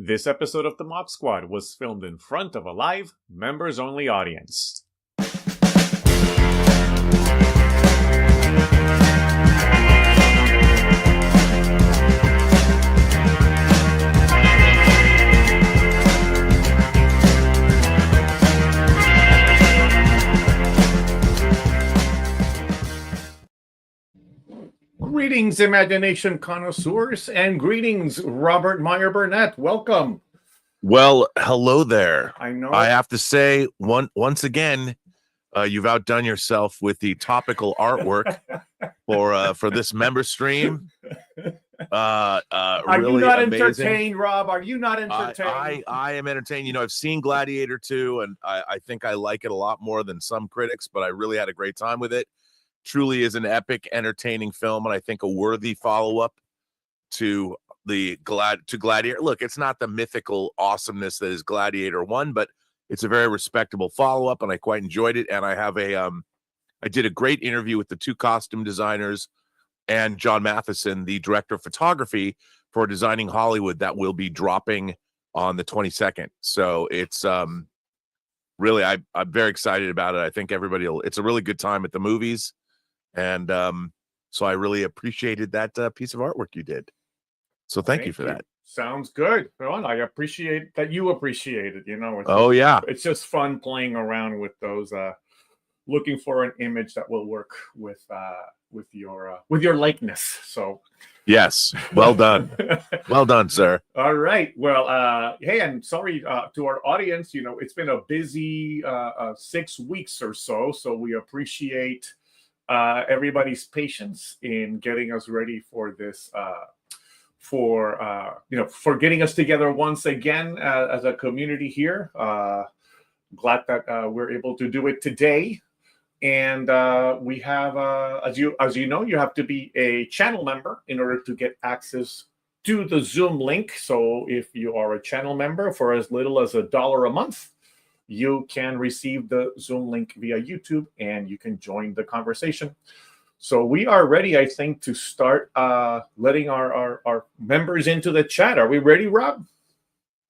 This episode of the MOC Squad was filmed in front of a live, members-only audience. Greetings, imagination connoisseurs, and greetings, Robert Meyer Burnett. Welcome. Well, hello there. I know. I have to say, once again, you've outdone yourself with the topical artwork for this member stream. Are really you not amazing. entertained, Rob? Are you not entertained? I am entertained. You know, I've seen Gladiator 2, and I think I like it a lot more than some critics, but I really had a great time with it. Truly is an epic, entertaining film, and I think a worthy follow-up to Gladiator. Look, it's not the mythical awesomeness that is Gladiator 1, but it's a very respectable follow-up, and I quite enjoyed it. And I have I did a great interview with the two costume designers and John Matheson, the director of photography for Designing Hollywood, that will be dropping on the 22nd. So it's really, I'm very excited about it. I think it's a really good time at the movies. And so I really appreciated that piece of artwork you did. So thank you for that. Sounds good. Well, I appreciate that you appreciate it. You know, it's just fun playing around with those, looking for an image that will work with your likeness. So yes, well done. Well done, sir. All right. Well, hey, and sorry to our audience. You know, it's been a busy 6 weeks or so. So we appreciate everybody's patience in getting us ready for this, for getting us together once again as a community here. Glad that we're able to do it today. And we have, as you know, you have to be a channel member in order to get access to the Zoom link. So if you are a channel member for as little as $1 a month, you can receive the Zoom link via YouTube and you can join the conversation. So we are ready, I think, to start letting our members into the chat. Are we ready, Rob?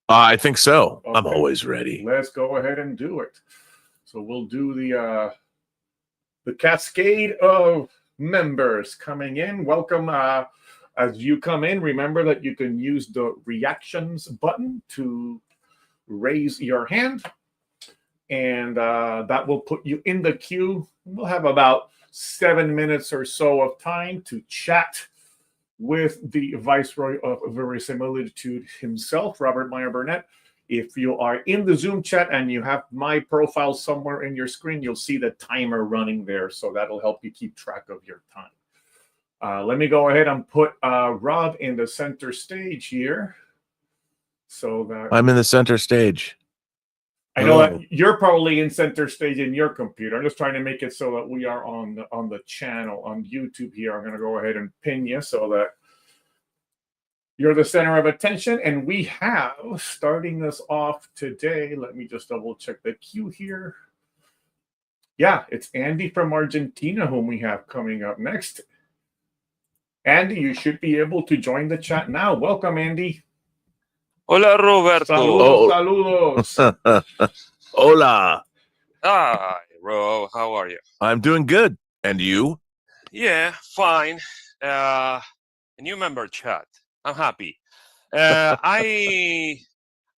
I think so. Okay. I'm always ready. Let's go ahead and do it. So we'll do the cascade of members coming in. Welcome. As you come in, remember that you can use the reactions button to raise your hand. And that will put you in the queue. We'll have about 7 minutes or so of time to chat with the Viceroy of Verisimilitude himself, Robert Meyer Burnett. If you are in the Zoom chat and you have my profile somewhere in your screen, you'll see the timer running there. So that'll help you keep track of your time. Let me go ahead and put Rob in the center stage here. So that I'm in the center stage. I know that you're probably in center stage in your computer. I'm just trying to make it so that we are on the channel on YouTube here. I'm going to go ahead and pin you so that you're the center of attention. And we have, starting us off today, let me just double check the queue here. Yeah, it's Andy from Argentina whom we have coming up next. Andy, you should be able to join the chat now. Welcome, Andy. Hola, Roberto. Saludos. Hola. Hi, Ro. How are you? I'm doing good. And you? Yeah, fine. A new member chat. I'm happy. I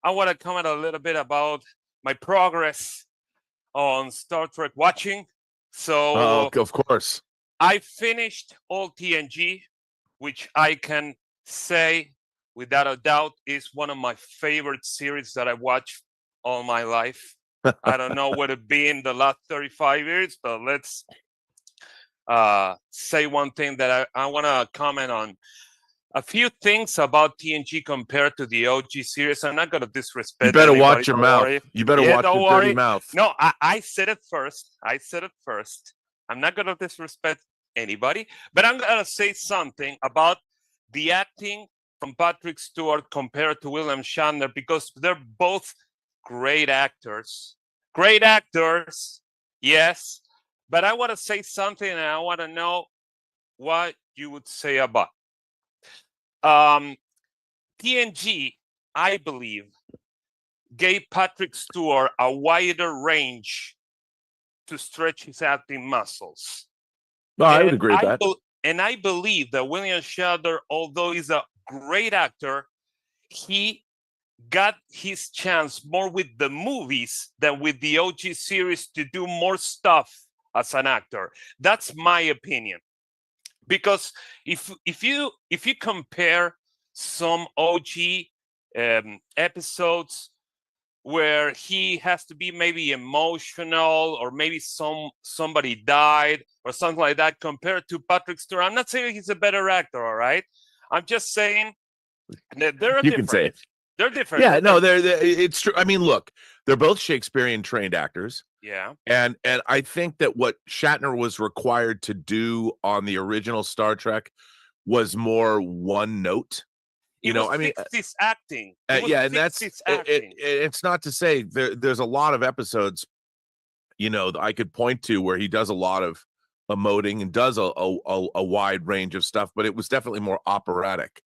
want to comment a little bit about my progress on Star Trek watching. So, of course. I finished all TNG, which I can say without a doubt is one of my favorite series that I watched all my life. I don't know what it be in the last 35 years, but let's say one thing that I want to comment on. A few things about TNG compared to the OG series. I'm not going to disrespect. You better watch your mouth. You better watch your dirty mouth. No, I said it first. I'm not going to disrespect anybody, but I'm going to say something about the acting from Patrick Stewart compared to William Shatner, because they're both great actors. Great actors, yes. But I want to say something, and I want to know what you would say about TNG I believe, gave Patrick Stewart a wider range to stretch his acting muscles. No, I would agree with that. And I believe that William Shatner, although he's a great actor, he got his chance more with the movies than with the OG series to do more stuff as an actor. That's my opinion. Because if you compare some OG episodes where he has to be maybe emotional, or maybe somebody died or something like that, compared to Patrick Stewart, I'm not saying he's a better actor, all right? I'm just saying that they're You different. can say it. They're different. Yeah, no, it's true. I mean, look, they're both Shakespearean trained actors. Yeah. And I think that what Shatner was required to do on the original Star Trek was more one note. You know, I mean, his acting. yeah, and that's it's not to say there's a lot of episodes, you know, that I could point to where he does a lot of emoting and does a wide range of stuff, but it was definitely more operatic.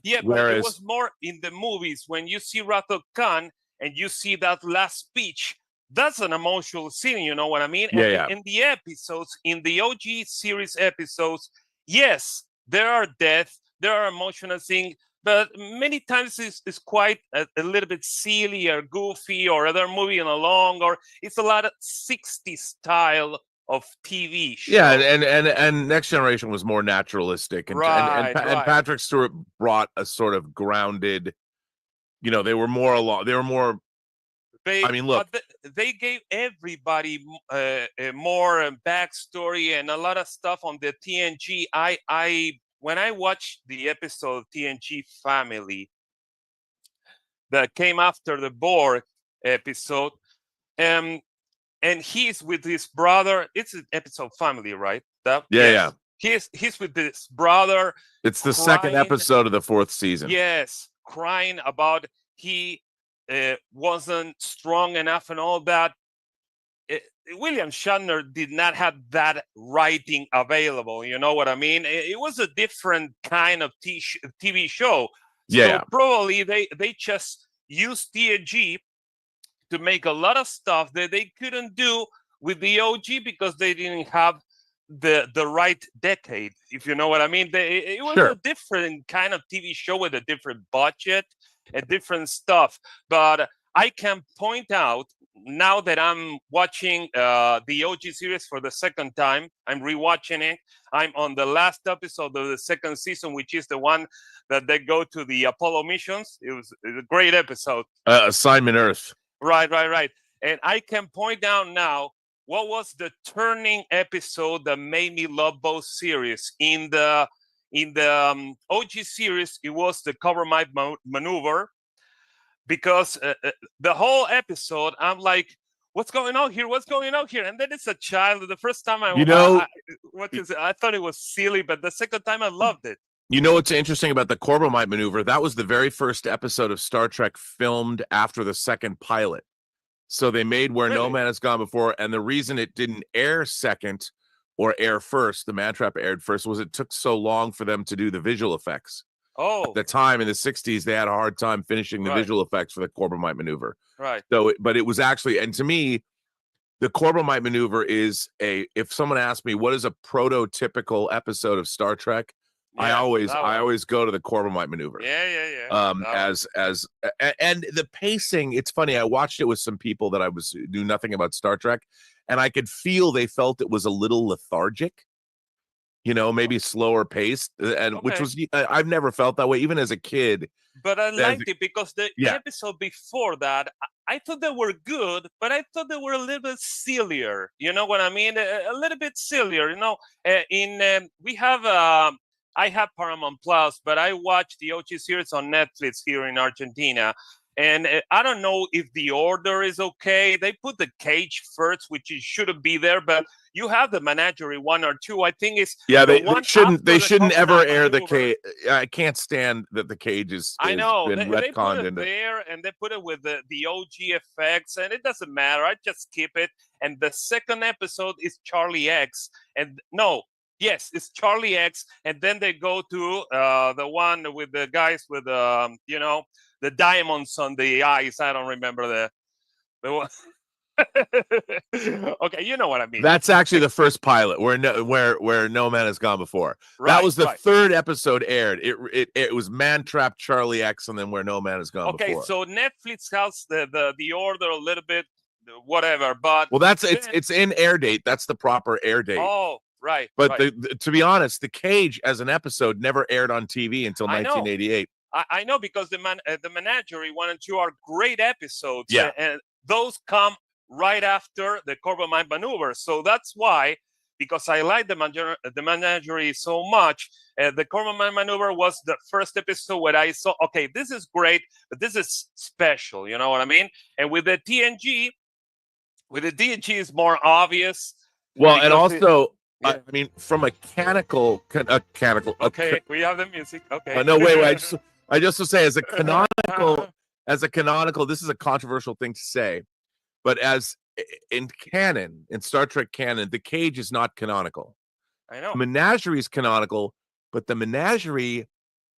Yeah, but it was more in the movies when you see Wrath of Khan and you see that last speech. That's an emotional scene, you know what I mean? Yeah, In the episodes, in the OG series episodes, yes, there are death, there are emotional things, but many times it's quite a little bit silly or goofy, or they're moving along, or it's a lot of 60s style of TV show. Yeah, and Next Generation was more naturalistic, and Patrick Stewart brought a sort of grounded, you know, they were more. I mean, look, they gave everybody more backstory and a lot of stuff on the TNG. When I watched the episode of TNG Family that came after the Borg episode, and he's with his brother. It's an episode Family, right? Yeah. He's with his brother. It's the second episode of the 4th season. Yes, crying about he wasn't strong enough and all that. William Shatner did not have that writing available. You know what I mean? It was a different kind of TV show. So probably they just used TNG to make a lot of stuff that they couldn't do with the OG because they didn't have the right decade, if you know what I mean. It was a different kind of TV show with a different budget and different stuff. But I can point out, now that I'm watching the OG series for the second time, I'm rewatching it. I'm on the last episode of the second season, which is the one that they go to the Apollo missions. It was a great episode. Assignment Earth. Right. And I can point out now what was the turning episode that made me love both series. In the OG series, it was the Compromise maneuver, because the whole episode, I'm like, what's going on here? And then it's a child. The first time I thought it was silly, but the second time I loved it. You know what's interesting about the Corbomite maneuver? That was the very first episode of Star Trek filmed after the second pilot. So they made Where No Man Has Gone Before, and the reason it didn't air second or air first, the Mantrap aired first, was it took so long for them to do the visual effects. At the time in the 60s, they had a hard time finishing the visual effects for the Corbomite maneuver. Right. So, but it was actually, and to me, the Corbomite maneuver is if someone asked me what is a prototypical episode of Star Trek, I always go to the Corbomite maneuver. Yeah. And the pacing, it's funny. I watched it with some people that knew nothing about Star Trek, and I could feel they felt it was a little lethargic, you know, maybe slower paced, and which was, I've never felt that way, even as a kid. But I liked it because the episode before that, I thought they were good, but I thought they were a little bit sillier. You know what I mean? A little bit sillier. You know, we have. I have Paramount Plus, but I watch the OG series on Netflix here in Argentina. And I don't know if the order is okay. They put the cage first, which it shouldn't be there, but you have the Menagerie 1 or 2. I think it's they shouldn't ever air the cage. I can't stand that the cage is. I know been they put it there, and they put it with the OG effects, and it doesn't matter. I just skip it. And the second episode is Charlie X, and no. Yes, it's Charlie X, and then they go to the one with the guys with you know, the diamonds on the eyes. I don't remember the one. Okay, you know what I mean. That's actually the first pilot where No Man Has Gone Before. Right, that was the right. third episode aired. It was Man Trap, Charlie X, and then Where No Man Has Gone Okay, Before. so Netflix has the order a little bit, whatever, but Well, it's in air date. That's the proper air date. oh, right. But right. to be honest, The Cage as an episode never aired on TV until I know. 1988. I know because the Menagerie 1 and 2 are great episodes. Yeah. And those come right after the Corporate Mind Maneuver. So that's why, because I like the Menagerie so much, the Corporate Mind Maneuver was the first episode where I saw, okay, this is great, but this is special. You know what I mean? And with the TNG is more obvious. Well, and also, I mean, from a canonical. Okay, we have the music. Okay. No, wait. I just to say, as a canonical, this is a controversial thing to say, but as in canon, in Star Trek canon, the Cage is not canonical. I know. Menagerie is canonical, but the Menagerie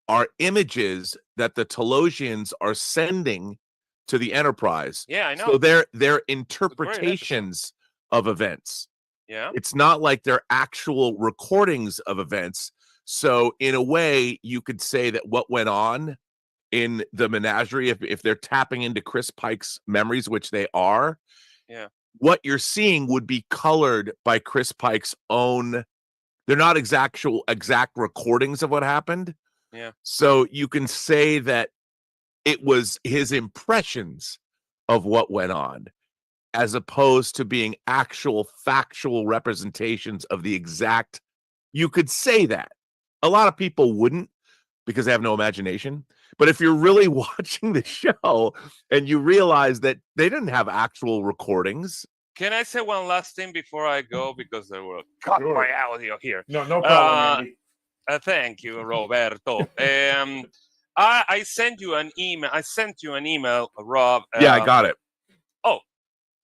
are images that the Telosians are sending to the Enterprise. Yeah, I know. So they're interpretations of events. Yeah. It's not like they're actual recordings of events. So in a way, you could say that what went on in the Menagerie, if they're tapping into Chris Pike's memories, which they are, what you're seeing would be colored by Chris Pike's own. They're not exact recordings of what happened. Yeah. So you can say that it was his impressions of what went on, as opposed to being actual factual representations of the exact. You could say that. A lot of people wouldn't because they have no imagination. But if you're really watching the show and you realize that they didn't have actual recordings. Can I say one last thing before I go? Because they will cut my audio here. No problem, Andy. Thank you, Roberto. I sent you an email. Rob. Yeah, I got it. Oh,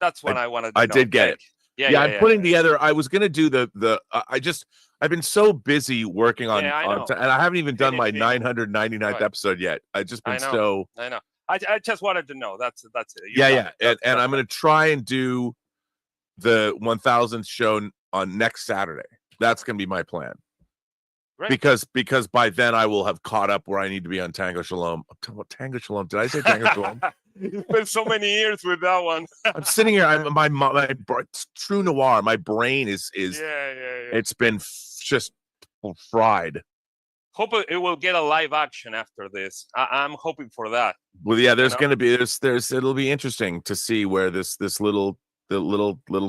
that's what I wanted to know. I did get it. Yeah, I'm putting together. I was going to do I've been so busy working on, and I haven't even done my 999th episode yet. I've just been so. I know. I just wanted to know. That's it. And I'm going to try and do the 1000th show on next Saturday. That's going to be my plan. Right. Because by then I will have caught up where I need to be on Tango Shalom. I'm talking about Tango Shalom. Did I say Tango Shalom? It's been so many years with that one. I'm sitting here. My true noir. My brain is. It's been just fried. Hope it will get a live action after this. I'm hoping for that. Well, yeah. There's going to be it'll be interesting to see where this little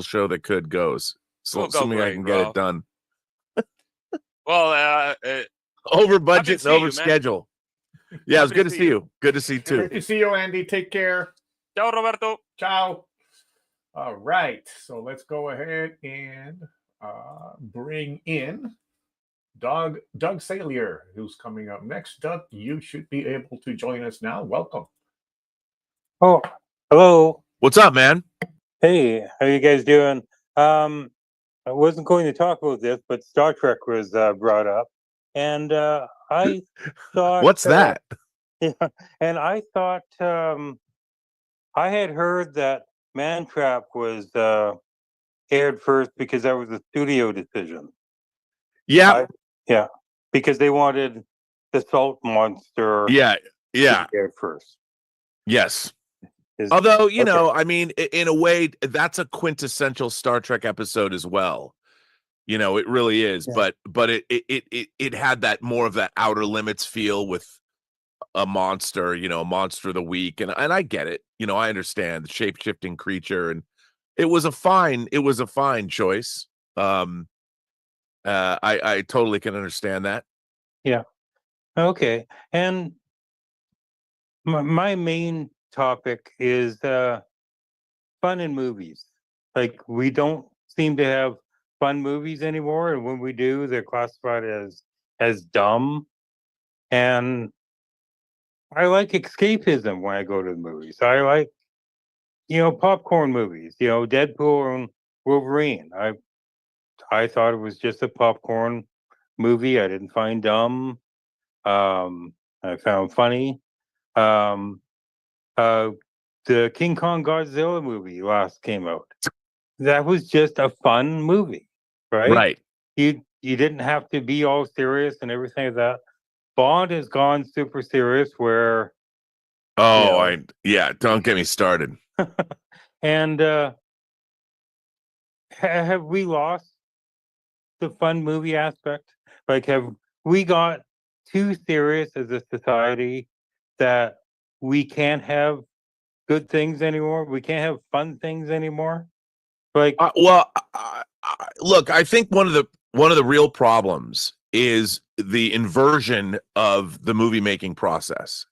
show that could goes. So assuming I can get it done. Well, over budget and over schedule. Yeah, it's good to see you. Good to see you too. Good to see you, Andy. Take care. Ciao, Roberto. Ciao. All right. So let's go ahead and bring in Doug Salier, who's coming up next. Doug, you should be able to join us now. Welcome. Oh, hello. What's up, man? Hey, how you guys doing? I wasn't going to talk about this, but Star Trek was brought up, and I thought, what's that? Yeah, and I thought I had heard that Man Trap was aired first because that was a studio decision. Yeah, because they wanted the Salt Monster. Yeah, aired first. Yes. Although, you know, I mean, in a way, that's a quintessential Star Trek episode as well. You know, it really is. Yeah. But it had that more of that Outer Limits feel with a monster, you know, a monster of the week. And I get it. You know, I understand the shape-shifting creature. And it was a fine choice. I totally can understand that. Yeah. Okay. And my main topic is fun in movies. Like, we don't seem to have fun movies anymore, and when we do, they're classified as dumb. And I like escapism when I go to the movies. I like, you know, popcorn movies, you know, Deadpool and Wolverine. I thought it was just a popcorn movie. I didn't find dumb. I found funny. The King Kong Godzilla movie last came out. That was just a fun movie, right? Right. You didn't have to be all serious and everything like that. Bond has gone super serious where Oh, yeah, don't get me started. and have we lost the fun movie aspect? Like, have we got too serious as a society that we can't have good things anymore? We can't have fun things anymore? Like, look, I think one of the real problems is the inversion of the movie making process.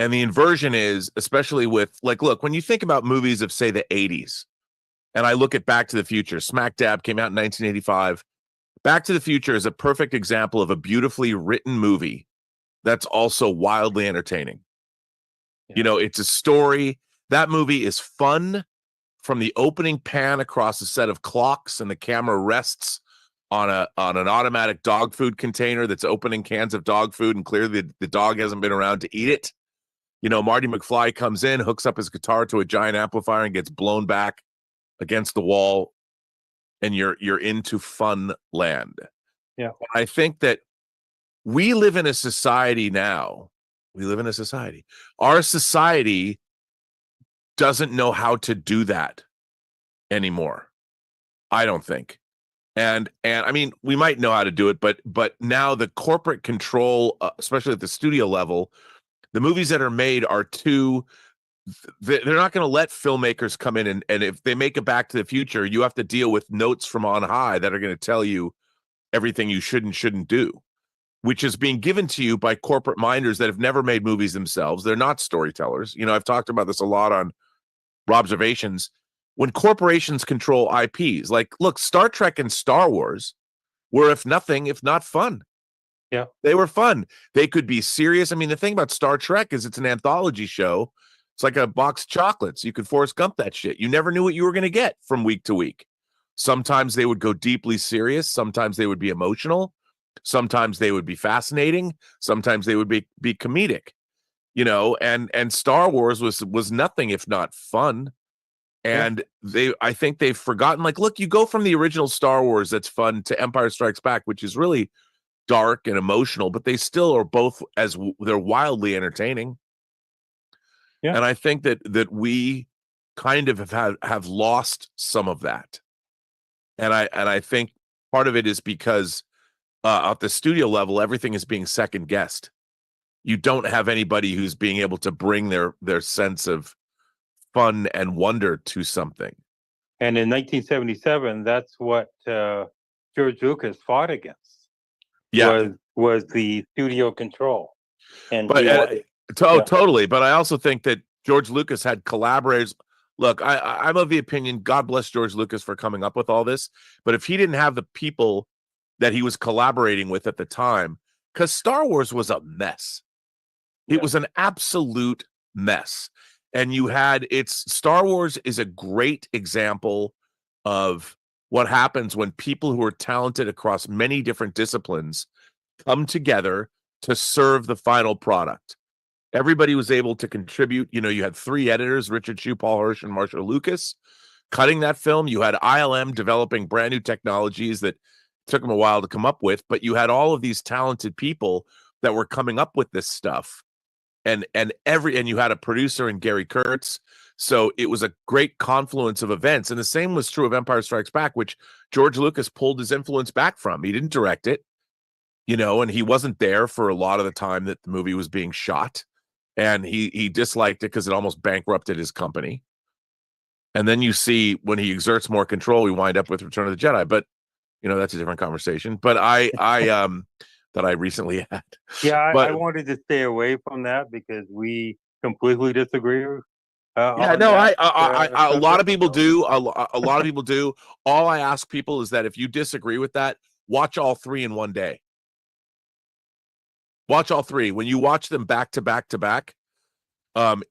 And the inversion is, especially with, like, look, when you think about movies of, say, the 80s, and I look at Back to the Future, smack dab came out in 1985. Back to the Future is a perfect example of a beautifully written movie that's also wildly entertaining. Yeah. You know, it's a story. That movie is fun from the opening pan across a set of clocks, and the camera rests on an automatic dog food container that's opening cans of dog food, and clearly the dog hasn't been around to eat it. You know, Marty McFly comes in, hooks up his guitar to a giant amplifier, and gets blown back against the wall, and you're into fun land. Yeah. I think that we live in a society now. Our society doesn't know how to do that anymore. I don't think. And I mean, we might know how to do it, but now the corporate control, especially at the studio level, the movies that are made are too. They're not going to let filmmakers come in and if they make it Back to the Future, you have to deal with notes from on high that are going to tell you everything you should and shouldn't do, which is being given to you by corporate minders that have never made movies themselves. They're not storytellers. You know, I've talked about this a lot on Robservations. When corporations control IPs, like, look, Star Trek and Star Wars were, if nothing, if not fun. Yeah. They were fun. They could be serious. I mean, the thing about Star Trek is it's an anthology show. It's like a box of chocolates. You could Forrest Gump that shit. You never knew what you were going to get from week to week. Sometimes they would go deeply serious. Sometimes they would be emotional. Sometimes they would be fascinating. Sometimes they would be comedic. You know, and Star Wars was nothing if not fun. And I think they've forgotten, like, look, you go from the original Star Wars that's fun to Empire Strikes Back, which is really dark and emotional, but they still are both they're wildly entertaining. Yeah. And I think that we kind of have lost some of that. And I think part of it is because at the studio level, everything is being second guessed. You don't have anybody who's being able to bring their sense of fun and wonder to something. And in 1977, that's what George Lucas fought against. Yeah, was the studio control. And but totally. But I also think that George Lucas had collaborators. Look, I'm of the opinion, God bless George Lucas for coming up with all this. But if he didn't have the people that he was collaborating with at the time, because Star Wars was a mess. It was an absolute mess. And Star Wars is a great example of what happens when people who are talented across many different disciplines come together to serve the final product. Everybody was able to contribute. You know, you had 3 editors, Richard Shue, Paul Hirsch, and Marshall Lucas, cutting that film. You had ILM developing brand new technologies that took them a while to come up with, but you had all of these talented people that were coming up with this stuff. And you had a producer in Gary Kurtz. So it was a great confluence of events. And the same was true of Empire Strikes Back, which George Lucas pulled his influence back from. He didn't direct it, you know, and he wasn't there for a lot of the time that the movie was being shot. And he disliked it because it almost bankrupted his company. And then you see when he exerts more control, we wind up with Return of the Jedi. But, you know, that's a different conversation. But that I recently had. Yeah, I wanted to stay away from that because we completely disagree. A lot of people do. A lot of people do. All I ask people is that if you disagree with that, watch all 3 in one day. Watch all 3. When you watch them back to back to back,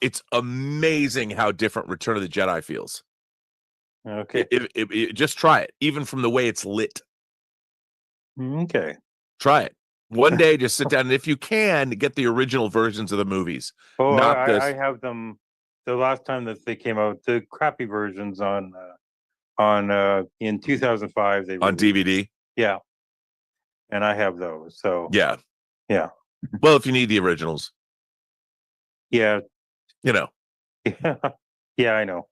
it's amazing how different Return of the Jedi feels. Okay. Just try it, even from the way it's lit. Okay. Try it. One day, just sit down, and if you can, get the original versions of the movies. Oh, Not this. I have them. The last time that they came out, the crappy versions on in 2005 they On released. DVD. Yeah, and I have those. So Yeah. Yeah. Well, if you need the originals, yeah, you know. yeah, I know.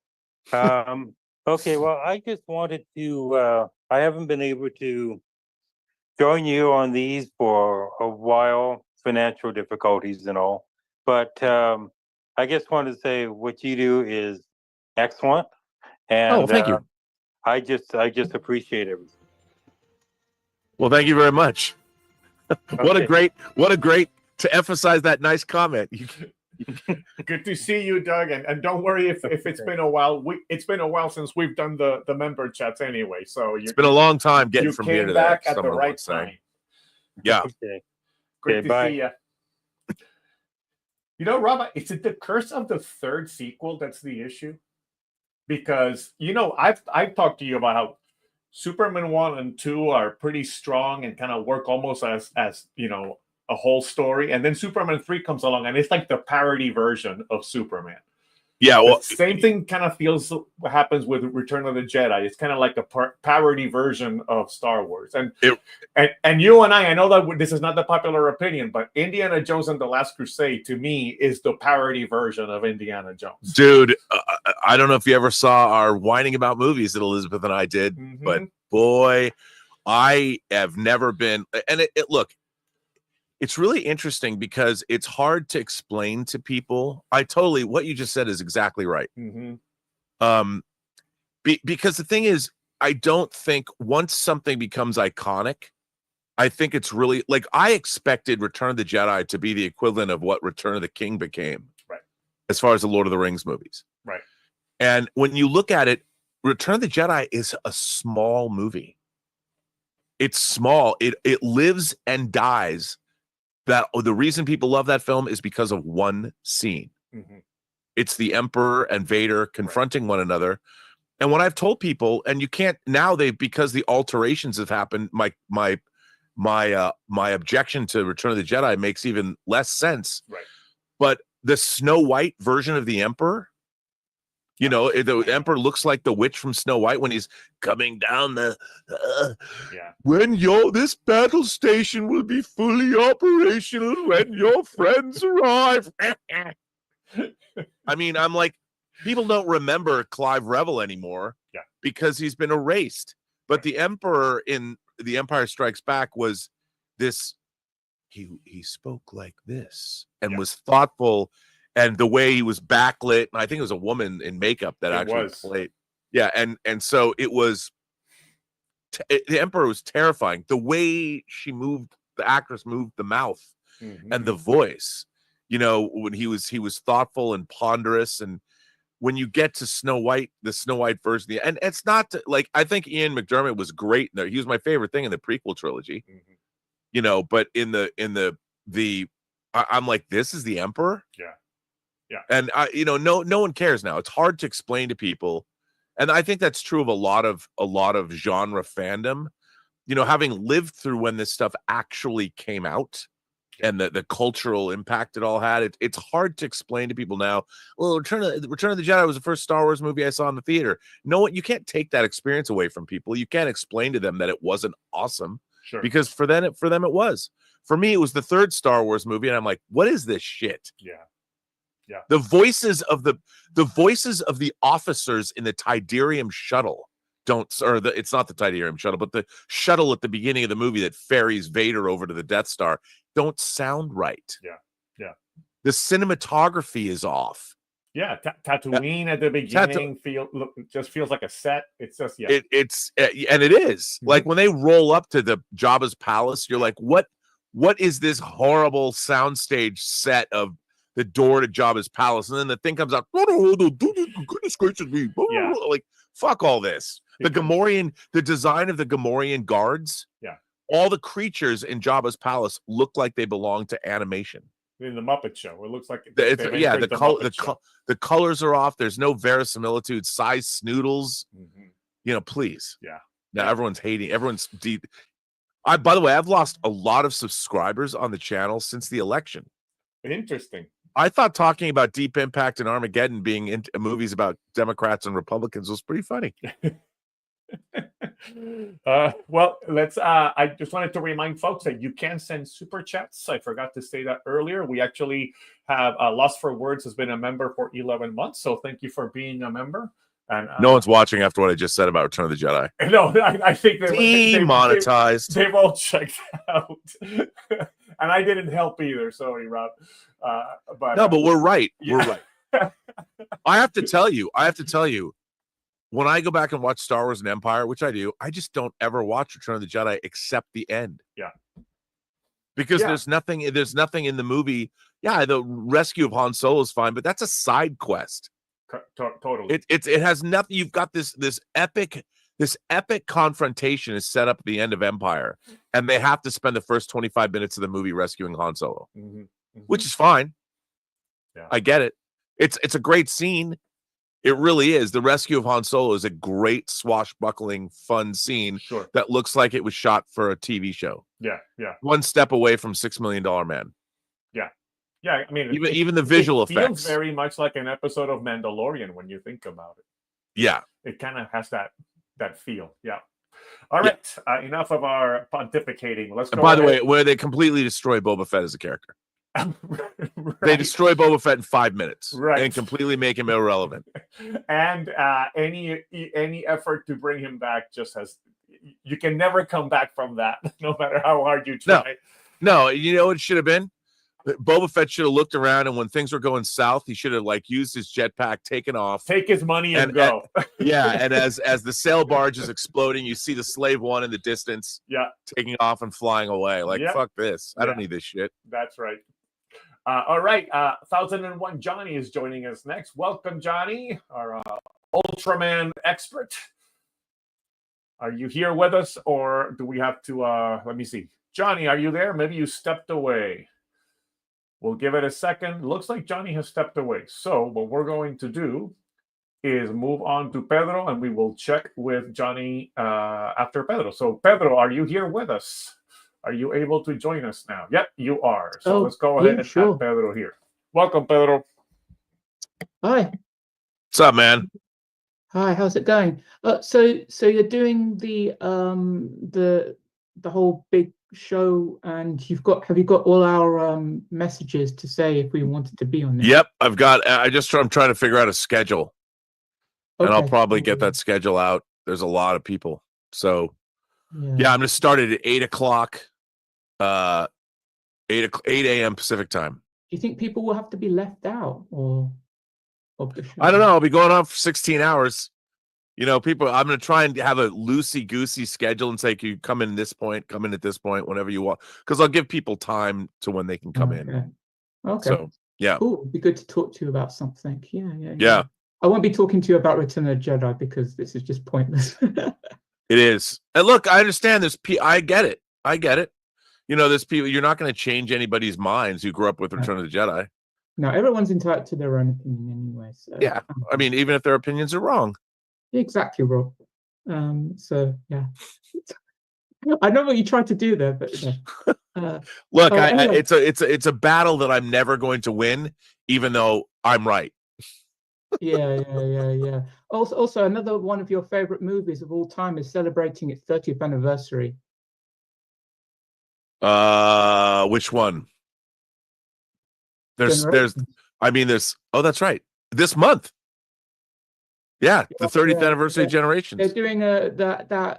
Okay, well, I just wanted to. I haven't been able to join you on these for a while, financial difficulties and all. But I just wanted to say what you do is excellent, and Oh, thank you. I just appreciate everything. Well, thank you very much. What a Okay. great to emphasize that nice comment. Good to see you, Doug. And don't worry if it's been a while. It's been a while since we've done the member chats anyway. So It's been a long time getting you from came here to there. back at the someone right would say. time. Yeah. Okay. Great Okay, to bye. see you. You know, Robert, is it the curse of the third sequel that's the issue? Because I've talked to you about how Superman 1 and 2 are pretty strong and kind of work almost as a whole story, and then Superman 3 comes along and it's like the parody version of Superman. Yeah, well, The same thing kind of feels what happens with Return of the Jedi. It's kind of like a parody version of Star Wars. And you and I know that this is not the popular opinion, but Indiana Jones and the Last Crusade to me is the parody version of Indiana Jones. dude, I don't know if you ever saw our whining about movies that Elizabeth and I did, but boy, I have never been. And look, it's really interesting because it's hard to explain to people. What you just said is exactly right. Because the thing is, I don't think once something becomes iconic, I think it's really like I expected Return of the Jedi to be the equivalent of what Return of the King became, right? As far as the Lord of the Rings movies, right? And when you look at it, Return of the Jedi is a small movie. It's small. It lives and dies. The reason people love that film is because of one scene. It's the Emperor and Vader confronting one another. And when I've told people, and you can't now, because the alterations have happened, my objection to Return of the Jedi makes even less sense. Right. But the Snow White version of the Emperor, the Emperor looks like the witch from Snow White when he's coming down when this battle station will be fully operational when your friends arrive. I mean, I'm like, people don't remember Clive Revel anymore because he's been erased. But the Emperor in The Empire Strikes Back was this, he spoke like this and was thoughtful. And the way he was backlit, and I think it was a woman in makeup that actually played. Yeah, and so it was. The Emperor was terrifying. The way she moved, the actress moved the mouth and the voice. When he was thoughtful and ponderous. And when you get to Snow White, the Snow White version, and it's not like I think Ian McDermott was great. He was my favorite thing in the prequel trilogy. But in the I'm like, this is the Emperor. Yeah. And no one cares now. It's hard to explain to people. And I think that's true of a lot of genre fandom, having lived through when this stuff actually came out and the cultural impact it all had. It's hard to explain to people now. Well, Return of the Jedi was the first Star Wars movie I saw in the theater. No, you can't take that experience away from people. You can't explain to them that it wasn't awesome. Sure. Because for them it was. For me, it was the third Star Wars movie, and I'm like, what is this shit? Yeah. The voices of the officers in the Tidarium shuttle it's not the Tidarium shuttle, but the shuttle at the beginning of the movie that ferries Vader over to the Death Star don't sound right. Yeah. The cinematography is off. Yeah, Tatooine at the beginning just feels like a set. It's just and it is like when they roll up to the Jabba's palace, you're like, what is this horrible soundstage set of the door to Jabba's palace, and then the thing comes out. Goodness gracious me! Like fuck all this. The design of the Gamorrean guards. Yeah, all the creatures in Jabba's palace look like they belong to animation. In the Muppet Show, it looks like the colors are off. There's no verisimilitude. Size snoodles. Please. Yeah. Now everyone's hating. By the way, I've lost a lot of subscribers on the channel since the election. Interesting. I thought talking about Deep Impact and Armageddon being in movies about Democrats and Republicans was pretty funny. Well, let's I just wanted to remind folks that you can send super chats. I forgot to say that earlier. We actually have Lost for Words has been a member for 11 months, so thank you for being a member. And no one's watching after what I just said about Return of the Jedi. No, I think demonetized. They've all checked out. And I didn't help either. Sorry, Rob. But we're right. Yeah. We're right. I have to tell you, when I go back and watch Star Wars and Empire, which I do, I just don't ever watch Return of the Jedi except the end. Yeah. Because there's nothing in the movie. Yeah, the rescue of Han Solo is fine, but that's a side quest. Totally. It has nothing. You've got this epic confrontation is set up at the end of Empire, and they have to spend the first 25 minutes of the movie rescuing Han Solo, which is fine. Yeah. I get it. It's a great scene. It really is. The rescue of Han Solo is a great swashbuckling, fun scene that looks like it was shot for a TV show. Yeah. One step away from $6 Million Man. Yeah, I mean, even the visual effects feels very much like an episode of Mandalorian when you think about it. Yeah, it kind of has that feel. Yeah. All right, enough of our pontificating. Let's go. And by the way, where they completely destroy Boba Fett as a character. Right. They destroy Boba Fett in 5 minutes, right, and completely make him irrelevant. And any effort to bring him back just has you can never come back from that, no matter how hard you try. No, you know what it should have been? Boba Fett should have looked around, and when things were going south, he should have used his jetpack, taken off, take his money and go. And as the sail barge is exploding, you see the Slave One in the distance, taking off and flying away. Fuck this! I don't need this shit. That's right. All right, 1001 Johnny is joining us next. Welcome, Johnny, our Ultraman expert. Are you here with us, or do we have to? Let me see, Johnny, are you there? Maybe you stepped away. We'll give it a second. Looks like Johnny has stepped away. So what we're going to do is move on to Pedro, and we will check with Johnny after Pedro. So Pedro, are you here with us? Are you able to join us now? Yep, you are. So let's go ahead and have Pedro here. Welcome, Pedro. Hi. What's up, man? Hi, how's it going? So you're doing the whole big show, and have you got all our messages to say if we wanted to be on there? Yep, I'm trying to figure out a schedule, and I'll probably get that schedule out. There's a lot of people, so I'm gonna start it at 8:00, 8 a.m. Pacific time. Do you think people will have to be left out, or of the show? I don't know. I'll be going on for 16 hours. People, I'm going to try and have a loosey-goosey schedule and say, can you come in this point, come in at this point, whenever you want. Because I'll give people time to when they can come in. Okay. So, yeah. Cool. It'd be good to talk to you about something. Yeah. I won't be talking to you about Return of the Jedi because this is just pointless. It is. And look, I understand I get it. There's people, you're not going to change anybody's minds who grew up with Return of the Jedi. No, everyone's entitled to their own opinion anyway. So, yeah. I mean, even if their opinions are wrong. Exactly, Rob. So yeah, I know what you tried to do there, but look, anyway. it's a battle that I'm never going to win, even though I'm right. Yeah. Also, another one of your favorite movies of all time is celebrating its 30th anniversary. Which one? There's. Oh, that's right. This month. Yeah, the 30th anniversary of Generations. They're doing that that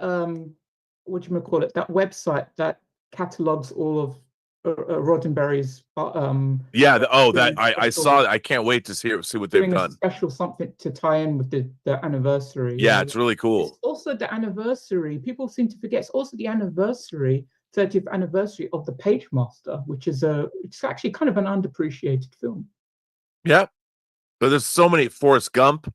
website that catalogs all of Roddenberry's. I saw it. I can't wait to see what they've done. A special something to tie in with the anniversary. Yeah, it's really cool. It's also the anniversary. People seem to forget. It's also the 30th anniversary of The Page Master, which is it's actually kind of an underappreciated film. Yeah, but there's so many. Forrest Gump.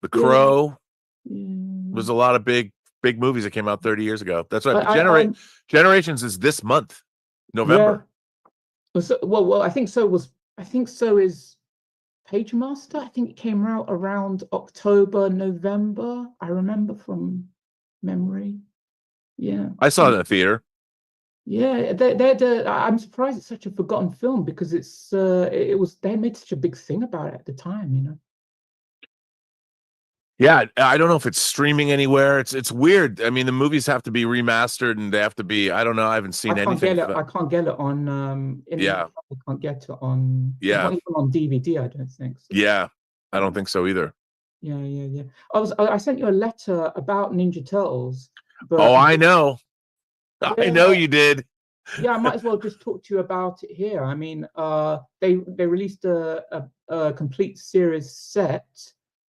The Crow. There's a lot of big movies that came out 30 years ago. That's right. Generations is this month, November. Yeah. Well, I think so is Page Master. I think it came out around October, November. I remember from memory. Yeah. I saw it in the theater. Yeah, I'm surprised it's such a forgotten film because they made such a big thing about it at the time, you know. Yeah, I don't know if it's streaming anywhere. It's weird. I mean, the movies have to be remastered and they have to be. I don't know. I haven't seen anything. I can't get it on. Yeah. I can't get it on. Yeah. Not even on DVD. I don't think. So. Yeah, I don't think so either. Yeah. I sent you a letter about Ninja Turtles. But Oh, I know. I know you did. Yeah, I might as well just talk to you about it here. I mean, they released a complete series set,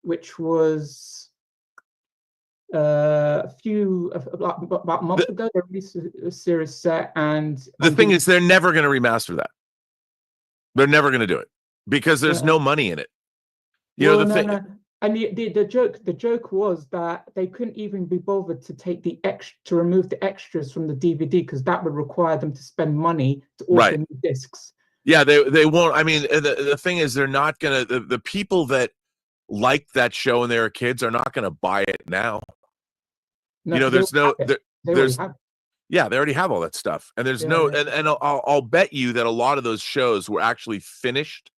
which was about a month ago. They released a series set, and the thing is, they're never going to remaster that. They're never going to do it because there's no money in it. You know the thing. No. And the joke was that they couldn't even be bothered to take to remove the extras from the DVD because that would require them to spend money to order new discs. Yeah, they won't. I mean, the thing is, they're not gonna. The people that liked that show when they were kids are not gonna buy it now. No, you know, there's no. Yeah, they already have all that stuff, and there's and I'll bet you that a lot of those shows were actually finished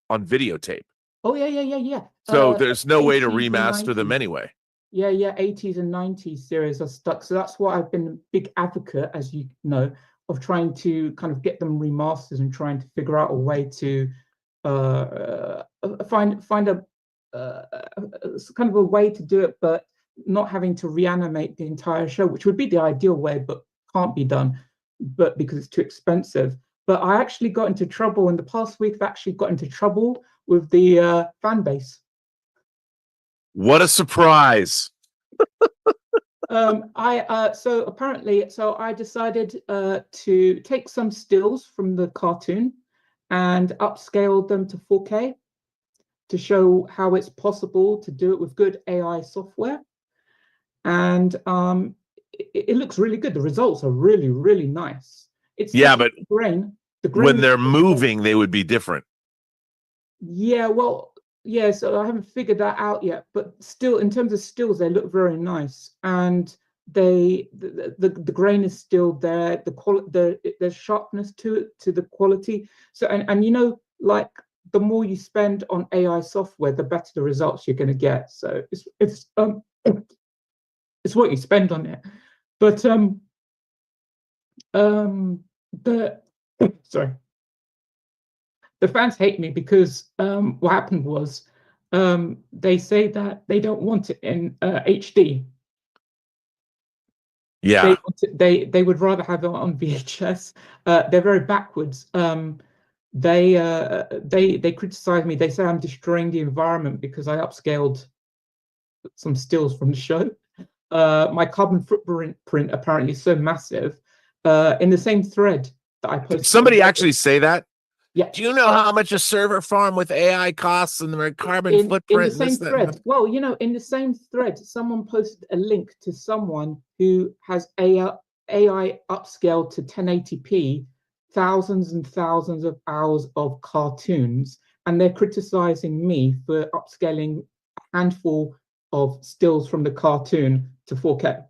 on videotape. Oh yeah. So there's no way to remaster them anyway. Yeah, 80s and 90s series are stuck. So that's why I've been a big advocate, as you know, of trying to kind of get them remastered and trying to figure out a way to find a kind of a way to do it, but not having to reanimate the entire show, which would be the ideal way, but can't be done, but because it's too expensive. But I actually got into trouble in the past week. I've actually got into trouble with the fan base. What a surprise! So I decided to take some stills from the cartoon and upscale them to 4K to show how it's possible to do it with good AI software. And it looks really good. The results are really, really nice. It's but the grain when they're moving, they would be different. Yeah, well, yeah, so I haven't figured that out yet, but still, in terms of stills, they look very nice, and the grain is still there. There's sharpness to it, to the quality. So, and you know, like the more you spend on AI software, the better the results you're going to get. So it's what you spend on it. But the fans hate me because what happened was they say that they don't want it in HD. Yeah, they would rather have it on VHS. They're very backwards. They criticize me. They say I'm destroying the environment because I upscaled some stills from the show. My carbon footprint apparently is so massive. In the same thread that I posted, did somebody actually say that? Yeah. Do you know how much a server farm with AI costs and the carbon footprint? In the same thread. Well, you know, in the same thread, someone posted a link to someone who has AI upscaled to 1080p, thousands and thousands of hours of cartoons, and they're criticizing me for upscaling a handful of stills from the cartoon to 4K.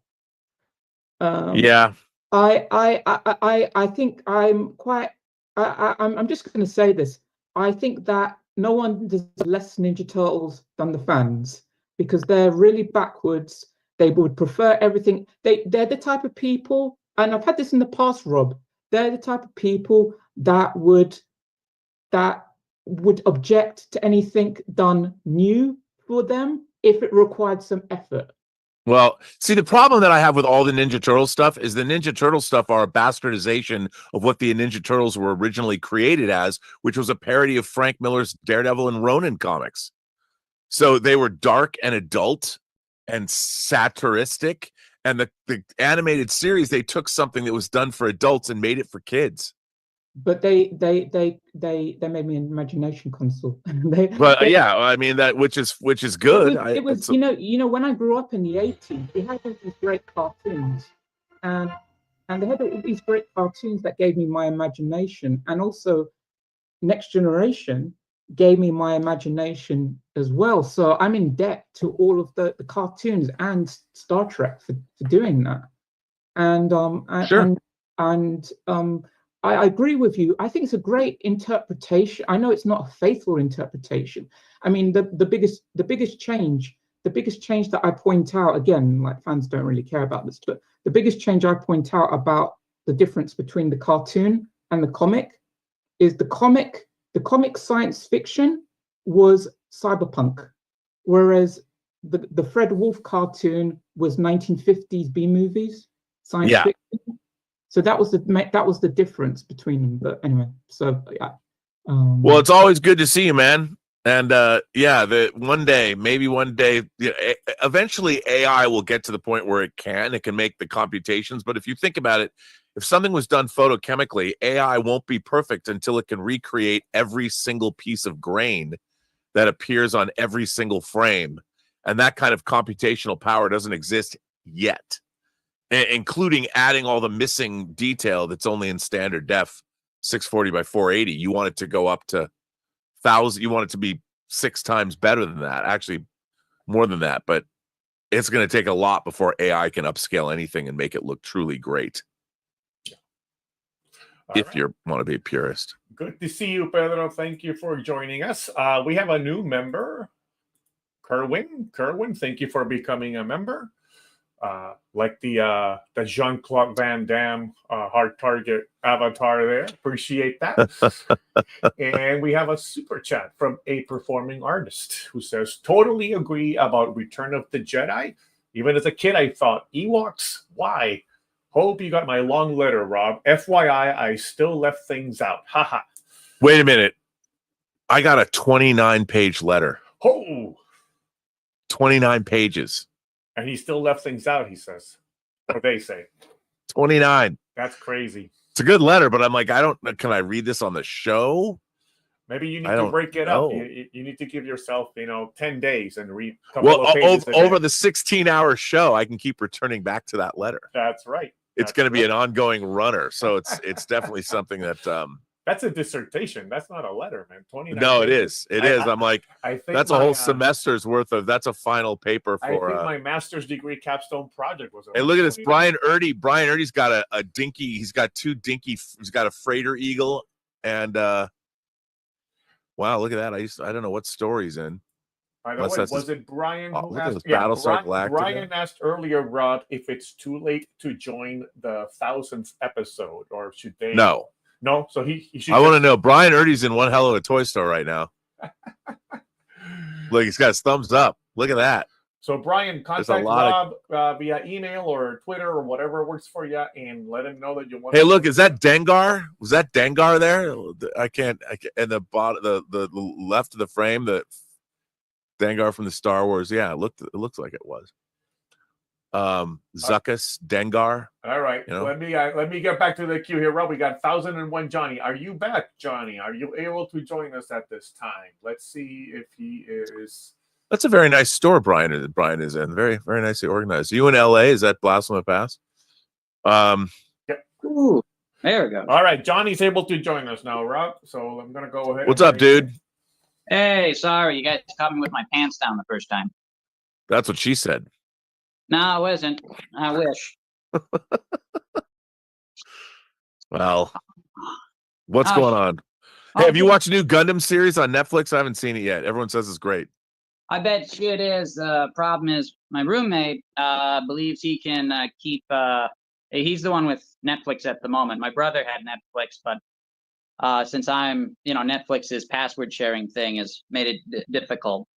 Yeah. I think I'm quite. I'm just going to say this. I think that no one does less Ninja Turtles than the fans because they're really backwards. They would prefer everything. They're the type of people, and I've had this in the past, Rob. They're the type of people that would object to anything done new for them if it required some effort. Well, see, the problem that I have with all the Ninja Turtle stuff is the Ninja Turtle stuff are a bastardization of what the Ninja Turtles were originally created as, which was a parody of Frank Miller's Daredevil and Ronin comics. So they were dark and adult and satiristic. And the animated series, they took something that was done for adults and made it for kids. But they made me an imagination console. Yeah, I mean that, which is good. It was you know when I grew up in the 80s, we had all these great cartoons, and they had all these great cartoons that gave me my imagination, and also Next Generation gave me my imagination as well. So I'm in debt to all of the cartoons and Star Trek for doing that. And Sure. I agree with you. I think it's a great interpretation. I know it's not a faithful interpretation. I mean, the biggest change that I point out, again, like fans don't really care about this, but the biggest change I point out about the difference between the cartoon and the comic is the comic science fiction was cyberpunk, whereas the Fred Wolf cartoon was 1950s B movies, science fiction. So that was the difference between them. But anyway, so yeah. Well, it's always good to see you, man. And maybe one day, eventually AI will get to the point where it can make the computations. But if you think about it, if something was done photochemically, AI won't be perfect until it can recreate every single piece of grain that appears on every single frame. And that kind of computational power doesn't exist yet, including adding all the missing detail that's only in standard def 640 by 480. You want it to go up to 1,000. You want it to be 6 times better than that, actually more than that. But it's going to take a lot before AI can upscale anything and make it look truly great. If you want to be a purist. Good to see you, Pedro. Thank you for joining us. We have a new member, Kerwin. Kerwin, thank you for becoming a member. Like the Jean-Claude Van Damme hard target avatar there. Appreciate that. And we have a super chat from a performing artist who says, totally agree about Return of the Jedi. Even as a kid, I thought, Ewoks? Why? Hope you got my long letter, Rob. FYI, I still left things out. Haha. Wait a minute. I got a 29-page letter. Oh. 29 pages. And he still left things out, he says. Or they say. 29. That's crazy. It's a good letter, but I'm like, can I read this on the show? Maybe you need to break it up. You need to give yourself, 10 days and read a couple of pages over the 16-hour show, I can keep returning back to that letter. That's right. It's going to be an ongoing runner. So it's definitely something that that's a dissertation. That's not a letter, man. 29 No, pages. it is. I'm like, I think that's a whole semester's worth of. That's a final paper for. I think my master's degree capstone project was. Hey, look at this, Brian Erdy. Brian Erdy's got a dinky. He's got 2 dinky. He's got a freighter eagle, and wow, look at that. I don't know what store he's in. By the way, was it Brian who asked? Brian asked earlier, Rob, if it's too late to join the 1000th episode, or should they? No, so he should. I want to know. Brian Erdy's in one hell of a toy store right now. Look, he's got his thumbs up. Look at that. So Brian, contact Rob via email or Twitter or whatever works for you, and let him know that you want. Hey, look, is that Dengar? Was that Dengar there? I can't. And the bottom, the left of the frame, the Dengar from the Star Wars. Yeah, it looks like it was. Zuckus, Dengar. All right. Let me get back to the queue here, Rob. We got 1001 Johnny. Are you back, Johnny? Are you able to join us at this time? Let's see if he is. That's a very nice store Brian is in. Very, very nicely organized. You in LA? Is that Blasphemy Pass? Yeah. Ooh, there we go. All right, Johnny's able to join us now, Rob. So I'm gonna go ahead. What's up, dude? Hey, sorry, you guys caught me with my pants down the first time. That's what she said. No, I wasn't. I wish. Well, what's going on? Hey, have you watched a new Gundam series on Netflix? I haven't seen it yet. Everyone says it's great. I bet shit is. Problem is, my roommate believes he can keep. He's the one with Netflix at the moment. My brother had Netflix, but since I'm, Netflix's password sharing thing has made it difficult.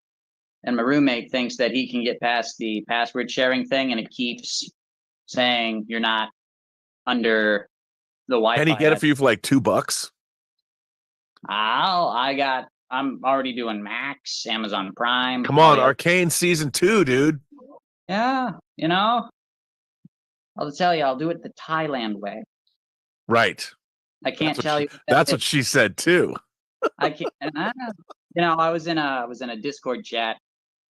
And my roommate thinks that he can get past the password sharing thing, and it keeps saying you're not under the Wi-Fi. Can he get it for you for like $2? I'm already doing Max, Amazon Prime. Come on, Arcane Season 2, dude. Yeah, I'll tell you, I'll do it the Thailand way. Right. I can't tell you. That's what she said too. I can't. I was in a Discord chat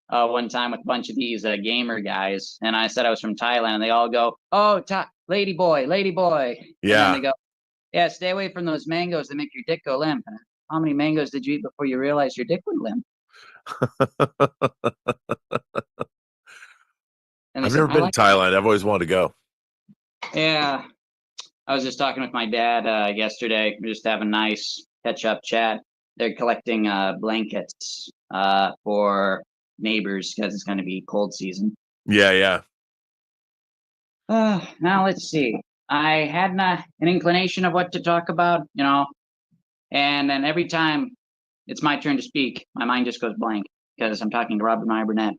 one time with a bunch of these gamer guys, and I said I was from Thailand, and they all go, "Oh, lady boy." Yeah. And they go, "Yeah, stay away from those mangoes that make your dick go limp." And how many mangoes did you eat before you realized your dick went limp? I've never been to Thailand. I've always wanted to go. Yeah, I was just talking with my dad yesterday. We just having a nice catch-up chat. They're collecting blankets for neighbors because it's going to be cold season. Yeah. Now let's see. I had an inclination of what to talk about, and then every time it's my turn to speak, my mind just goes blank because I'm talking to Robert Meyer Burnett.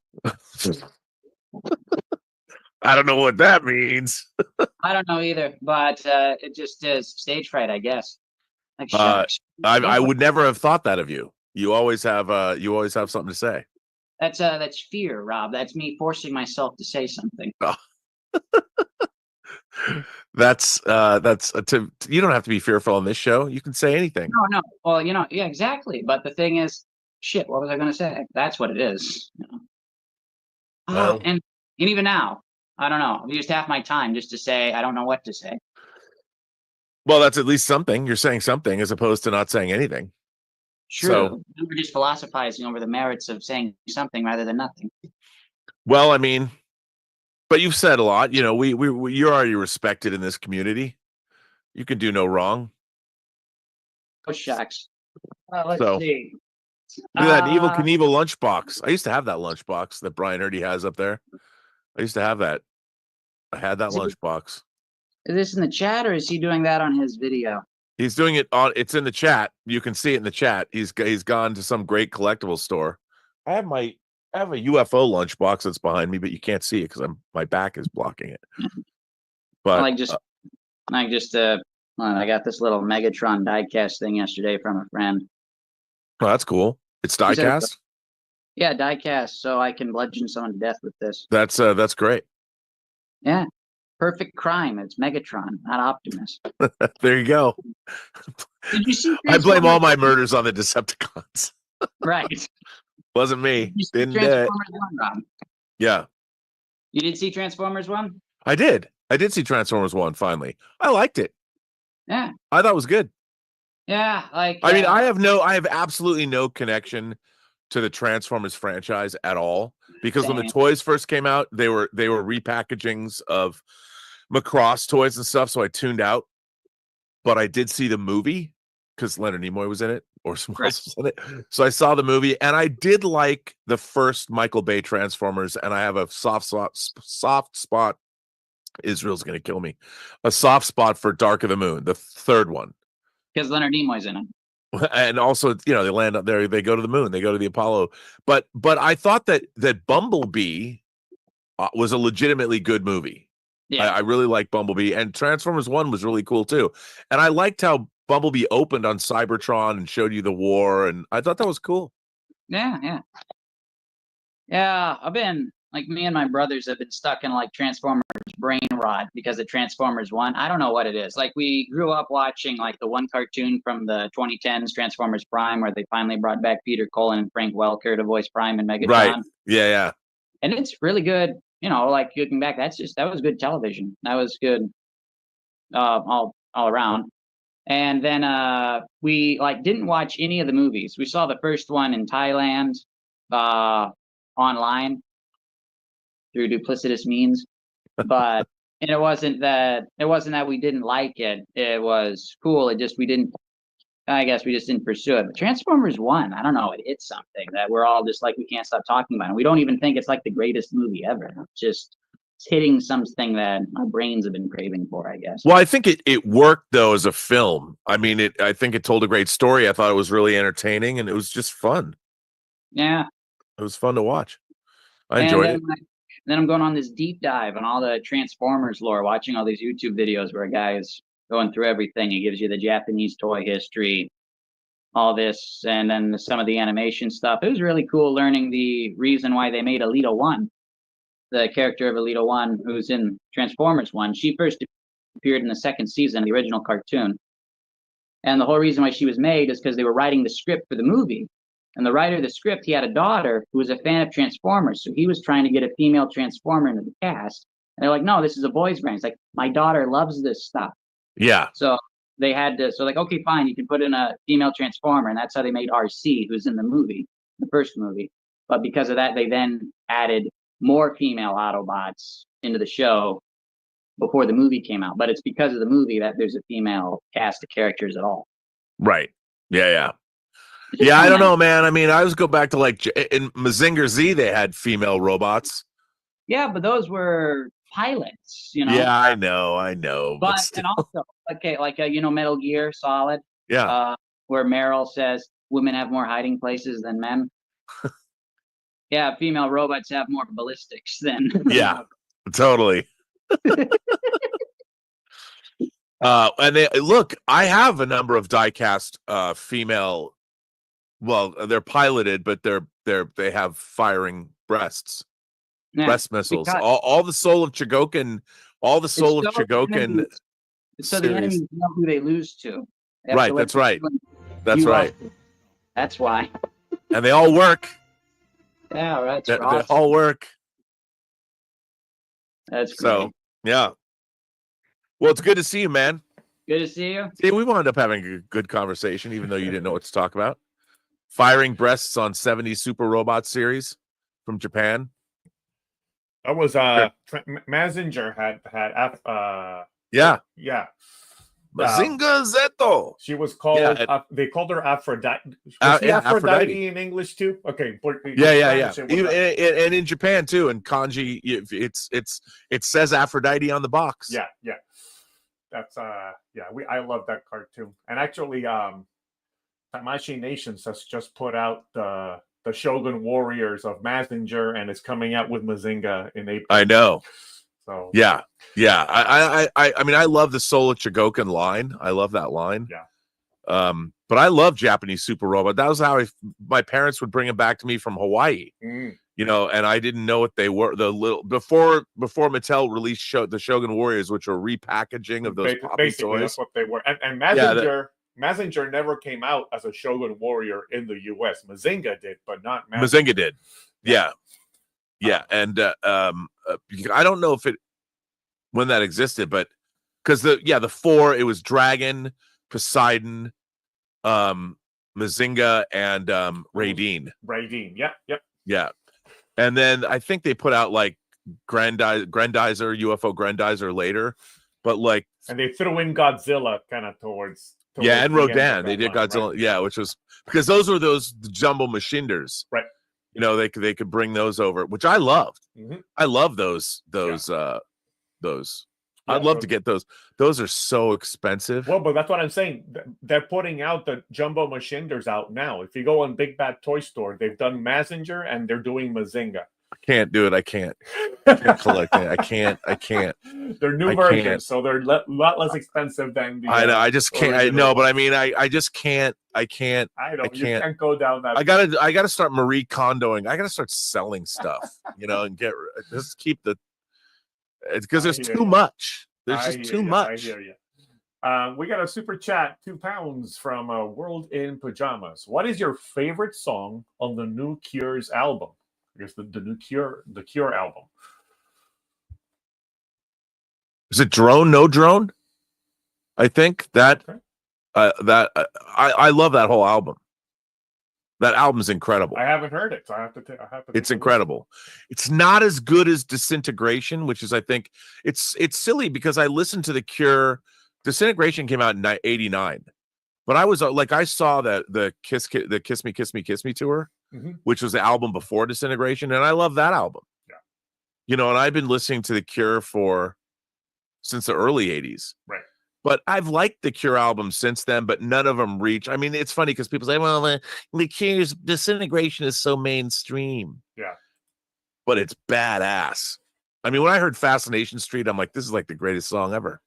I don't know what that means. I don't know either, but it just is stage fright, I guess. Like shucks. I would never have thought that of you. You always have something to say. That's fear, Rob. That's me forcing myself to say something. Oh. That's you don't have to be fearful on this show. You can say anything. No. Well, yeah, exactly. But the thing is, shit, what was I going to say? That's what it is. Well, and even now, I don't know. I've used half my time just to say I don't know what to say. well, that's at least something. You're saying something as opposed to not saying anything. True. So- We're just philosophizing over the merits of saying something rather than nothing. Well, I mean, but you've said a lot. We you're already respected in this community. You can do no wrong. Oh, shucks. Let's So- see. Look at that Evil Knievel lunchbox. I used to have that lunchbox that Brian Hurdy has up there. I used to have that. I had that Is it- lunchbox. Is this in the chat or is he doing that on his video? He's doing it on. It's in the chat. You can see it in the chat. He's gone to some great collectible store. I have a UFO lunchbox that's behind me, but you can't see it because my back is blocking it. But I got this little Megatron diecast thing yesterday from a friend. oh, that's cool. It's He said- diecast. Yeah, diecast, so I can bludgeon someone to death with this. That's great. Yeah, perfect crime. It's Megatron, not Optimus. There you go. Did you see? I blame all my Transformers- murders on the Decepticons. Right. Wasn't me. Did you see Didn't do it. Transformers 1, Rob? Yeah, You did see Transformers 1? I did. I did see Transformers 1 finally. I liked it. Yeah. I thought it was good. Yeah, like I mean, I have absolutely no connection to the Transformers franchise at all because when the Same. toys first came out, they were repackagings of Macross toys and stuff, so I tuned out. But I did see the movie because Leonard Nimoy was in it, or someone else was in it. So I saw the movie, and I did like the first Michael Bay Transformers, and I have a soft spot. Israel's gonna kill me. A soft spot for Dark of the Moon, the third one. because Leonard Nimoy's in it. And also, they land up there, they go to the moon, they go to the Apollo. But I thought that Bumblebee was a legitimately good movie. Yeah. I really like Bumblebee, and Transformers 1 was really cool too. And I liked how Bumblebee opened on Cybertron and showed you the war, and I thought that was cool. Yeah. I've been like me and my brothers have been stuck in like Transformers brain rot because of Transformers 1. I don't know what it is. Like we grew up watching like the one cartoon from the 2010s, Transformers Prime, where they finally brought back Peter Cullen and Frank Welker to voice Prime and Megatron. Right. Yeah. And it's really good. Like looking back, that was good television. That was good all around. And then we like didn't watch any of the movies. We saw the first one in Thailand online through duplicitous means. But and it wasn't that we didn't like it. It was cool. I guess we just didn't pursue it. But Transformers 1, I don't know, it hit something that we're all just like, we can't stop talking about it. We don't even think it's like the greatest movie ever. It's hitting something that our brains have been craving for, I guess. Well, I think it worked though as a film. I mean, I think it told a great story. I thought it was really entertaining, and it was just fun. Yeah. It was fun to watch. I enjoyed it. Then I'm going on this deep dive on all the Transformers lore, watching all these YouTube videos where a guy is going through everything. He gives you the Japanese toy history, all this, and then some of the animation stuff. It was really cool learning the reason why they made Alita 1, the character of Alita 1, who's in Transformers 1. She first appeared in the second season of the original cartoon. And the whole reason why she was made is because they were writing the script for the movie. And the writer of the script, he had a daughter who was a fan of Transformers. So he was trying to get a female Transformer into the cast. And they're like, no, this is a boys' brand. It's like, my daughter loves this stuff. Yeah. So they had to, like, okay, fine, you can put in a female Transformer. And that's how they made RC, who's in the movie, the first movie. But because of that, they then added more female Autobots into the show. before the movie came out, but it's because of the movie that there's a female cast of characters at all. Right. Yeah. It's just Yeah, I kinda don't nice. know, man. I mean, I always go back to like in Mazinger Z, they had female robots. Yeah, but those were pilots, Yeah, I know. But But still, and also, okay, like Metal Gear Solid, yeah. where Meryl says women have more hiding places than men. Yeah, female robots have more ballistics than. Yeah, totally. And they look, I have a number of diecast female. Well, they're piloted, but they have firing breasts, Yeah, breast missiles. because All the Soul of Chogokin, all the it's Soul of so the Chogokin enemy- so the series. enemies know who they lose to. They have Right, to let that's right. them- That's you right. lost. That's why. And they all work. Yeah, that's They awesome. all work. That's great. So yeah. Well, it's good to see you, man. Good to see you. See, we wound up having a good conversation, even though you didn't know what to talk about. Firing breasts on 70s Super Robot series from Japan. That was Mazinger had Yeah. Mazinga Zeto. She was called. Yeah, they called her Aphrodite. Was she yeah, Aphrodite Aphrodite. in English too? Okay. Yeah. It was Even, and in Japan too, in kanji, it says Aphrodite on the box. Yeah. That's I love that cartoon. And actually, Tamashi Nations has just put out the Shogun Warriors of Mazinger, and it's coming out with Mazinga in April. I know. So Yeah. I mean, I love the Soul of Chogokin line. I love that line. Yeah. But I love Japanese Super Robot. That was how my parents would bring them back to me from Hawaii. You know, and I didn't know what they were. The little before Mattel released the Shogun Warriors, which were repackaging of those poppy basically toys. that's what they were. And Mazinger never came out as a Shogun Warrior in the U.S. Mazinga did, but not Mazinga did. Yeah. And I don't know when that existed, but because the four, it was Dragon, Poseidon, Mazinga, and Raideen. Yep. Yeah. And then I think they put out like Grandizer, UFO Grandizer later, but like, and they threw in Godzilla kind of towards and the end of Rodan. They that did line, Godzilla, right? yeah, which was because those were those jumbo machinders, right? You know, they could bring those over, which I loved. I love those. Yeah, I'd love to get those. Those are so expensive. Well, but that's what I'm saying. They're putting out the jumbo machinders out now. If you go on Big Bad Toy Store, they've done Mazinger and they're doing Mazinga. I can't do it. I can't collect it. I can't. They're new versions, so they're a lot less expensive than the. I know. I just can't. I know, but I mean, I just can't. I can't. You can't go down that. I gotta start Marie Kondoing. I gotta start selling stuff, you know, and just keep because there's too much. There's just too much. I hear you. We got a super chat, £2 from World in Pajamas. What is your favorite song on the new Cure's album? I guess the new Cure album. Is it Drone? No Drone? I think that I love that whole album. That album's incredible. I haven't heard it, so I have to. It's incredible. It's not as good as Disintegration, which is, I think, it's silly because I listened to the Cure. Disintegration came out in '89, but I was like, I saw the Kiss Me tour, which was the album before Disintegration, and I love that album. Yeah, you know, and I've been listening to the Cure since the early '80s. Right. But I've liked the Cure album since then, but none of them reach. I mean, it's funny because people say, well, the Cure's Disintegration is so mainstream. Yeah. But it's badass. I mean, when I heard Fascination Street, I'm like, this is like the greatest song ever.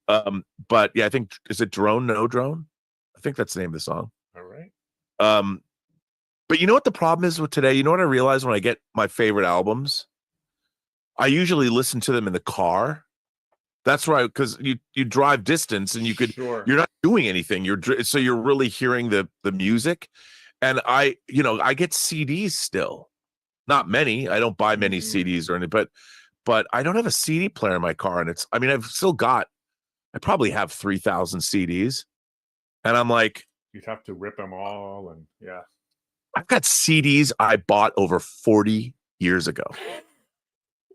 But yeah, I think, is it Drone? No Drone? I think that's the name of the song. All right. But you know what the problem is with today? You know what I realize when I get my favorite albums? I usually listen to them in the car. That's right, because you drive distance and you're not doing anything. So you're really hearing the music, and I get CDs still, not many. I don't buy many CDs or anything, but I don't have a CD player in my car, and I probably have 3,000 CDs, and I'm like, you'd have to rip them all, and yeah, I've got CDs I bought over 40 years ago,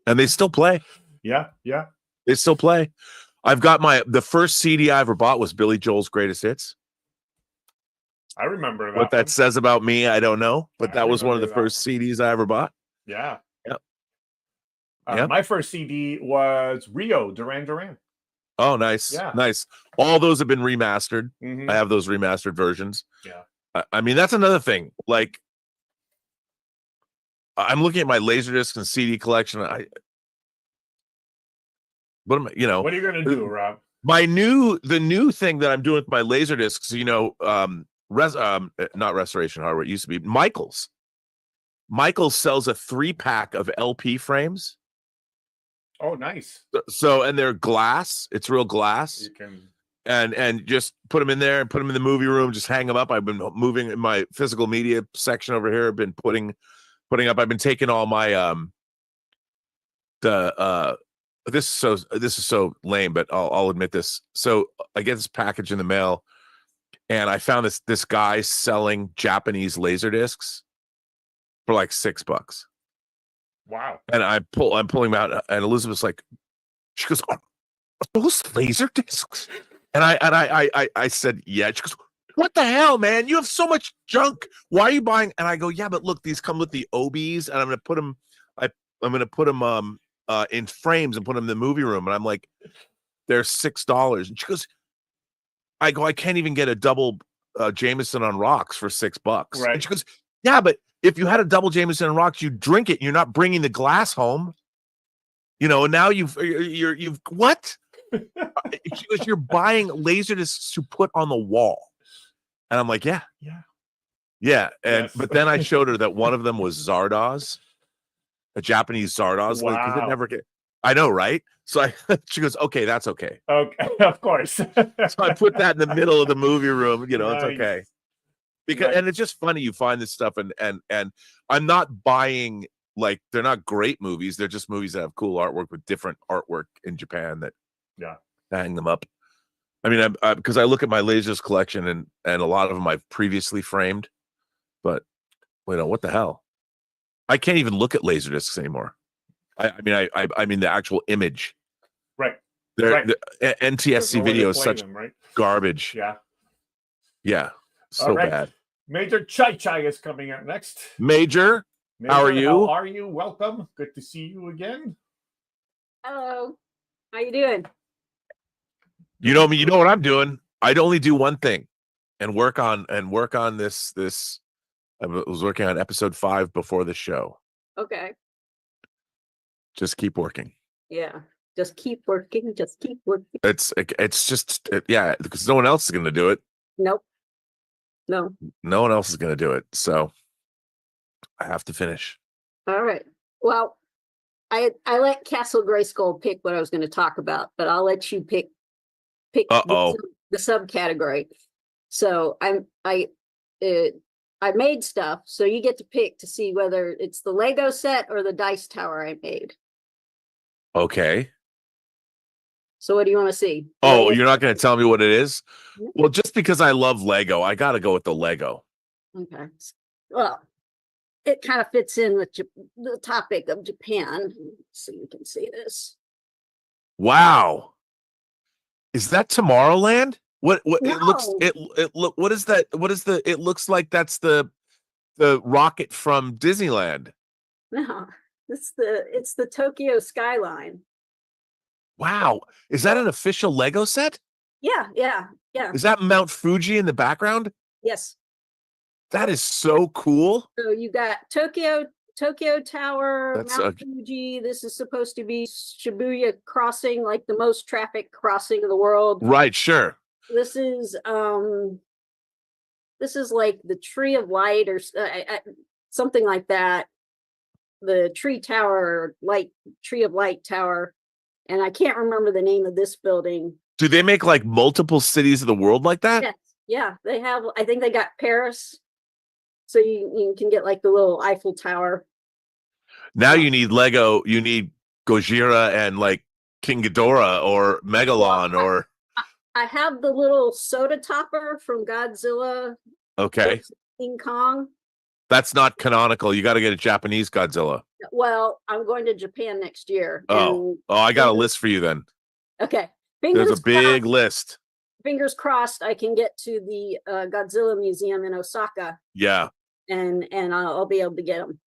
and they still play. Yeah. They still play. I've got the first CD I ever bought was Billy Joel's Greatest Hits. I remember that. What that says about me, I don't know, but I that was one of the remember that first CDs I ever bought. Yeah. Yep. Yep. My first CD was Rio, Duran Duran. Oh, nice. Yeah. Nice. All those have been remastered. Mhm. I have those remastered versions. Yeah. I mean, that's another thing. Like, I'm looking at my Laserdisc and CD collection. What am I, What are you going to do, Rob? the new thing that I'm doing with my Laserdiscs, not Restoration Hardware, it used to be Michaels. Michaels sells a 3-pack of LP frames. Oh, nice. So, and they're glass. It's real glass. You can and just put them in there and put them in the movie room. Just hang them up. I've been moving in my physical media section over here. I've been putting up. I've been taking all my this is so lame, but I'll admit this. So I get this package in the mail, and I found this guy selling Japanese laser discs for like $6. Wow. And I'm pulling them out, and Elizabeth's like, she goes, "Are those laser discs?" And I said, "Yeah." She goes, "What the hell, man? You have so much junk. Why are you buying?" And I go, "Yeah, but look, these come with the OBs, and I'm gonna put them. I'm gonna put them in frames and put them in the movie room." And I'm like, "They're $6." And she goes, I go, "I can't even get a double Jameson on rocks for $6." Right. And she goes, "Yeah, but if you had a double Jameson on rocks, you drink it. You're not bringing the glass home. And now you've what?" She goes, "You're buying laser discs to put on the wall." And I'm like, yeah. And Yes. But then I showed her that one of them was Zardoz, a Japanese Zardoz. Wow. Like, 'cause it never get. I know, right? So she goes, "Okay, that's okay." Okay, of course. So I put that in the middle of the movie room. It's Nice. okay. Because Nice. and it's just funny, you find this stuff, and I'm not buying, like, they're not great movies. They're just movies that have cool artwork with different artwork in Japan that hang them up. I mean, because I look at my lasers collection, and a lot of them I've previously framed, but what the hell? I can't even look at laser discs anymore. I mean the actual image. Right. The NTSC video is such them, right? garbage. Yeah. So All right. bad. Major Chai Chai is coming up next. Major, how are you? How are you? Welcome. Good to see you again. Hello. How you doing? You know me. You know what I'm doing. I'd only do one thing, and work on this. I was working on episode 5 before the show. Okay. Just keep working. Yeah. Just keep working. Just keep working. It's just because no one else is going to do it. Nope. No. No one else is going to do it. So I have to finish. All right. Well, I let Castle Grayskull pick what I was going to talk about, but I'll let you pick the subcategory. So I made stuff, so you get to pick to see whether it's the Lego set or the dice tower I made. Okay. So what do you want to see? Oh, you're not going to tell me what it is? Well, just because I love Lego, I got to go with the Lego. Okay. Well, it kind of fits in with the topic of Japan. So you can see this. Wow. Is that Tomorrowland? What No. It looks what is that? It looks like that's the rocket from Disneyland. No, it's the Tokyo skyline. Wow. Is that an official Lego set? Yeah. Is that Mount Fuji in the background? Yes. That is so cool. So you got Tokyo Tower, That's Mount Fuji. This is supposed to be Shibuya Crossing, like the most traffic crossing of the world. Right, sure. This is like the Tree of Light or something like that. The Tree of Light Tower. And I can't remember the name of this building. Do they make like multiple cities of the world like that? Yes. Yeah, they have. I think they got Paris. So you can get like the little Eiffel Tower. Now you need Lego. You need Gojira and like King Ghidorah or Megalon or. I have the little soda topper from Godzilla. Okay. King Kong. That's not canonical. You got to get a Japanese Godzilla. Well, I'm going to Japan next year. Oh, I got a list for you then. Okay. There's a big list. Fingers crossed I can get to the Godzilla Museum in Osaka. Yeah. And I'll be able to get them.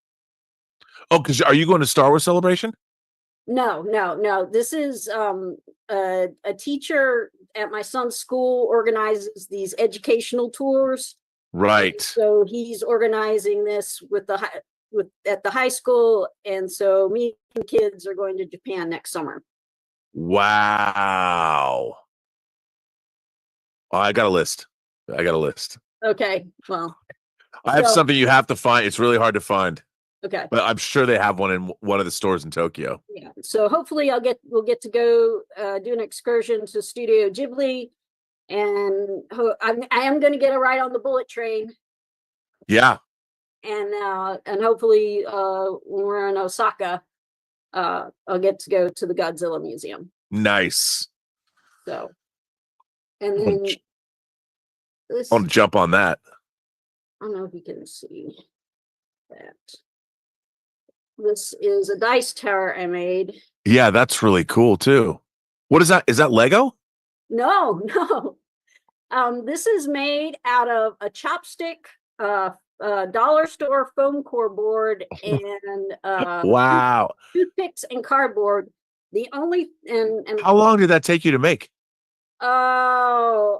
Oh, because are you going to Star Wars Celebration? No. This is a teacher at my son's school organizes these educational tours. Right. And so he's organizing this at the high school, and so me and kids are going to Japan next summer. Wow. Oh, I got a list. Okay, well, I have something you have to find. It's really hard to find. Okay. But I'm sure they have one in one of the stores in Tokyo. Yeah. So hopefully we'll get to go do an excursion to Studio Ghibli, and I am going to get a ride on the bullet train. Yeah. And hopefully when we're in Osaka, I'll get to go to the Godzilla Museum. Nice. So, and then this, I want to jump on that. I don't know if you can see that. This is a dice tower I made. Yeah, that's really cool too. What is that? Is that Lego? No. This is made out of a chopstick, dollar store foam core board, and wow, toothpicks and cardboard. The only and how long did that take you to make? I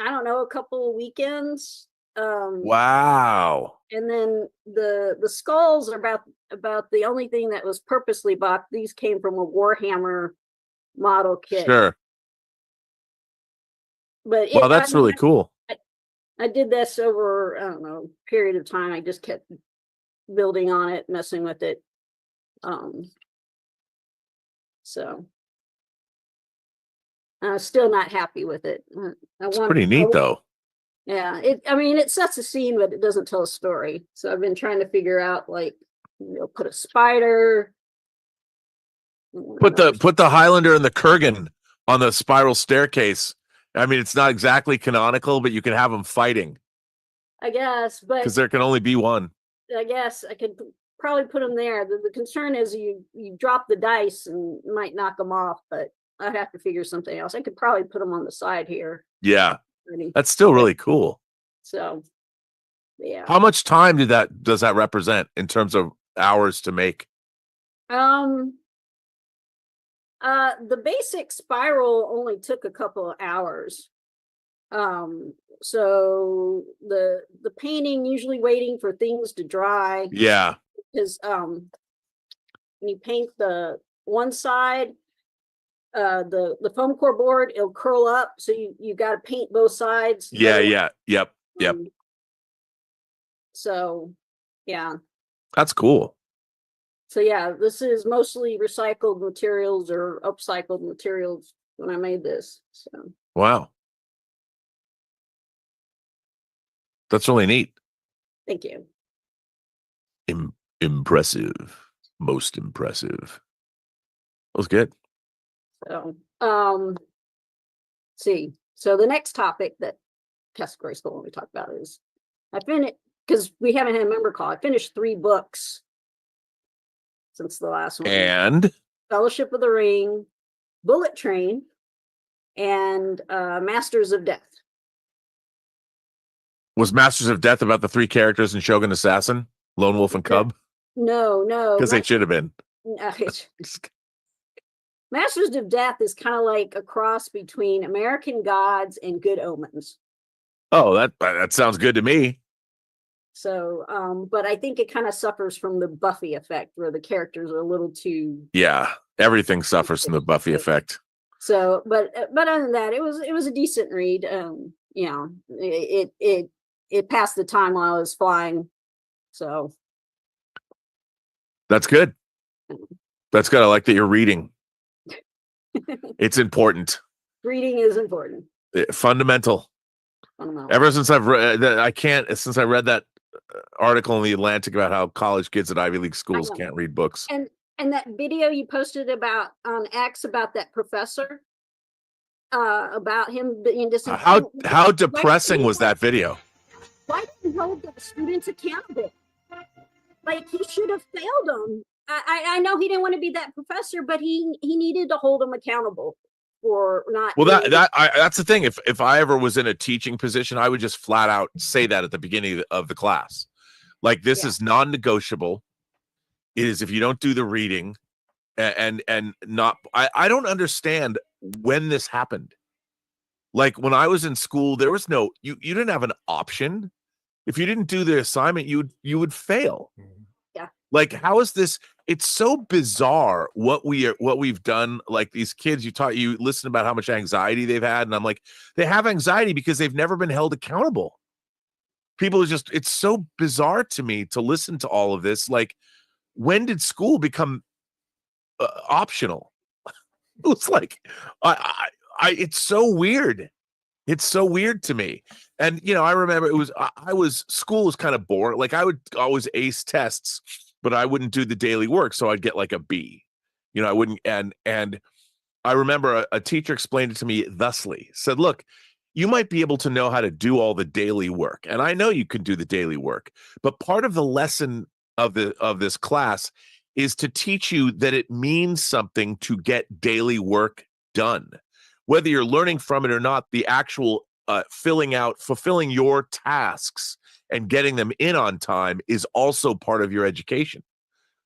don't know, a couple of weekends. Wow. And then the skulls are about the only thing that was purposely bought. These came from a Warhammer model kit. Sure. But well, that's really cool. I did this over, I don't know, period of time. I just kept building on it, messing with it. So I'm still not happy with it. It's pretty neat though. Yeah, it sets a scene, but it doesn't tell a story. So I've been trying to figure out, like, put a spider. Put the Highlander and the Kurgan on the spiral staircase. I mean, it's not exactly canonical, but you can have them fighting. I guess, but because there can only be one. I guess I could probably put them there. The concern is you drop the dice and you might knock them off, but I'd have to figure something else. I could probably put them on the side here. Yeah, that's still really cool. So, yeah. How much time does that represent in terms of hours to make? The basic spiral only took a couple of hours. So the painting, usually waiting for things to dry. Yeah. Because when you paint the one side, the foam core board, it'll curl up, so you got to paint both sides. Yep. So yeah, that's cool. So yeah, this is mostly recycled materials or upcycled materials when I made this. So wow, that's really neat. Thank you. Impressive, most impressive. That was good. So see. So the next topic that category school when we talk about is I finished, because we haven't had a member call. I finished 3 books since the last one. And Fellowship of the Ring, Bullet Train, and Masters of Death. Was Masters of Death about the 3 characters in Shogun Assassin, Lone Wolf and Cub? No. Because they should have been. Masters of Death is kind of like a cross between American Gods and Good Omens. Oh, that sounds good to me. So, but I think it kind of suffers from the Buffy effect, where the characters are a little too. Yeah, everything suffers from the Buffy effect. So, but other than that, it was a decent read. It passed the time while I was flying. So that's good. That's good. I like that you're reading. It's important. Reading is important. Fundamental. Ever since I've read since I read that article in the Atlantic about how college kids at Ivy League schools can't read books. And that video you posted about on X about that professor, about him being how depressing was that video? Why didn't he hold the students accountable? like he should have failed him. I know he didn't want to be that professor, but he needed to hold him accountable for not. Well, that's the thing. If I ever was in a teaching position, I would just flat out say that at the beginning of the class. Like, this is non-negotiable. It is if you don't do the reading and not, I don't understand when this happened. Like, when I was in school, there was no, you didn't have an option. If you didn't do the assignment, you would fail. Yeah. Like, how is this? It's so bizarre what we've done. Like, these kids, you listen about how much anxiety they've had, and I'm like, they have anxiety because they've never been held accountable. People are just, it's so bizarre to me to listen to all of this. Like, when did school become optional? It was like, it's so weird. It's so weird to me. And, I remember school was kind of boring. Like, I would always ace tests, but I wouldn't do the daily work. So I'd get like a B, I wouldn't. And I remember a teacher explained it to me thusly, said, look, you might be able to know how to do all the daily work. And I know you can do the daily work, but part of the lesson of this class is to teach you that it means something to get daily work done. Whether you're learning from it or not, the actual fulfilling your tasks and getting them in on time is also part of your education.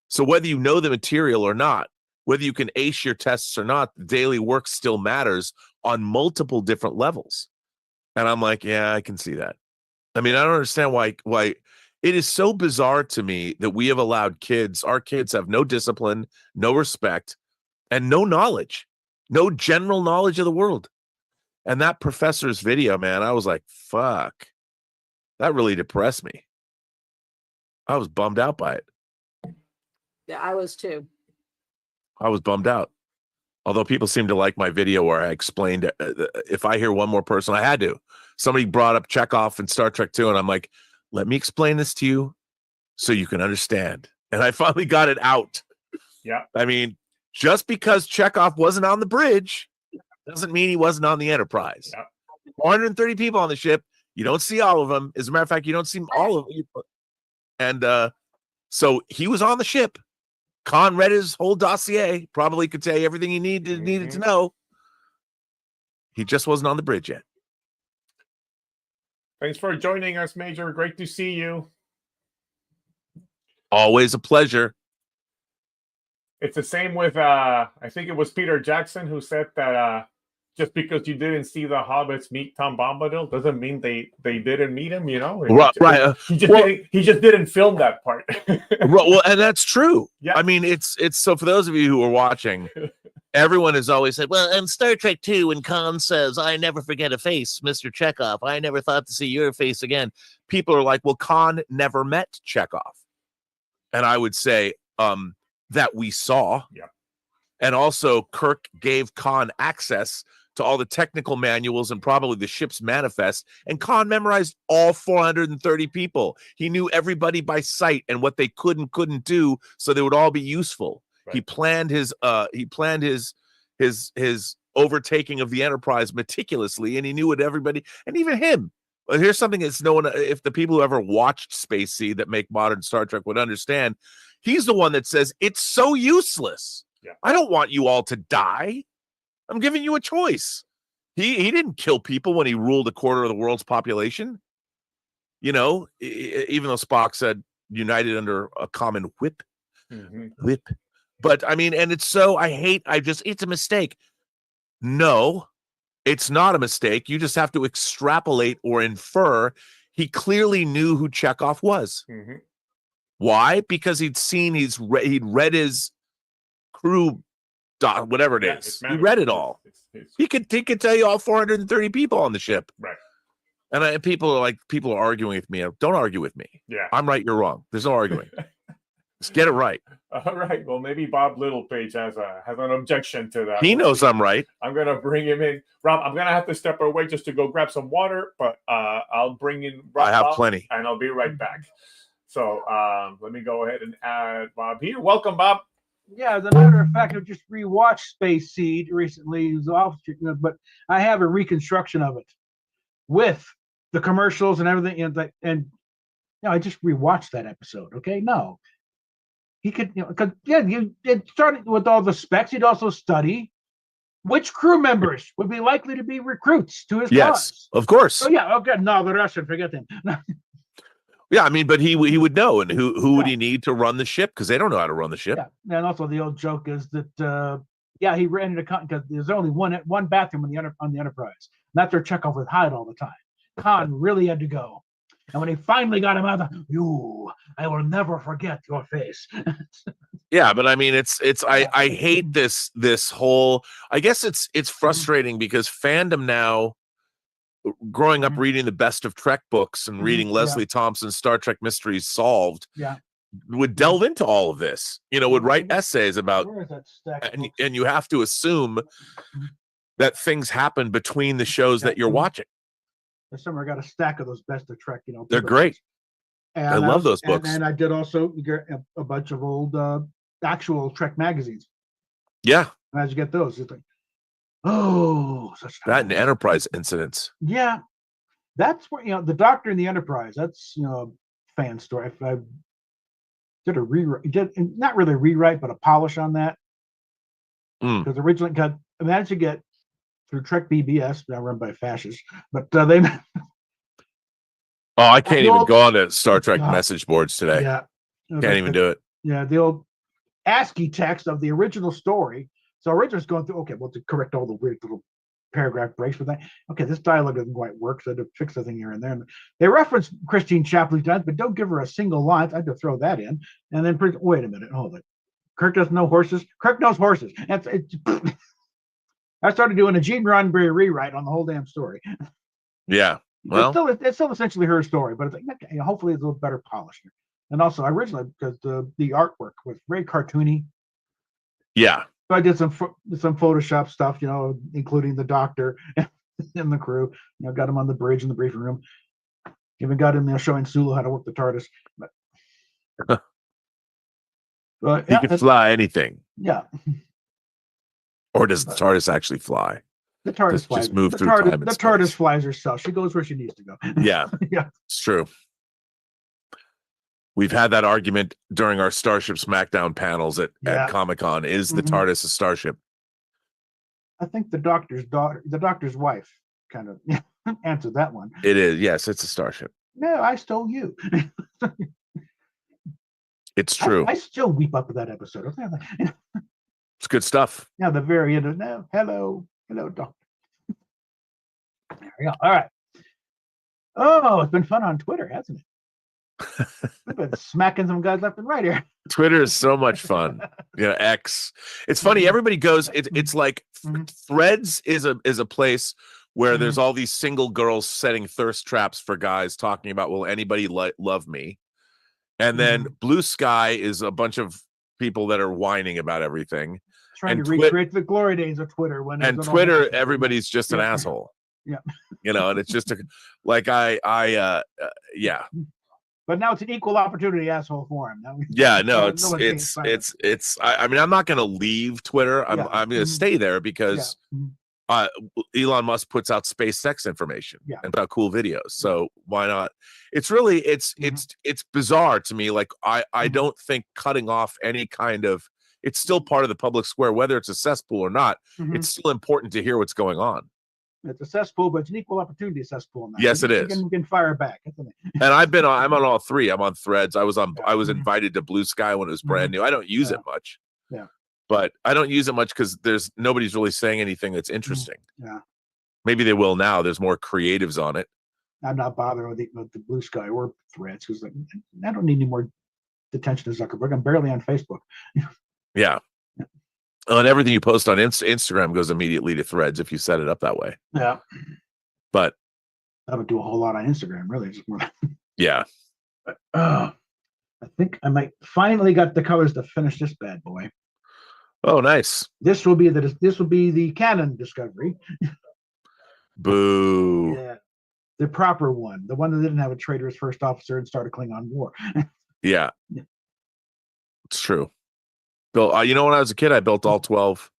So whether you know the material or not, whether you can ace your tests or not, the daily work still matters on multiple different levels. And I'm like, yeah, I can see that. I mean, I don't understand why it is so bizarre to me that we have allowed our kids have no discipline, no respect, and no knowledge. No general knowledge of the world. And that professor's video, man, I was like, fuck. That really depressed me. I was bummed out by it. Yeah, I was too. I was bummed out. Although people seem to like my video where I explained, if I hear one more person, I had to. Somebody brought up Chekhov in Star Trek 2, and I'm like, let me explain this to you so you can understand. And I finally got it out. Yeah. I mean, just because Chekhov wasn't on the bridge doesn't mean he wasn't on the Enterprise. Yeah. 430 people on the ship. You don't see all of them. As a matter of fact, you don't see all of them. And so he was on the ship. Khan read his whole dossier. Probably could tell you everything he needed to know. He just wasn't on the bridge yet. Thanks for joining us, Major. Great to see you. Always a pleasure. It's the same with, I think it was Peter Jackson who said that just because you didn't see the Hobbits meet Tom Bombadil doesn't mean they didn't meet him, Right. He just didn't film that part. Well, and that's true. Yeah. I mean, it's so for those of you who are watching, everyone has always said, well, in Star Trek 2, when Khan says, I never forget a face, Mr. Chekhov, I never thought to see your face again. People are like, well, Khan never met Chekhov. And I would say, that we saw. Yep. And also Kirk gave Khan access to all the technical manuals and probably the ship's manifest, and Khan memorized all 430 people. He knew everybody by sight and what they could and couldn't do, so they would all be useful. Right. He planned his overtaking of the Enterprise meticulously, and he knew what everybody, and even him. Well, here's something that's no one, if the people who ever watched Space Seed that make modern Star Trek would understand. He's the one that says, it's so useless. Yeah. I don't want you all to die. I'm giving you a choice. He didn't kill people when he ruled a quarter of the world's population. Even though Spock said united under a common whip. Mm-hmm. Whip. But I mean, and it's so, it's a mistake. No, it's not a mistake. You just have to extrapolate or infer. He clearly knew who Chekhov was. Mm-hmm. Why? Because he'd read his crew whatever it is. He read it all. He could tell you all 430 people on the ship. Right. And people are arguing with me. Don't argue with me. Yeah. I'm right, you're wrong. There's no arguing. Just get it right. All right. Well, maybe Bob Littlepage has an objection to that. He knows I'm right. I'm gonna bring him in. Rob, I'm gonna have to step away just to go grab some water, but I'll bring in Rob. I have plenty. And I'll be right back. So let me go ahead and add Bob here. Welcome, Bob. Yeah, as a matter of fact, I just rewatched Space Seed recently, but I have a reconstruction of it with the commercials and everything. And No, I just rewatched that episode. Okay, no, he could, because it started with all the specs. He'd also study which crew members would be likely to be recruits to his cause. Of course. Oh yeah, okay, no, the Russian, forget them. Yeah, I mean, but he would know, and who would he need to run the ship? Because they don't know how to run the ship. Yeah, and also the old joke is that he rented because there's only one bathroom on the Enterprise. And that's where Chekhov would hide all the time. Khan really had to go, and when he finally got him out, I will never forget your face. Yeah, but I mean, I hate this whole. I guess it's frustrating because fandom now. Growing up reading the best of Trek books and reading Leslie Thompson's Star Trek Mysteries Solved, would delve into all of this. Would write essays about, and you have to assume that things happen between the shows that you're watching. There's somewhere got a stack of those best of Trek. They're great. And I love those books. And I did also get a bunch of old actual Trek magazines. Yeah. And as you get those, it's like, oh, such that and Enterprise incidents. Yeah, that's where the Doctor in the Enterprise. That's a fan story. I did a rewrite, not really a rewrite, but a polish on that. Because originally, I managed to get through Trek BBS, now run by fascists, but they. I can't even go on to Star Trek message boards today. Yeah, can't even do it. Yeah, the old ASCII text of the original story. So originally going through, to correct all the weird little paragraph breaks with that. Okay, this dialogue doesn't quite work, so I had to fix the thing here and there. And they reference Christine Chapley's death, but don't give her a single line. I had to throw that in. And then, wait a minute, hold it. Kirk doesn't know horses. Kirk knows horses. I started doing a Gene Roddenberry rewrite on the whole damn story. Yeah, well, it's still essentially her story, but it's like, hopefully it's a little better polished. And also, originally, because the artwork was very cartoony. Yeah. So I did some Photoshop stuff, including the Doctor and the crew. Got him on the bridge in the briefing room. Even got him there showing Sulu how to work the TARDIS. But he can fly anything. Yeah. Or does the TARDIS actually fly? The TARDIS flies. Just move through time and the space. TARDIS flies herself. She goes where she needs to go. Yeah. Yeah. It's true. We've had that argument during our Starship Smackdown panels at Comic-Con. Is the TARDIS a starship? I think the Doctor's wife kind of answered that one. It is. Yes, it's a starship. No, I stole you. It's true. I still weep up at that episode. It's good stuff. Yeah, the very end of hello, Doctor. There we go. All right. Oh, it's been fun on Twitter, hasn't it? We've been smacking some guys left and right here. Twitter is so much fun. X. It's funny. Everybody goes. It's like Threads is a place where there's all these single girls setting thirst traps for guys, talking about, will anybody love me? And then Blue Sky is a bunch of people that are whining about everything. Trying to recreate the glory days of Twitter. And Twitter, everybody's just an asshole. Yeah. And it's just yeah. But now it's an equal opportunity asshole forum. Yeah, no, it's. I mean, I'm not going to leave Twitter. I'm going to stay there because Elon Musk puts out SpaceX information and about cool videos. So why not? It's really it's bizarre to me. Like I don't think cutting off any kind of. It's still part of the public square, whether it's a cesspool or not. It's still important to hear what's going on. It's a cesspool, but it's an equal opportunity cesspool. Now. Yes, it is. You can fire back. And I'm on all three. I'm on Threads. I was invited to Blue Sky when it was brand new. I don't use it much. Yeah. But I don't use it much because nobody's really saying anything that's interesting. Yeah. Maybe they will now. There's more creatives on it. I'm not bothering with the Blue Sky or Threads because I don't need any more attention to Zuckerberg. I'm barely on Facebook. Yeah. And everything you post on Instagram goes immediately to Threads if you set it up that way. Yeah. But I don't do a whole lot on Instagram, really. Just more yeah. I think I might finally got the colors to finish this bad boy. Oh, nice. This will be the canon discovery. Boo. Yeah. The proper one. The one that didn't have a traitorous first officer and start a Klingon war. Yeah. It's true. When I was a kid, I built all 12.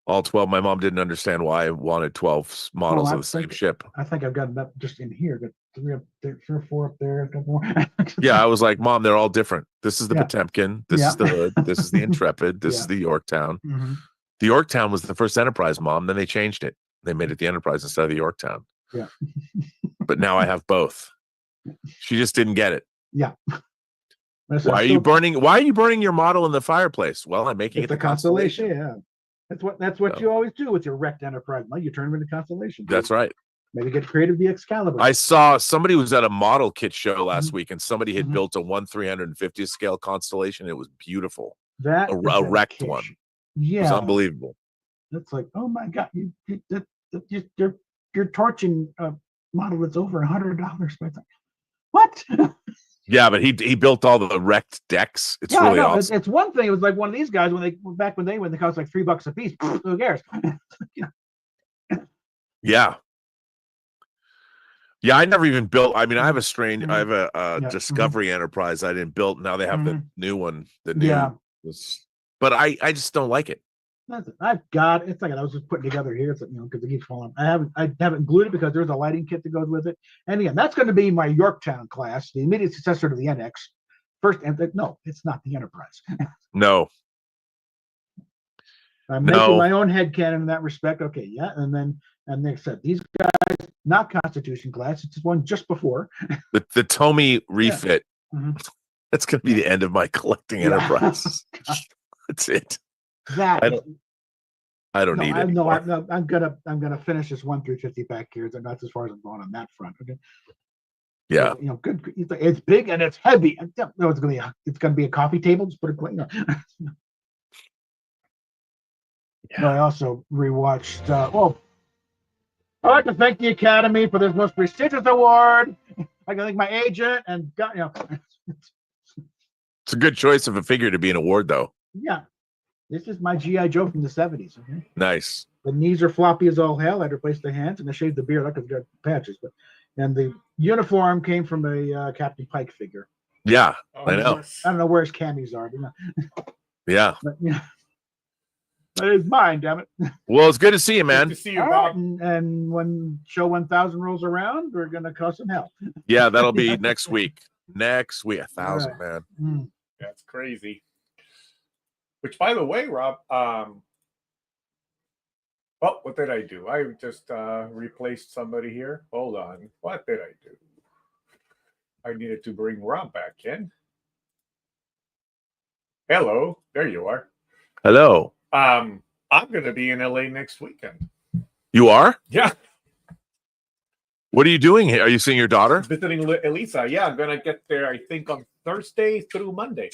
All 12. My mom didn't understand why I wanted 12 models of the same ship. I think I've got enough just in here. Got 3 up there, 3 or 4 up there. A couple more. Yeah, I was like, Mom, they're all different. This is the Yeah. Potemkin. This Yeah. is the Hood. This is the Intrepid. This Yeah. is the Yorktown. Mm-hmm. The Yorktown was the first Enterprise, Mom. Then they changed it. They made it the Enterprise instead of the Yorktown. Yeah. But now I have both. She just didn't get it. Yeah. Why are you burning your model in the fireplace? Well, I'm making it the constellation. Yeah. That's what you always do with your wrecked Enterprise. Well, you turn them into constellations. That's right. Maybe get creative the Excalibur. I saw somebody was at a model kit show last week, and somebody had Mhm. built a 1/350th scale constellation. It was beautiful. that A is wrecked dedication. one. It Yeah. was unbelievable. It's like, oh my God, you're torching a model that's over $100. But it's like, what? Yeah, but he built all the wrecked decks. It's Yeah, I really know. awesome. It's one thing. It was like one of these guys when they cost like $3 a piece. Who cares? Yeah. Yeah, I never even built. I mean, I have I have a Yeah. Discovery Enterprise I didn't build. Now they have the new one. The new Yeah. But I just don't like it. I've got it's like I was just putting together here. It's like, because it keeps falling. I haven't glued it because there's a lighting kit that goes with it. And again, that's going to be my Yorktown class, the immediate successor to the NX. First, and no, it's not the Enterprise. No. I'm making my own headcanon in that respect. Okay, yeah, and they said these guys not Constitution class. It's one just before. The Tomy refit. Mhm. That's going to be the end of my collecting Enterprise. That's it. That I don't need it. No, I'm gonna finish this 1/350 back here. That's as far as I'm going on that front. Okay. Yeah. So, good. It's big and it's heavy. No, it's gonna be a coffee table. Just put it. No, I also rewatched. I'd like to thank the Academy for this most prestigious award. I can thank my agent and It's a good choice of a figure to be an award, though. Yeah. This is my G.I. Joe from the 70s. Okay. Nice. The knees are floppy as all hell. I'd replace the hands and I shaved the beard. Like I've got patches, and the uniform came from a Captain Pike figure. Yeah, I know. I don't know where his camis are, Yeah. But it's mine, damn it. Well, it's good to see you, man. Good to see you, All Bob. right, and when show 1000 rolls around, we're gonna cause some hell. Yeah, that'll be next week. Next week, 1,000, man. Mm. That's crazy. Which, by the way, Rob, what did I do? I just replaced somebody here. Hold on. What did I do? I needed to bring Rob back in. Hello. There you are. Hello. I'm going to be in LA next weekend. You are? Yeah. What are you doing here? Are you seeing your daughter? Visiting Elisa. Yeah, I'm going to get there, I think, on Thursday through Monday.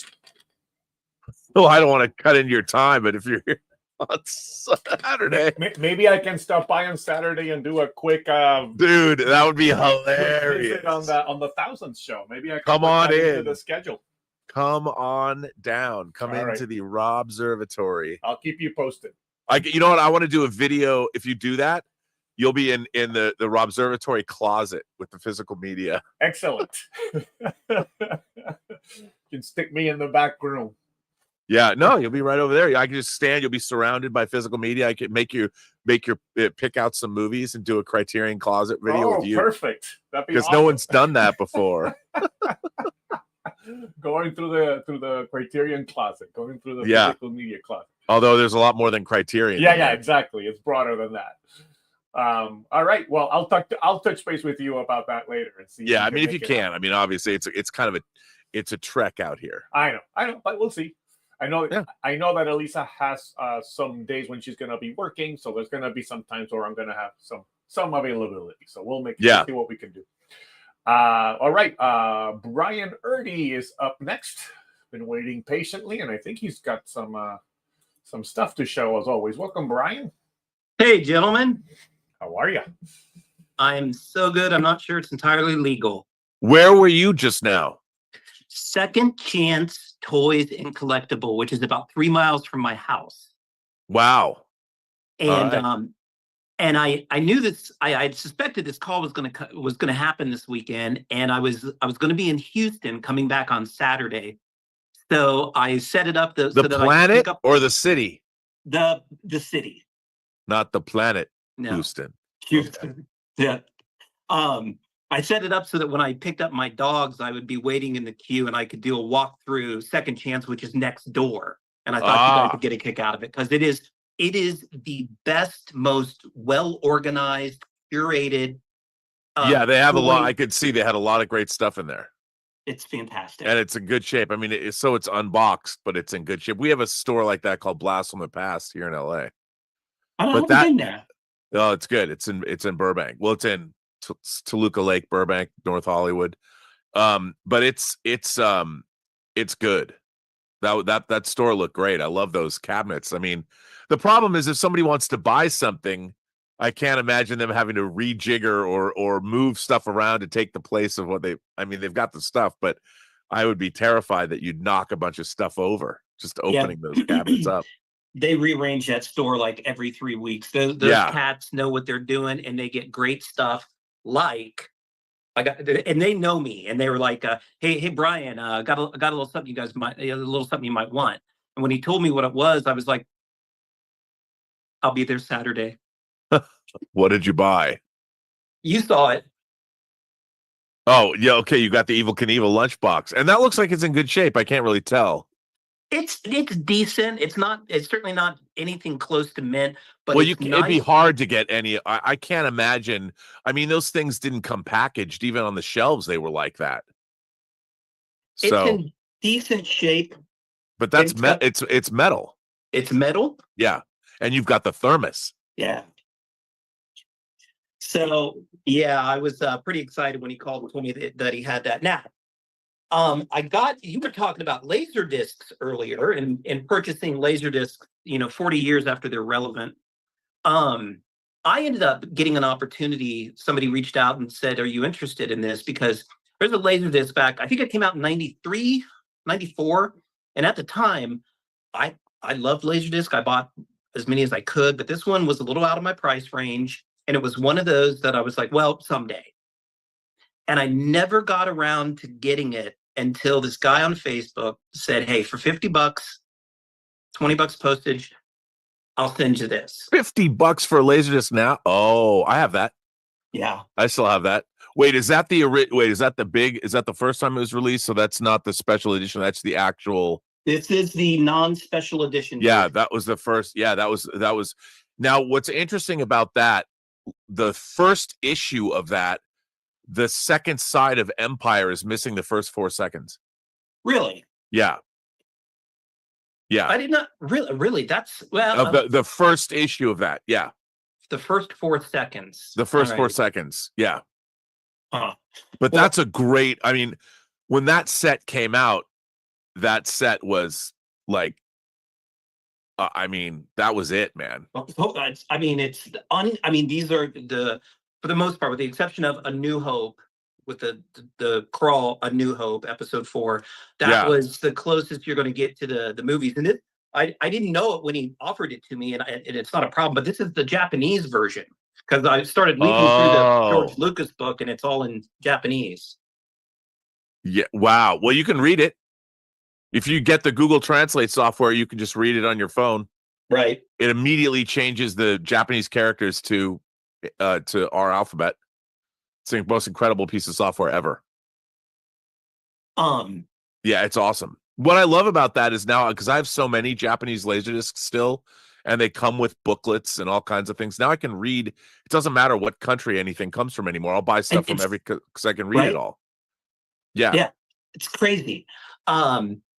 Oh, I don't want to cut into your time, but if you're here on Saturday, Maybe I can stop by on Saturday and do a quick dude, that would be visit hilarious. on the 1000th show. Maybe I can Come put on that into in. the schedule. Come on down. Come All into right. the Rob Observatory. I'll keep you posted. You know what? I want to do a video. If you do that, you'll be in the Rob Observatory closet with the physical media. Excellent. You can stick me in the back room. Yeah, no, you'll be right over there. I can just stand. You'll be surrounded by physical media. I can make you pick out some movies and do a Criterion Closet video with you. Perfect. That'd be Because awesome. no one's done that before. Going through the Criterion closet, going through the physical media closet. Although there's a lot more than Criterion. Yeah, exactly. It's broader than that. All right. Well, I'll touch base with you about that later and see. Yeah, I mean, if you make it can. happen. I mean, obviously, it's kind of a trek out here. I know, but we'll see. I know that Elisa has some days when she's gonna be working, so there's gonna be some times where I'm gonna have some availability. So we'll see what we can do. All right. Brian Erdy is up next. Been waiting patiently, and I think he's got some stuff to show as always. Welcome, Brian. Hey, gentlemen. How are you? I'm so good. I'm not sure it's entirely legal. Where were you just now? Second Chance Toys and Collectible, which is about 3 miles from my house. Wow. And and I knew this. I suspected this call was going to happen this weekend, and I was going to be in Houston, coming back on Saturday. So I set it up The planet or the city? The city. not the planet No. Houston. Houston. Yeah. I set it up so that when I picked up my dogs, I would be waiting in the queue and I could do a walkthrough Second Chance, which is next door. And I thought you guys would get a kick out of it because it is the best, most well-organized, curated. Yeah, they have a lot. toy. I could see they had a lot of great stuff in there. It's fantastic. And it's in good shape. I mean, it's unboxed, but it's in good shape. We have a store like that called Blast from the Past here in LA. I haven't been there. Oh, it's good. It's in Burbank. Well, it's in Toluca Lake, Burbank, North Hollywood. But it's good. That store looked great. I love those cabinets. I mean, the problem is if somebody wants to buy something, I can't imagine them having to rejigger or move stuff around to take the place of what they've got the stuff, but I would be terrified that you'd knock a bunch of stuff over just opening those cabinets up. They rearrange that store like every 3 weeks. Those cats know what they're doing and they get great stuff. Like and they know me and they were like, hey Brian, got a little something you guys might, a little something you might want. And when he told me what it was, I was like, I'll be there Saturday. What did you buy? You saw it. Oh, yeah, okay. You got the Evel Knievel lunchbox. And that looks like it's in good shape. I can't really tell. It's decent. It's certainly not anything close to mint, but well, it'd be hard to get any. I can't imagine. I mean, those things didn't come packaged. Even on the shelves, they were like that. It's in decent shape. But it's metal. It's metal? Yeah. And you've got the thermos. Yeah. So yeah, I was pretty excited when he called and told me that he had that. Now, you were talking about laser discs earlier and purchasing laser discs, 40 years after they're relevant. I ended up getting an opportunity. Somebody reached out and said, are you interested in this? Because there's a laser disc back. I think it came out in 93, 94. And at the time, I loved laser disc. I bought as many as I could, but this one was a little out of my price range. And it was one of those that I was like, well, someday. And I never got around to getting it until this guy on Facebook said, hey, for $50, $20 postage, I'll send you this. $50 for a Laserdisc now? Oh, I have that. Yeah. I still have that. Wait, is that is that the first time it was released? So that's not the special edition. That's the actual. This is the non-special edition. Yeah, that was the first. Yeah, that was. Now, what's interesting about that, the first issue of that, the second side of Empire is missing the first 4 seconds. Really? Yeah. Yeah. I did not really. That's the first issue of that. Yeah. The first 4 seconds. The first 4 seconds. Yeah. Huh. But that's a great. I mean, when that set came out, that set was like. I mean, that was it, man. I mean, these are for the most part, with the exception of A New Hope, with the crawl, A New Hope, episode 4, that was the closest you're going to get to the movies. And I didn't know it when he offered it to me, and it's not a problem. But this is the Japanese version because I started leafing through the George Lucas book, and it's all in Japanese. Yeah. Wow. Well, you can read it. If you get the Google Translate software, you can just read it on your phone. Right. It immediately changes the Japanese characters to our alphabet. It's the most incredible piece of software ever. Yeah, it's awesome. What I love about that is now, because I have so many Japanese Laserdiscs still, and they come with booklets and all kinds of things. Now I can read. It doesn't matter what country anything comes from anymore. I'll buy stuff from because I can read it all. Yeah. Yeah. It's crazy.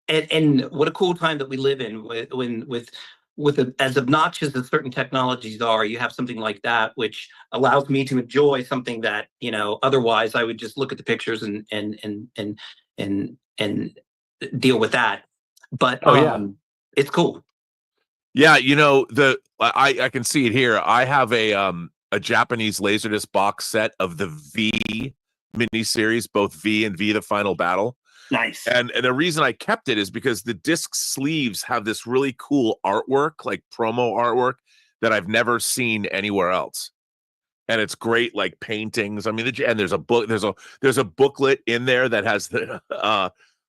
And what a cool time that we live in with as obnoxious as certain technologies are, you have something like that, which allows me to enjoy something that, otherwise I would just look at the pictures and deal with that. But it's cool. Yeah. I can see it here. I have a Japanese Laserdisc box set of the V miniseries, both V and V: The Final Battle. Nice. And the reason I kept it is because the disc sleeves have this really cool artwork, like promo artwork, that I've never seen anywhere else. And it's great, like paintings. I mean, and there's a book. There's a booklet in there that has the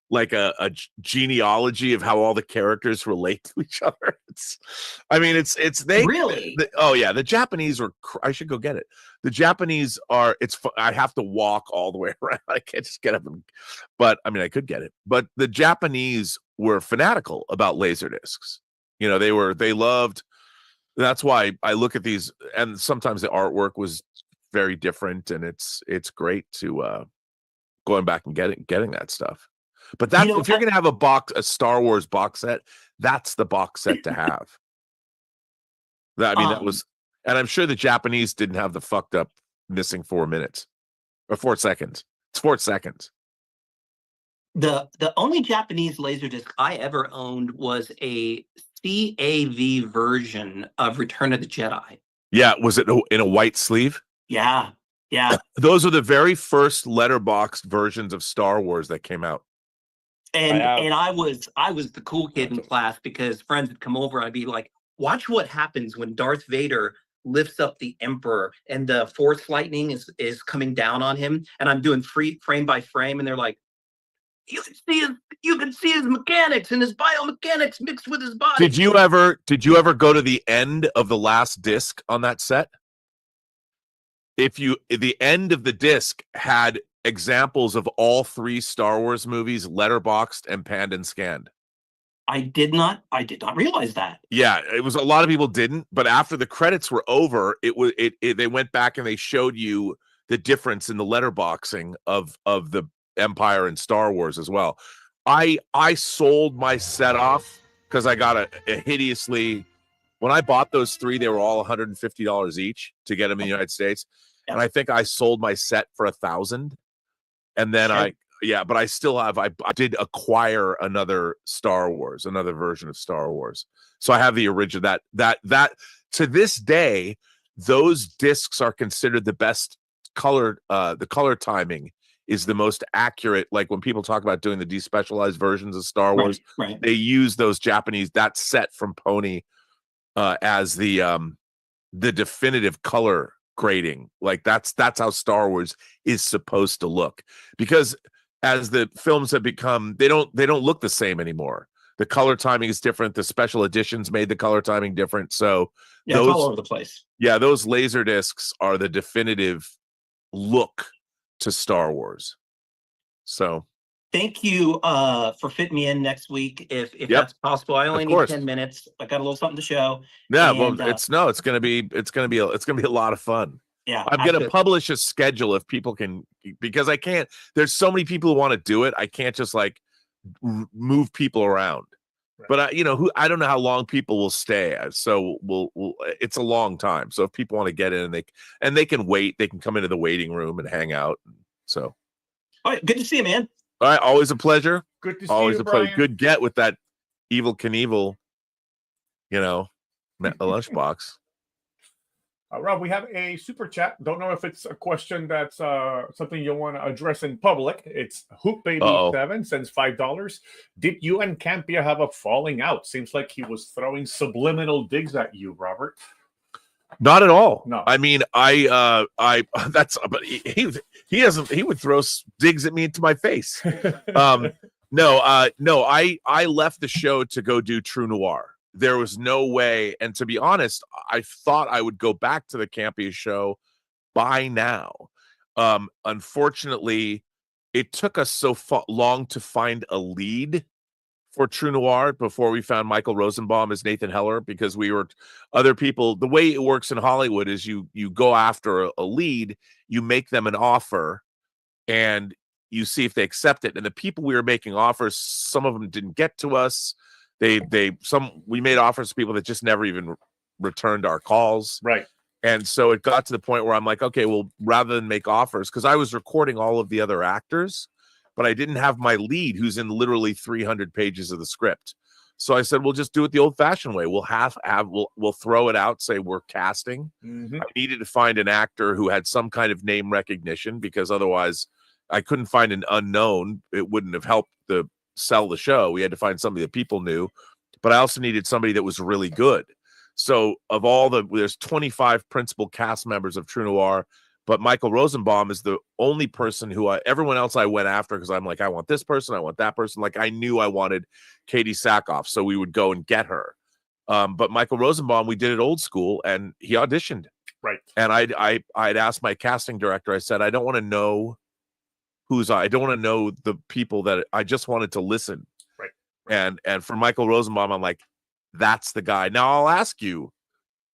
like a genealogy of how all the characters relate to each other. I mean, it's they Really? Oh yeah, the Japanese are. I should go get it. The Japanese are. I have to walk all the way around. I can't just get up but I mean, I could get it. But the Japanese were fanatical about laser discs. You know, they loved. That's why I look at these, and sometimes the artwork was very different, and it's great to going back and getting that stuff. But that if you're gonna have a Star Wars box set, that's the box set to have. I mean, that was, and I'm sure the Japanese didn't have the fucked up missing 4 minutes or 4 seconds. It's 4 seconds. The only Japanese Laserdisc I ever owned was a CAV version of Return of the Jedi. Yeah, was it in a white sleeve? Yeah. Those are the very first letterboxed versions of Star Wars that came out. And I was the cool kid in class because friends would come over. I'd be like, watch what happens when Darth Vader lifts up the Emperor and the Force lightning is coming down on him. And I'm doing frame by frame, and they're like, you can see his mechanics and his biomechanics mixed with his body. Did you ever go to the end of the last disc on that set? The end of the disc had examples of all 3 Star Wars movies letterboxed and panned and scanned. I did not realize that. Yeah, it was a lot of people didn't, but after the credits were over, they went back and they showed you the difference in the letterboxing of the Empire and Star Wars as well. I sold my set off because I got a hideously, when I bought those 3, they were all $150 each to get them in the United States. And I think I sold my set for $1,000. And then but I still have, I did acquire another version of Star Wars. So I have the original that to this day, those discs are considered the best color. The color timing is the most accurate. Like when people talk about doing the despecialized versions of Star Wars, right. They use those Japanese, that set from Pony as the definitive color grading. Like that's how Star Wars is supposed to look, because as the films have become, they don't look the same anymore. The color timing is different. The special editions made the color timing different. So it's all over the place. Yeah, those laser discs are the definitive look to Star Wars. So thank you for fitting me in next week if that's possible. I only need 10 minutes. I got a little something to show. Yeah, well, it's gonna be a lot of fun. Yeah, I'm gonna publish a schedule if people can, because I can't. There's so many people who want to do it. I can't just like move people around. Right. But I don't know how long people will stay. So we'll it's a long time. So if people want to get in and they can wait, they can come into the waiting room and hang out. So, all right, good to see you, man. All right, always a pleasure. Good to see always you, a pleasure. Brian. Good get with that Evel Knievel, a lunchbox. Rob, we have a super chat. Don't know if it's a question that's something you want to address in public. It's HoopBaby7 sends $5. Did you and Campia have a falling out? Seems like he was throwing subliminal digs at you, Robert. Not at all. No, I mean, but he would throw digs at me into my face. No, I left the show to go do True Noir. There was no way. And to be honest, I thought I would go back to the Campia show by now. Unfortunately, it took us so long to find a lead for True Noir before we found Michael Rosenbaum as Nathan Heller, because other people, the way it works in Hollywood is you go after a lead, you make them an offer, and you see if they accept it. And the people we were making offers, some of them didn't get to us. We made offers to people that just never even returned our calls. Right. And so it got to the point where I'm like, okay, well, rather than make offers, because I was recording all of the other actors, but I didn't have my lead, who's in literally 300 pages of the script. So I said, we'll just do it the old fashioned way. We'll throw it out, say we're casting. Mm-hmm. I needed to find an actor who had some kind of name recognition, because otherwise I couldn't find an unknown. It wouldn't have helped sell the show. We had to find somebody that people knew, but I also needed somebody that was really good. So there's 25 principal cast members of True Noir, but Michael Rosenbaum is the only person everyone else I went after, because I'm like, I want this person, I want that person. Like I knew I wanted Katie Sackhoff, so we would go and get her. But Michael Rosenbaum, we did it old school, and he auditioned. Right. And I'd asked my casting director, I said, I don't want to know I don't want to know the people that I just wanted to listen. Right. And for Michael Rosenbaum, I'm like, that's the guy. Now I'll ask you,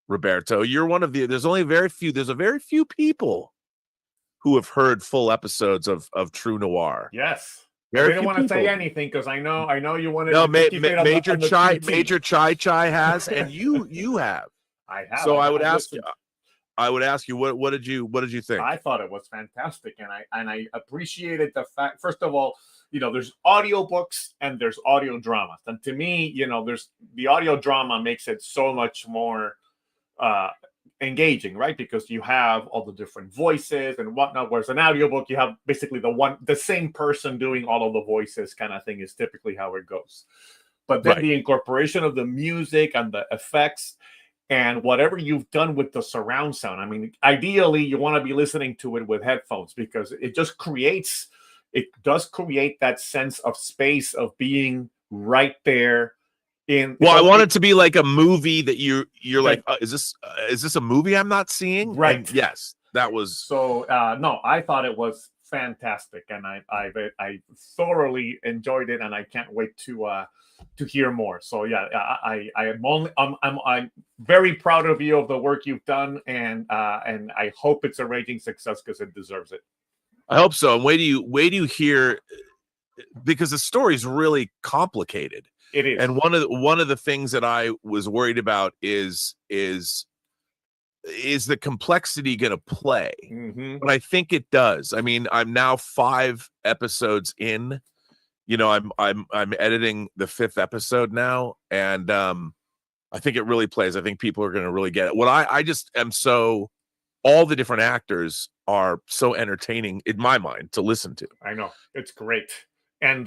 Roberto, you're one of there's a very few people who have heard full episodes of True Noir. Yes. Very I didn't few want to say people. anything because I know you wanted No, to keep it on Major the Chai has, and you have. I have. So I would listened. ask you, what did you think? I thought it was fantastic, and I appreciated the fact. First of all, there's audiobooks and there's audio dramas, and to me, there's the audio drama makes it so much more engaging, right? Because you have all the different voices and whatnot. Whereas an audiobook, you have basically the same person doing all of the voices, kind of thing is typically how it goes. But then the incorporation of the music and the effects and whatever you've done with the surround sound. I mean, ideally, you want to be listening to it with headphones because it does create that sense of space of being right there. I want it to be like a movie that you're like, is this a movie I'm not seeing? Right. And yes, that was so. No, I thought it was fantastic, and I thoroughly enjoyed it, and I can't wait to hear more. So yeah, I'm very proud of you of the work you've done, and I hope it's a raging success because it deserves it. I hope so. And wait do you hear, because the story's really complicated. It is. And one of the things that I was worried about is the complexity going to play? Mm-hmm. But I think it does. I mean, I'm now 5 episodes in. I'm editing the 5th episode now, and I think it really plays. I think people are going to really get it. What I just am all the different actors are so entertaining in my mind to listen to. I know, it's great. And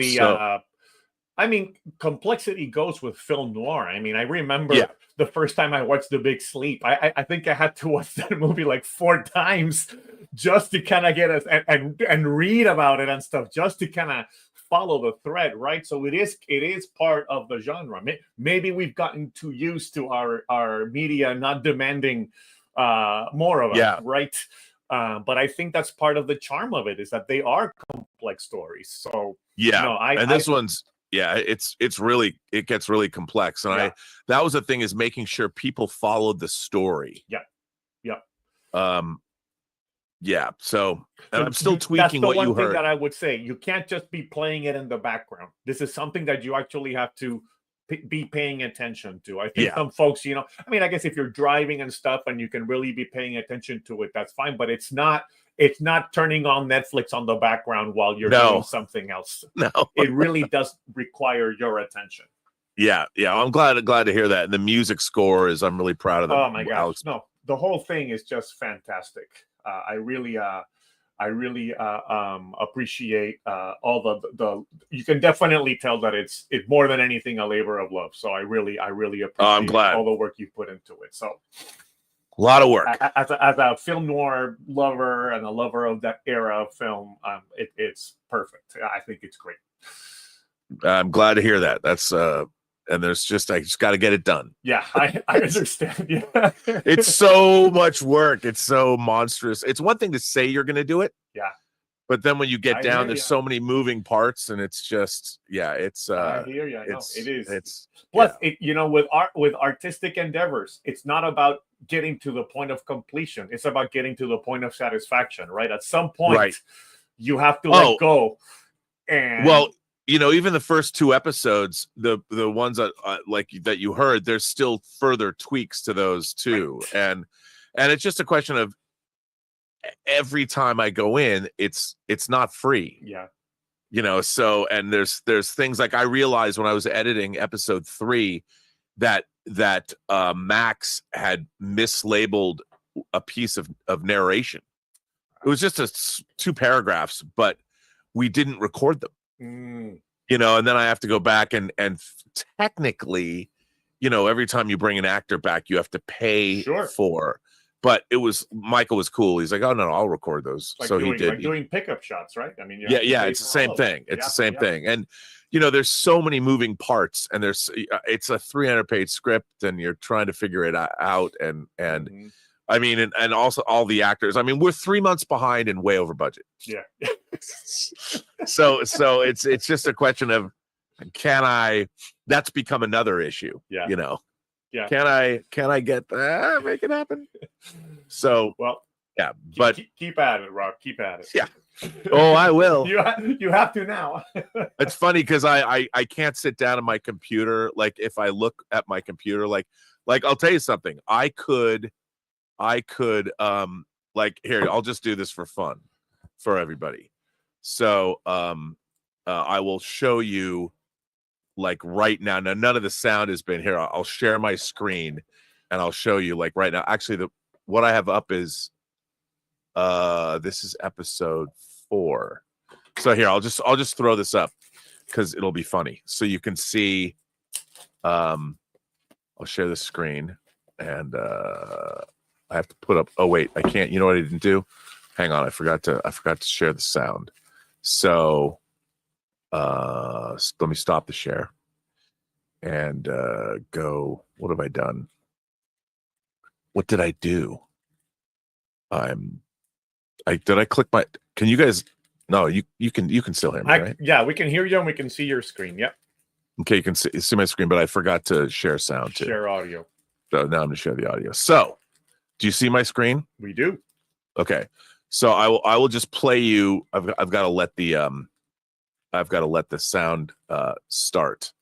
complexity goes with film noir. I mean, I remember the first time I watched The Big Sleep. I think I had to watch that movie like 4 times just to kind of get us and read about it and stuff, just to kind of follow the thread, right? So it is part of the genre. Maybe we've gotten too used to our media not demanding more of us, right? But I think that's part of the charm of it, is that they are complex stories. So this one's it gets really complex, and that was the thing, is making sure people followed the story. So I'm still tweaking what you heard. That's the one thing that I would say. You can't just be playing it in the background. This is something that you actually have to be paying attention to. I think some folks, I guess if you're driving and stuff and you can really be paying attention to it, that's fine. But it's not turning on Netflix on the background while you're doing something else. No, it really does require your attention. Yeah. I'm glad to hear that. And the music score I'm really proud of them. Oh my gosh. Alex. No, the whole thing is just fantastic. I really appreciate all the. You can definitely tell that it's more than anything a labor of love. So I really appreciate I'm glad. all the work you put into it. So a lot of work. As a film noir lover and a lover of that era of film, it's perfect. I think it's great. I'm glad to hear that. That's and I just got to get it done. Yeah, I understand. Yeah, it's so much work. It's so monstrous. It's one thing to say you're going to do it. Yeah. But then when you get down, there's so many moving parts, and it's just, it's. I hear you. It is. It's plus, with artistic endeavors, it's not about getting to the point of completion. It's about getting to the point of satisfaction, right? At some point, you have to let go. And even the first 2 episodes, the ones that that you heard, there's still further tweaks to those too, and it's just a question of every time I go in, it's not free. Yeah. So, and there's things like, I realized when I was editing episode 3 that Max had mislabeled a piece of narration. It was just 2 paragraphs, but we didn't record them. And then I have to go back and technically, every time you bring an actor back, you have to pay for. But Michael was cool. He's like, oh no, I'll record those. Like so he did. Like doing pickup shots, right? I mean, it's the same thing. It's the same thing. And there's so many moving parts, and it's a 300-page script, and you're trying to figure it out, and I mean, and also all the actors. I mean, we're 3 months behind and way over budget. Yeah. So it's just a question of, that's become another issue. Yeah. Yeah. Can I get that? Make it happen? So, well, yeah, but keep at it, Rob. Keep at it. Yeah. Oh, I will. You have to now. It's funny because I can't sit down at my computer. Like, if I look at my computer, like I'll tell you something. I could like, here, I'll just do this for fun for everybody. So I will show you, like, right now. Now, none of the sound has been here. I'll share my screen and I'll show you, like, right now. Actually, what I have up is this is episode 4. So here, I'll just throw this up because it'll be funny. So you can see, I'll share the screen, and I have to put up, oh wait, I can't. You know what I didn't do? Hang on, I forgot to share the sound. So let me stop the share and go. What have I done? What did I do? Did I click my, can you guys, no, you can still hear me, right? Yeah, we can hear you and we can see your screen. Yep. Okay, you can see my screen, but I forgot to share sound too. Share audio. So now I'm going to share the audio. So, do you see my screen? We do. Okay. So I will just play you. I've got to let the sound start.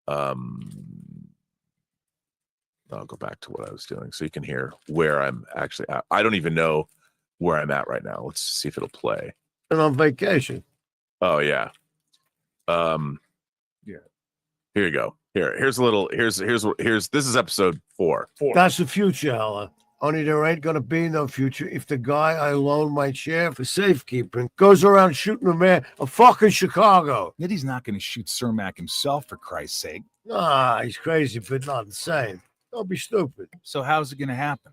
I'll go back to what I was doing so you can hear where I'm actually at. I don't even know where I'm at right now. Let's see if it'll play. And on vacation. Oh yeah. Yeah. Here you go. Here's a little. Here's. This is episode 4. That's the future, Ella. Only there ain't gonna be no future if the guy I loaned my chair for safekeeping goes around shooting a man a fucking Chicago. Yet not gonna shoot Cermak himself, for Christ's sake. Ah, he's crazy, but not insane. Don't be stupid. So how's it gonna happen?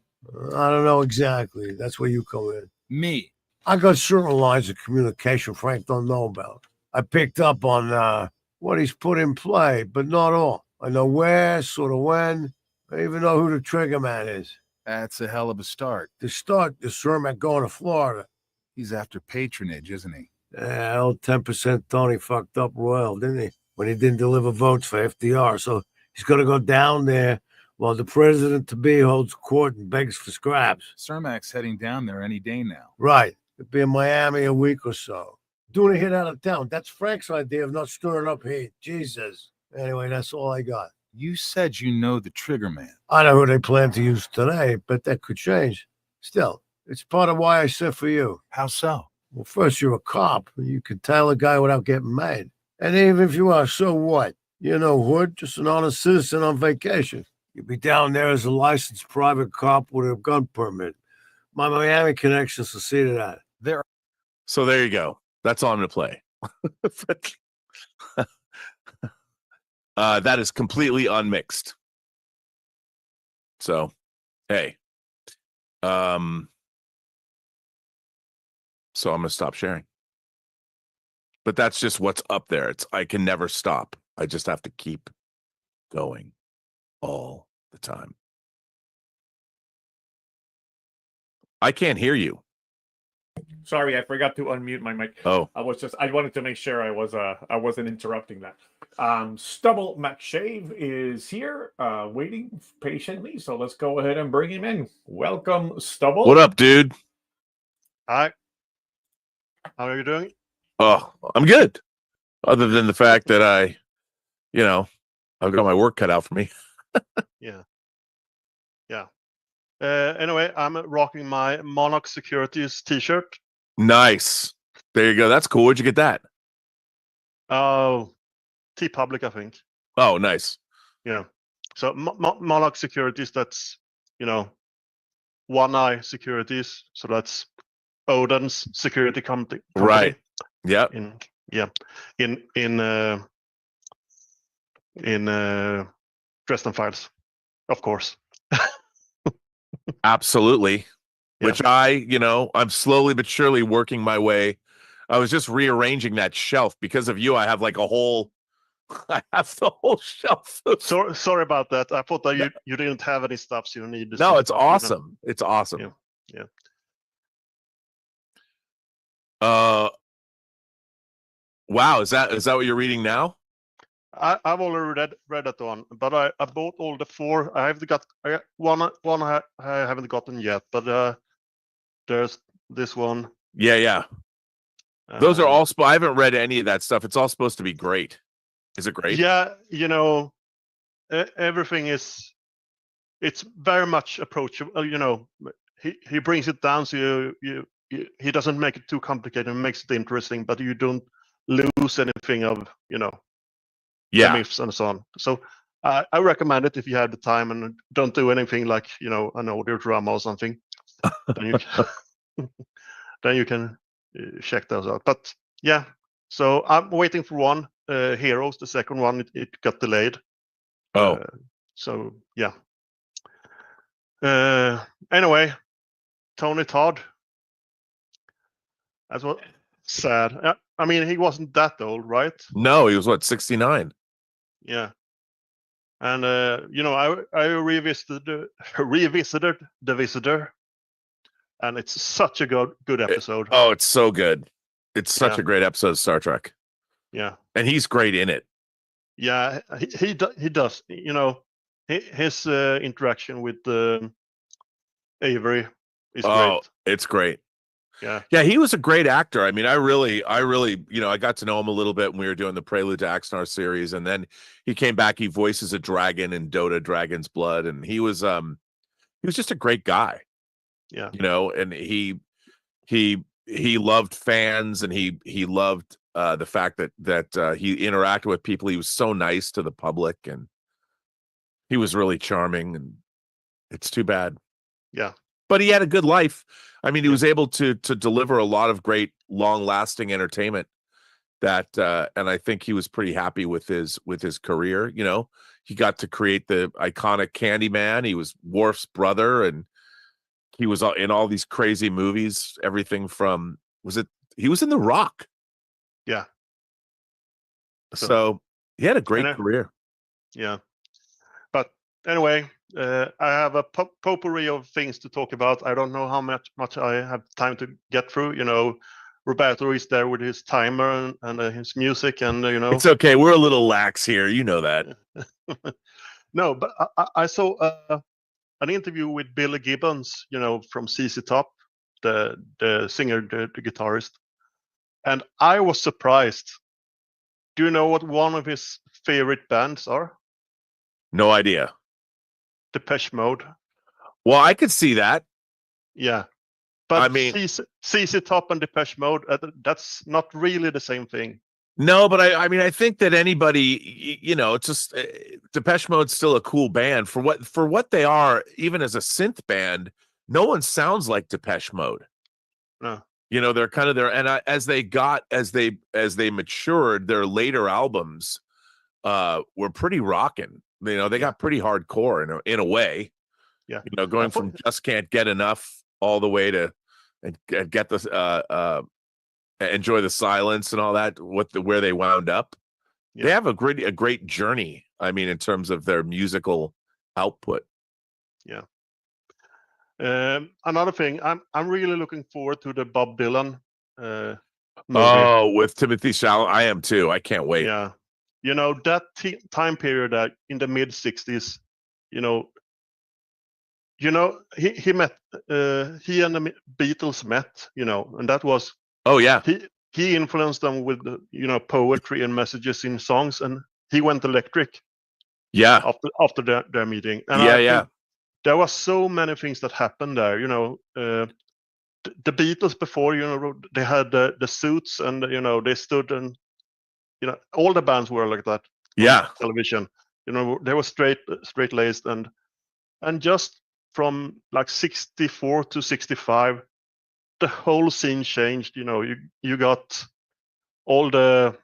I don't know exactly. That's where you come in. Me. I got certain lines of communication Frank don't know about. I picked up on what he's put in play, but not all. I know where, sort of when. I even know who the trigger man is. That's a hell of a start. To start, the Cermak going to Florida. He's after patronage, isn't he? Yeah, old 10% Tony fucked up royal, didn't he? When he didn't deliver votes for FDR. So he's going to go down there while the president-to-be holds court and begs for scraps. Cermak's heading down there any day now. Right. He'll be in Miami a week or so. Doing a hit out of town. That's Frank's idea of not stirring up heat. Jesus. Anyway, that's all I got. You said you know the trigger man. I know who they plan to use today, but that could change. Still, it's part of why I sent for you. How so? Well, first, you're a cop. You can tail a guy without getting mad. And even if you are, so what? You're no hood, just an honest citizen on vacation. You'll be down there as a licensed private cop with a gun permit. My Miami connections will see to that. So there you go. That's all I'm going to play. That is completely unmixed. So, hey. So I'm going to stop sharing. But that's just what's up there. I can never stop. I just have to keep going all the time. I can't hear you. Sorry, I forgot to unmute my mic. Oh, I wanted to make sure I wasn't interrupting that. Stubble McShave is here, waiting patiently. So let's go ahead and bring him in. Welcome, Stubble. what up, dude? Hi. How are you doing? Oh, I'm good. Other than the fact that I've got my work cut out for me. Yeah. Anyway, I'm rocking my MOC Securities t-shirt. Nice. There you go. That's cool. Where'd you get that? Oh, T-Public, I think. Oh, nice. Yeah. So MOC Securities, that's, One Eye Securities. So that's Odin's security company. Right. Yep. In Dresden Files, of course. Absolutely. Yeah. Which I'm slowly but surely working my way I was just rearranging that shelf because of you. I have like a whole. I have the whole shelf. Sorry about that. I thought that you didn't have any stuff, so you need to. No, it's awesome. It's awesome. Yeah. Wow, is that what you're reading now? I've already read that one, but I bought all the 4. I got one I haven't gotten yet, but there's this one. Yeah. Those are all. I haven't read any of that stuff. It's all supposed to be great. Is it great? Yeah, everything is. It's very much approachable. He brings it down, so he doesn't make it too complicated. And makes it interesting, but you don't lose anything of the myths and so on. So I recommend it if you have the time and don't do anything like an audio drama or something. Then you can check those out. But yeah, so I'm waiting for one. Heroes, the second one, it got delayed. So yeah. Anyway, Tony Todd. That's what sad. I mean, he wasn't that old, right? No, he was what, 69? Yeah. And I revisited The Visitor, and it's such a good episode. It's so good. It's such a great episode of Star Trek. Yeah. And he's great in it. Yeah, he does. His interaction with Avery is great. It's great. Yeah. Yeah, he was a great actor. I mean, I really, I got to know him a little bit when we were doing the Prelude to Axanar series, and then he came back. He voices a dragon in Dota: Dragon's Blood, and he was just a great guy. Yeah. And he loved fans, and he loved the fact that he interacted with people. He was so nice to the public, and he was really charming. And it's too bad. Yeah. But he had a good life. I mean, he was able to deliver a lot of great, long-lasting entertainment. And I think he was pretty happy with his career. He got to create the iconic Candyman. He was Worf's brother, and he was in all these crazy movies. Everything from he was in The Rock. Yeah. So he had a great career. Yeah. But anyway. I have a potpourri of things to talk about. I don't know how much I have time to get through. Roberto is there with his timer and his music, and It's okay. We're a little lax here. You know that. No, but I saw an interview with Billy Gibbons, from CC Top, the singer, the guitarist, and I was surprised. Do you know what one of his favorite bands are? No idea. Depeche Mode. Well, I could see that. Yeah, but I mean, CC Top and Depeche Mode, that's not really the same thing. No, but I mean, I think that anybody, it's just Depeche Mode's still a cool band for what they are. Even as a synth band, no one sounds like Depeche Mode. No, they're kind of there, and as they matured, their later albums were pretty rocking. They got pretty hardcore in a way. Yeah. Going from Just Can't Get Enough all the way to and get the Enjoy the Silence and all that. Where they wound up. Yeah. They have a great journey. I mean, in terms of their musical output. Yeah. Another thing, I'm really looking forward to the Bob Dylan movie. Oh, with Timothy Chalamet, I am too. I can't wait. Yeah. That time period in the mid 60s, he met, he and the Beatles met, and that was, oh yeah, he influenced them with, poetry and messages in songs, and he went electric. Yeah. After their meeting. And yeah. There was so many things that happened there, the Beatles before, they had the suits, and, they stood and, all the bands were like that. Yeah. Television, they were straight laced, and just from like 64 to 65, the whole scene changed. You got all the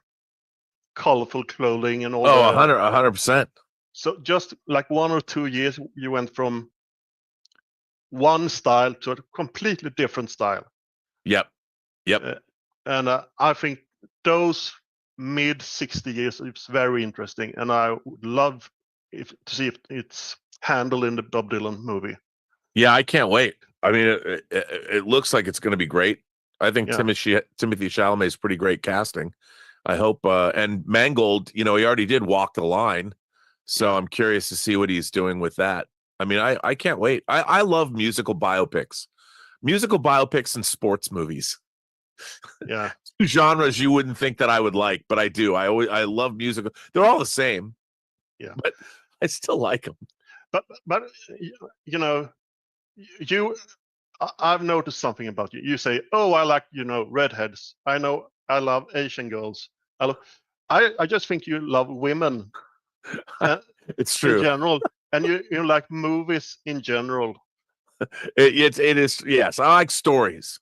colorful clothing and all. 100%. So just like 1 or 2 years, you went from one style to a completely different style. Yep. and I think those mid 60 years is very interesting, and I would love to see if it's handled in the Bob Dylan movie. Yeah, I can't wait. I mean, it looks like it's going to be great. I think Yeah. Timothy Chalamet is pretty great casting. I hope, and Mangold, you know, he already did Walk the Line, so I'm curious to see what he's doing with that. I mean, I can't wait. I love musical biopics and sports movies. Yeah, Two genres you wouldn't think that I would like, but I do. I love musical. They're all the same. Yeah, but I still like them. But you know, I've noticed something about you. You say, "Oh, I like, you know, redheads. I know I love Asian girls. I just think you love women." It's true. In general, and you like movies in general. It is, yes. I like stories.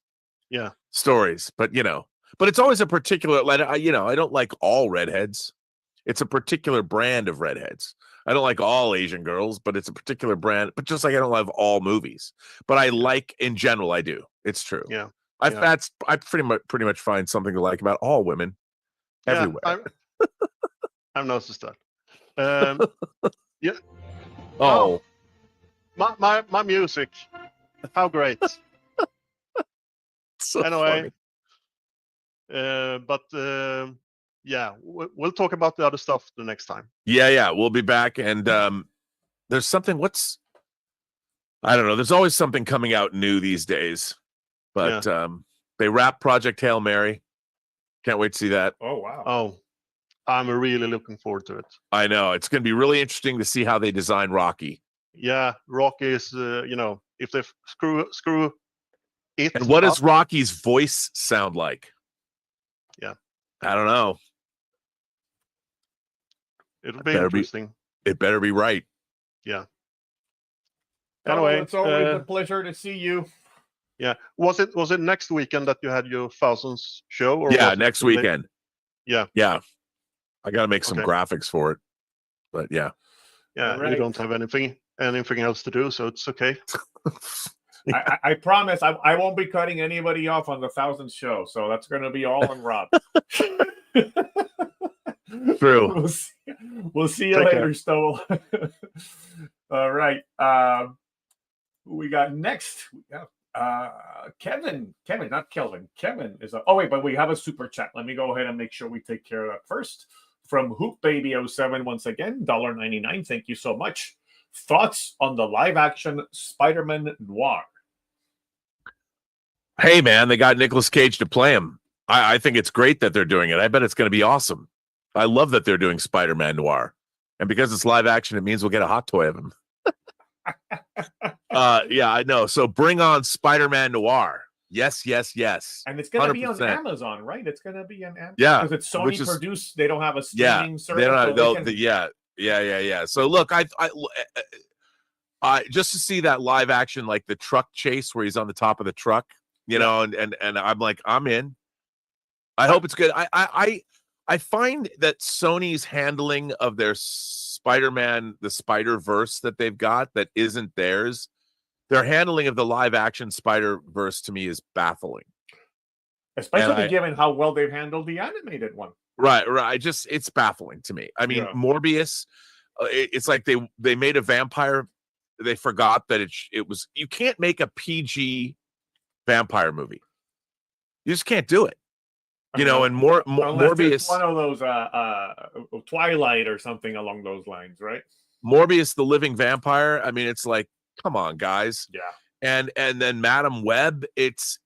Yeah, stories, but you know, but it's always a particular. You know, I don't like all redheads. It's a particular brand of redheads. I don't like all Asian girls, but it's a particular brand. But just like I don't love all movies, but I like in general. I do. It's true. Yeah, I pretty much find something to like about all women everywhere. I've noticed that. Yeah. Oh, my music. How great. So anyway, yeah, we'll talk about the other stuff the next time. Yeah, we'll be back, and there's something. I don't know. There's always something coming out new these days, but they wrapped Project Hail Mary. Can't wait to see that. Oh wow! Oh, I'm really looking forward to it. I know it's going to be really interesting to see how they design Rocky. Yeah, Rocky is, you know, if they screw it. And what does Rocky's voice sound like? Yeah, I don't know. It'll be interesting. It better be right. Yeah. Anyway, it's always a pleasure to see you. Yeah. Was it next weekend that you had your thousands show? Or yeah, next weekend. Yeah. I got to make some graphics for it, but yeah. Yeah, right. You don't have anything else to do, so it's okay. I promise I won't be cutting anybody off on the 1000th show, so that's going to be all on Rob. True. We'll see you later, Stoll. All right. We got next. We got Kevin, not Kelvin. Kevin is oh wait, but we have a super chat. Let me go ahead and make sure we take care of that first. From Hoop Baby 07 once again, $1.99. Thank you so much. Thoughts on the live action Spider-Man Noir? Hey man, they got Nicolas Cage to play him. I think it's great that they're doing it. I bet it's going to be awesome. I love that they're doing Spider-Man Noir. And because it's live action, it means we'll get a hot toy of him. Yeah, I know. So bring on Spider-Man Noir. Yes. And it's going to be on 100%. Amazon, right? It's going to be on Amazon. Yeah. Because it's Sony produced. They don't have a streaming service. They don't have, yeah. So look, I just to see that live action, like the truck chase where he's on the top of the truck, you know, and I'm like, I'm in. I hope it's good. I find that Sony's handling of their Spider-Man, the Spider-Verse that they've got that isn't theirs, their handling of the live action Spider-Verse to me is baffling. Especially given how well they've handled the animated one. Right. It's baffling to me. I mean, Morbius, it's like they made a vampire. They forgot that it was, you can't make a PG vampire movie. You just can't do it. You know, and Morbius, it's one of those Twilight or something along those lines, right? Morbius, the living vampire. I mean, it's like, come on, guys. Yeah. And then Madam Web. It's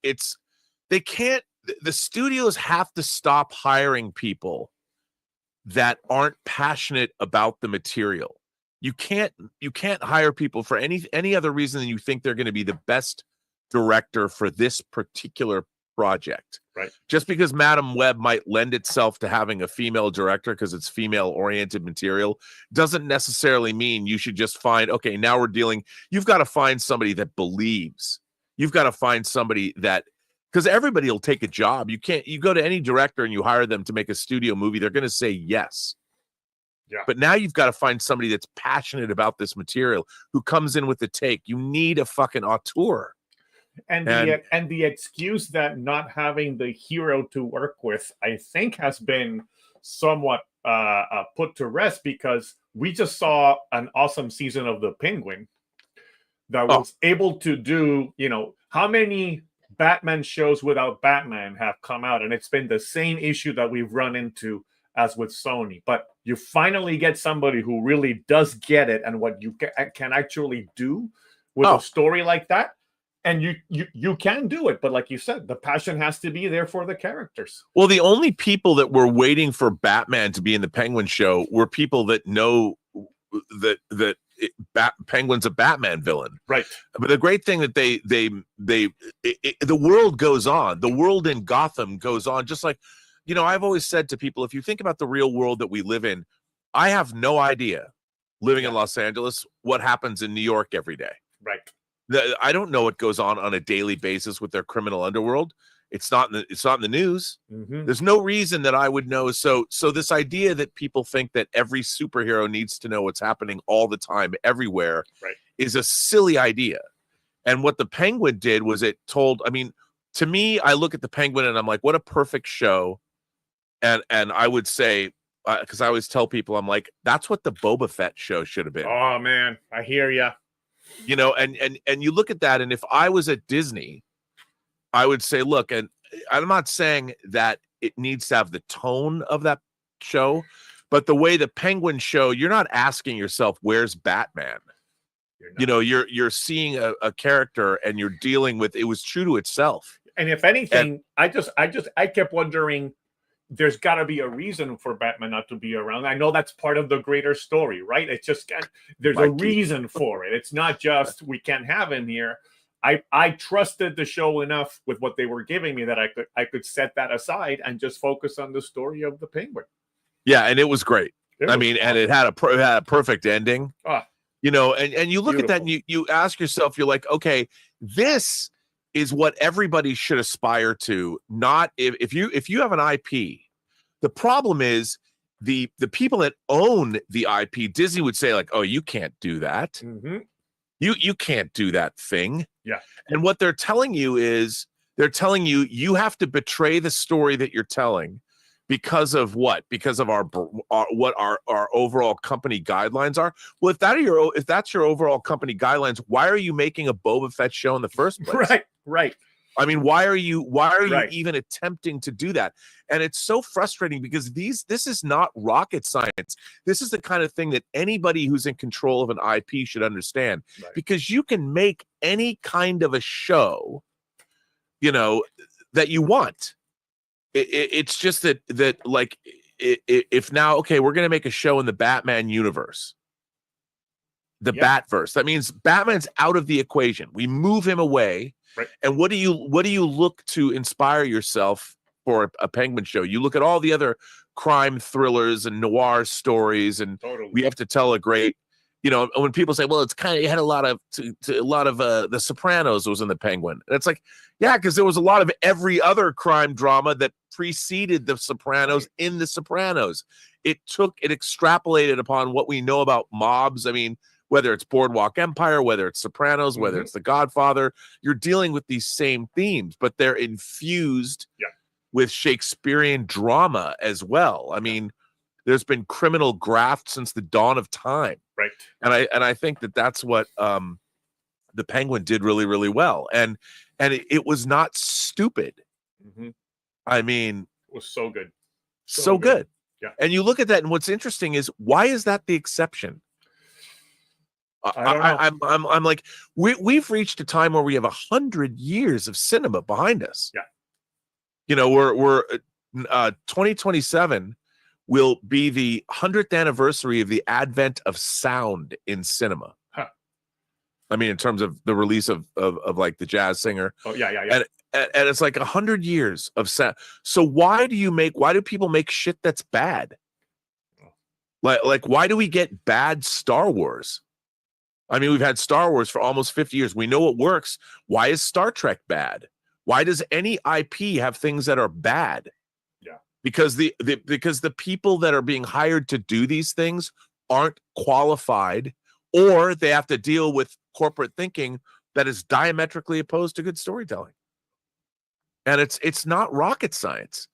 they can't. The studios have to stop hiring people that aren't passionate about the material. You can't hire people for any other reason than you think they're going to be the best director for this particular project. Right. Just because Madam Web might lend itself to having a female director because it's female oriented material doesn't necessarily mean you should just find, okay, now you've got to find somebody that believes. You've got to find somebody that, because everybody will take a job. You go to any director and you hire them to make a studio movie, they're going to say yes. Yeah. But now you've got to find somebody that's passionate about this material who comes in with the take. You need a fucking auteur. And the excuse that not having the hero to work with, I think, has been somewhat put to rest, because we just saw an awesome season of The Penguin that was able to do, how many Batman shows without Batman have come out, and it's been the same issue that we've run into as with Sony. But you finally get somebody who really does get it and what you can actually do with a story like that. And you can do it, but like you said, the passion has to be there for the characters. Well, the only people that were waiting for Batman to be in the Penguin show were people that know that Penguin's a Batman villain, right? But the great thing that the world goes on, the world in Gotham goes on, just like, I've always said to people, if you think about the real world that we live in, I have no idea, living in Los Angeles, what happens in New York every day. Right. I don't know what goes on a daily basis with their criminal underworld. It's not in the news. Mm-hmm. There's no reason that I would know. So this idea that people think that every superhero needs to know what's happening all the time, everywhere, is a silly idea. And what the Penguin did was to me, I look at the Penguin and I'm like, what a perfect show. And I would say, because I always tell people, I'm like, that's what the Boba Fett show should have been. Oh man, I hear ya. And you look at that, and if I was at Disney, I would say, look, and I'm not saying that it needs to have the tone of that show, but the way the Penguin show, you're not asking yourself, where's Batman? You're seeing a character, and you're dealing with, it was true to itself. And if anything, I kept wondering, there's got to be a reason for Batman not to be around. I know that's part of the greater story, right? It's just, there's a reason for it. It's not just, we can't have him here. I trusted the show enough with what they were giving me that I could set that aside and just focus on the story of the Penguin. Yeah, and it was great. And it had a perfect ending. And you look at that and you ask yourself, you're like, okay, this is what everybody should aspire to. Not if you have an IP. The problem is the people that own the IP. Disney would say, like, oh, you can't do that. Mm-hmm. You can't do that thing. Yeah. And what they're telling you is, they're telling you you have to betray the story that you're telling because of what? Because of our overall company guidelines are. Well, if that's your overall company guidelines, why are you making a Boba Fett show in the first place? Right. I mean, why are you even attempting to do that? And it's so frustrating because this is not rocket science. This is the kind of thing that anybody who's in control of an IP should understand, because you can make any kind of a show, that you want. It's just that like, if now, okay, we're going to make a show in the Batman universe, the Batverse. That means Batman's out of the equation. We move him away. Right. And what do you look to inspire yourself for a Penguin show? You look at all the other crime thrillers and noir stories, and we have to tell a great, when people say, well, it's kind of, you had a lot of The Sopranos was in the Penguin. And it's like, yeah, because there was a lot of every other crime drama that preceded The Sopranos in The Sopranos. It extrapolated upon what we know about mobs. I mean, whether it's Boardwalk Empire, whether it's Sopranos, whether it's The Godfather, you're dealing with these same themes, but they're infused with Shakespearean drama as well. I mean, there's been criminal graft since the dawn of time. Right. And I think that's what the Penguin did really, really well. And it was not stupid. Mm-hmm. I mean, it was so good. So good. Yeah. And you look at that, and what's interesting is, why is that the exception? I'm like, we've reached a time where we have 100 years of cinema behind us. Yeah. We're 2027 will be the 100th anniversary of the advent of sound in cinema. Huh. I mean, in terms of the release of like the jazz singer. Oh yeah. And it's like 100 years of sound. So why do people make shit that's bad? Like why do we get bad Star Wars? I mean, we've had Star Wars for almost 50 years. We know what works. Why is Star Trek bad? Why does any IP have things that are bad? Yeah. Because the people that are being hired to do these things aren't qualified, or they have to deal with corporate thinking, that is diametrically opposed to good storytelling. And it's not rocket science.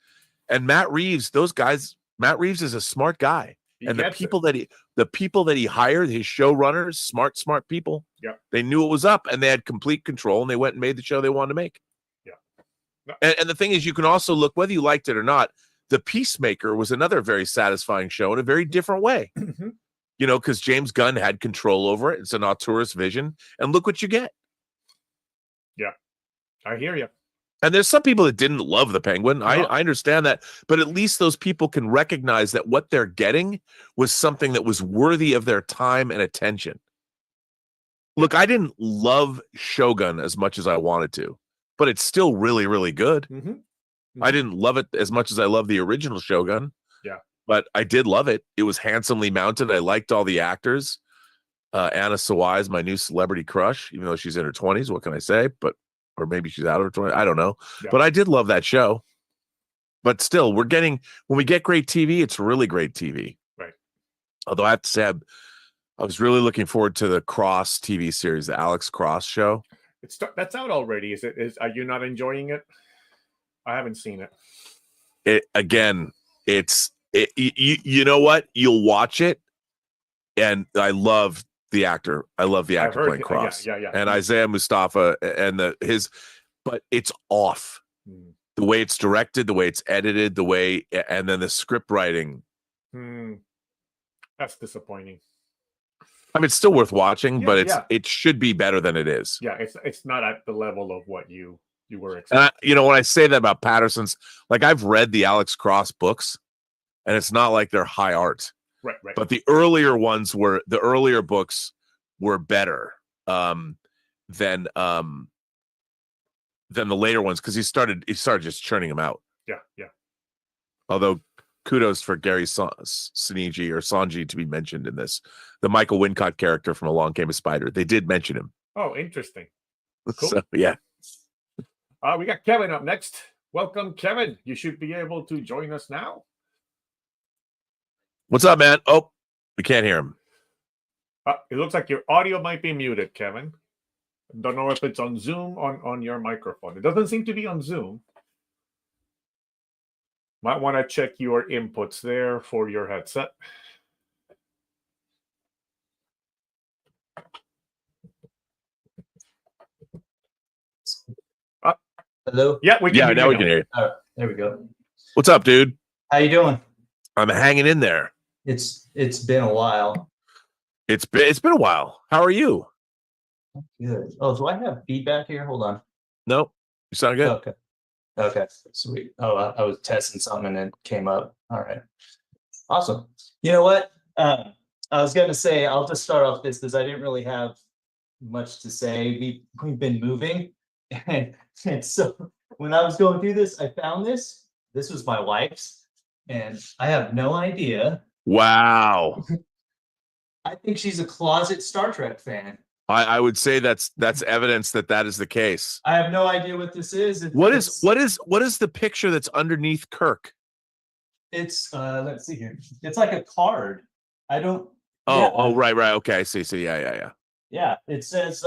And Matt Reeves is a smart guy. And the people that he hired, his showrunners, smart people, they knew it was up and they had complete control and they went and made the show they wanted to make. Yeah. And the thing is, you can also look, whether you liked it or not, The Peacemaker was another very satisfying show in a very different way. You know, because James Gunn had control over it. It's an auteurist vision. And look what you get. Yeah, I hear you. And there's some people that didn't love the Penguin. I understand that. But at least those people can recognize that what they're getting was something that was worthy of their time and attention. Look, I didn't love Shogun as much as I wanted to, but it's still really, really good. I didn't love it as much as I love the original Shogun. Yeah. But I did love it. It was handsomely mounted. I liked all the actors. Anna Sawai is my new celebrity crush, even though she's in her 20s. What can I say? Or maybe she's out of her 20s. I don't know. Yeah. But I did love that show. But still, when we get great TV, it's really great TV. Right. Although I have to say, I was really looking forward to the Cross TV series, the Alex Cross show. That's out already. Are you not enjoying it? I haven't seen it. You know what? You'll watch it, and I love the actor. I love the actor playing Cross. Yeah. And Isaiah Mustafa but it's off. The way it's directed, the way it's edited, and then the script writing. That's disappointing. I mean, it's still worth watching, but it should be better than it is. Yeah, it's not at the level of what you were expecting. When I say that about Patterson's, like I've read the Alex Cross books, and it's not like they're high art. Right. But the earlier books were better than the later ones, because he started just churning them out. Yeah. Although kudos for Gary Sanji to be mentioned in this. The Michael Wincott character from Along Came a Spider. They did mention him. Oh, interesting. Cool. So, yeah. We got Kevin up next. Welcome, Kevin. You should be able to join us now. What's up, man? Oh, we can't hear him. It looks like your audio might be muted, Kevin. Don't know if it's on Zoom on your microphone. It doesn't seem to be on Zoom. Might want to check your inputs there for your headset. Hello? Yeah, we can now we can hear you. All right, there we go. What's up, dude? How you doing? I'm hanging in there. It's been a while. It's been a while. How are you? Good. Oh, do I have feedback here? Hold on. Nope. You sound good. Okay. Sweet. Oh, I was testing something and it came up. All right. Awesome. You know what? I was gonna say I'll just start off this because I didn't really have much to say. We've been moving, and so when I was going through this, I found this. This was my wife's, and I have no idea. Wow. I think she's a closet Star Trek fan. I would say that's evidence that is the case. I have no idea what this is. What is the picture that's underneath Kirk? It's let's see here. It's like a card. I don't. Right. Okay, I see. So yeah. Yeah, it says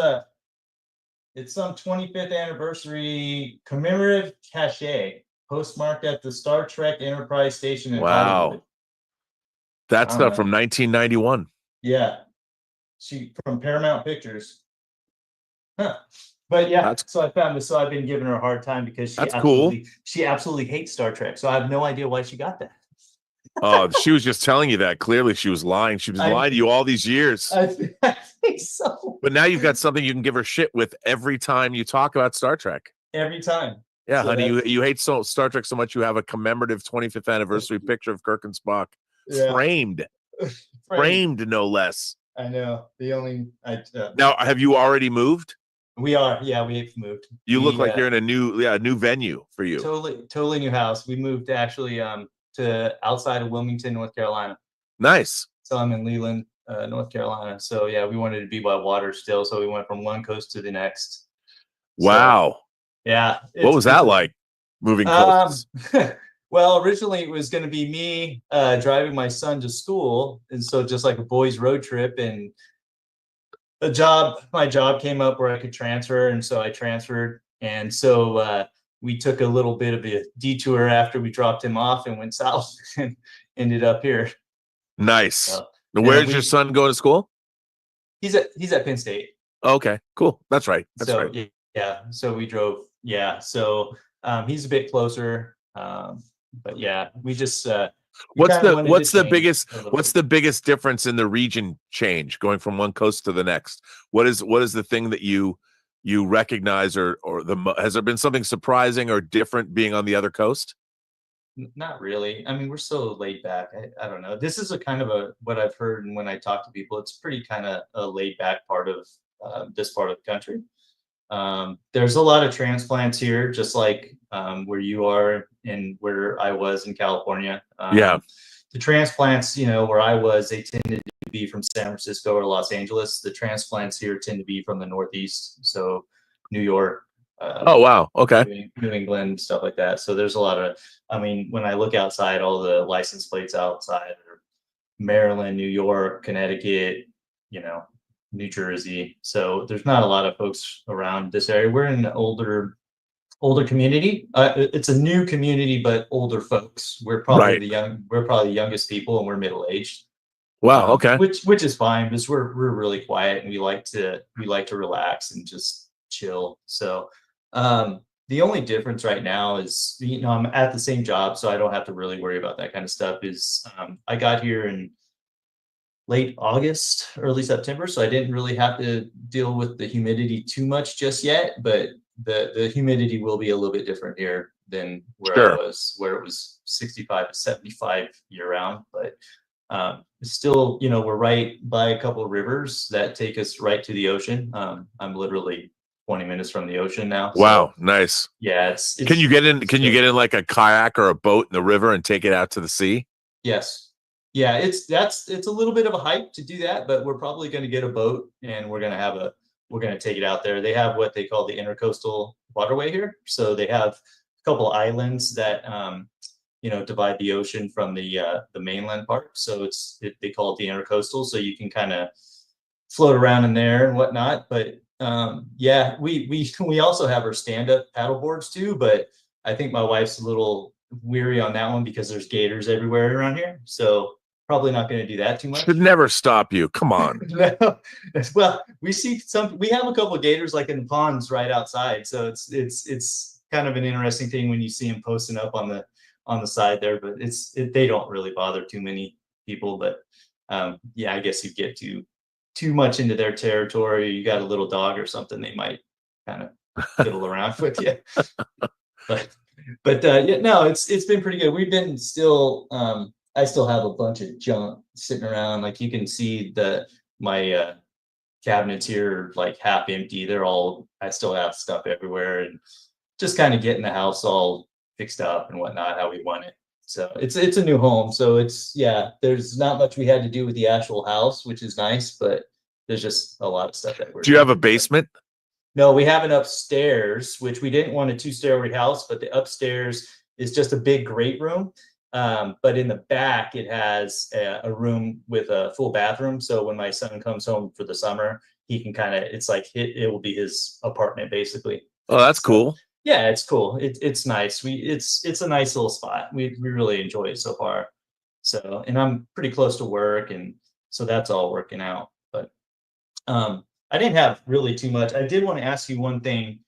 it's some 25th anniversary commemorative cachet postmarked at the Star Trek Enterprise station in Hollywood. That's stuff from 1991. Yeah. She from Paramount Pictures. Huh. But yeah, so I found this. So I've been giving her a hard time because she absolutely hates Star Trek. So I have no idea why she got that. Oh, she was just telling you that. Clearly, she was lying. She was lying to you all these years. I think so. But now you've got something you can give her shit with every time you talk about Star Trek. Every time. Yeah, so honey, you hate Star Trek so much you have a commemorative 25th anniversary picture of Kirk and Spock, framed, no less. I know. Now, have you already moved? We are. Yeah, we've moved. You look like you're in a new venue for you. Totally new house. We moved actually to outside of Wilmington, North Carolina. Nice. So I'm in Leland, North Carolina. So yeah, we wanted to be by water still. So we went from one coast to the next. Wow. So, yeah. What was that like? Moving coasts? Well, originally it was going to be me driving my son to school, and so just like a boys' road trip. And my job came up where I could transfer, and so I transferred. And so we took a little bit of a detour after we dropped him off and went south and ended up here. Nice. So, Where's your son going to school? He's at Penn State. Okay, cool. That's right. That's so, right. Yeah. So we drove. Yeah. So he's a bit closer. But yeah, we just what's the biggest difference in the region change going from one coast to the next? What is the thing that you recognize, or has there been something surprising or different being on the other coast? Not really. I mean, we're so laid back. I don't know. This is a kind of what I've heard, and when I talk to people, it's pretty kind of a laid back part of this part of the country. There's a lot of transplants here, just like where you are and where I was in California. The transplants, where I was, they tended to be from San Francisco or Los Angeles. The transplants here tend to be from the Northeast, so New York. Oh, wow. Okay. New England, stuff like that. So there's a lot of, when I look outside, all the license plates outside are Maryland, New York, Connecticut, New Jersey. So there's not a lot of folks around this area. We're in an older community. It's a new community, but older folks. We're probably the youngest people, and we're middle-aged. Wow. Okay. Which is fine, because we're really quiet, and we like to relax and just chill. So the only difference right now is, I'm at the same job, so I don't have to really worry about that kind of stuff. I got here in late August, early September, so I didn't really have to deal with the humidity too much just yet, but the humidity will be a little bit different here than where I was, where it was 65 to 75 year round. But still, we're right by a couple of rivers that take us right to the ocean. I'm literally 20 minutes from the ocean now. Wow, nice. Yeah, it's Can you get in like a kayak or a boat in the river and take it out to the sea? Yes. Yeah, it's a little bit of a hike to do that, but we're probably going to get a boat, and we're going to take it out there. They have what they call the intercoastal waterway here. So they have a couple islands that divide the ocean from the mainland part. So they call it the intercoastal. So you can kind of float around in there and whatnot. But we also have our stand-up paddle boards too, but I think my wife's a little weary on that one because there's gators everywhere around here. So probably not going to do that too much. Should never stop you. Come on. Well, we have a couple of gators like in the ponds right outside. So it's kind of an interesting thing when you see them posting up on the side there, but they don't really bother too many people. But I guess you get too much into their territory. You got a little dog or something, they might kind of fiddle around with you. But it's been pretty good. We've been still. I still have a bunch of junk sitting around. Like you can see my cabinets here are like half empty. I still have stuff everywhere, and just kind of getting the house all fixed up and whatnot, how we want it. So it's a new home. So there's not much we had to do with the actual house, which is nice, but there's just a lot of stuff that Do you have a basement? No, we have an upstairs, which we didn't want a 2-story house, but the upstairs is just a big great room. But in the back, it has a room with a full bathroom. So when my son comes home for the summer, he can it will be his apartment basically. Oh, that's cool. Yeah, it's cool. It's nice. It's a nice little spot. We really enjoy it so far. So, and I'm pretty close to work, and so that's all working out. But I didn't have really too much. I did want to ask you one thing.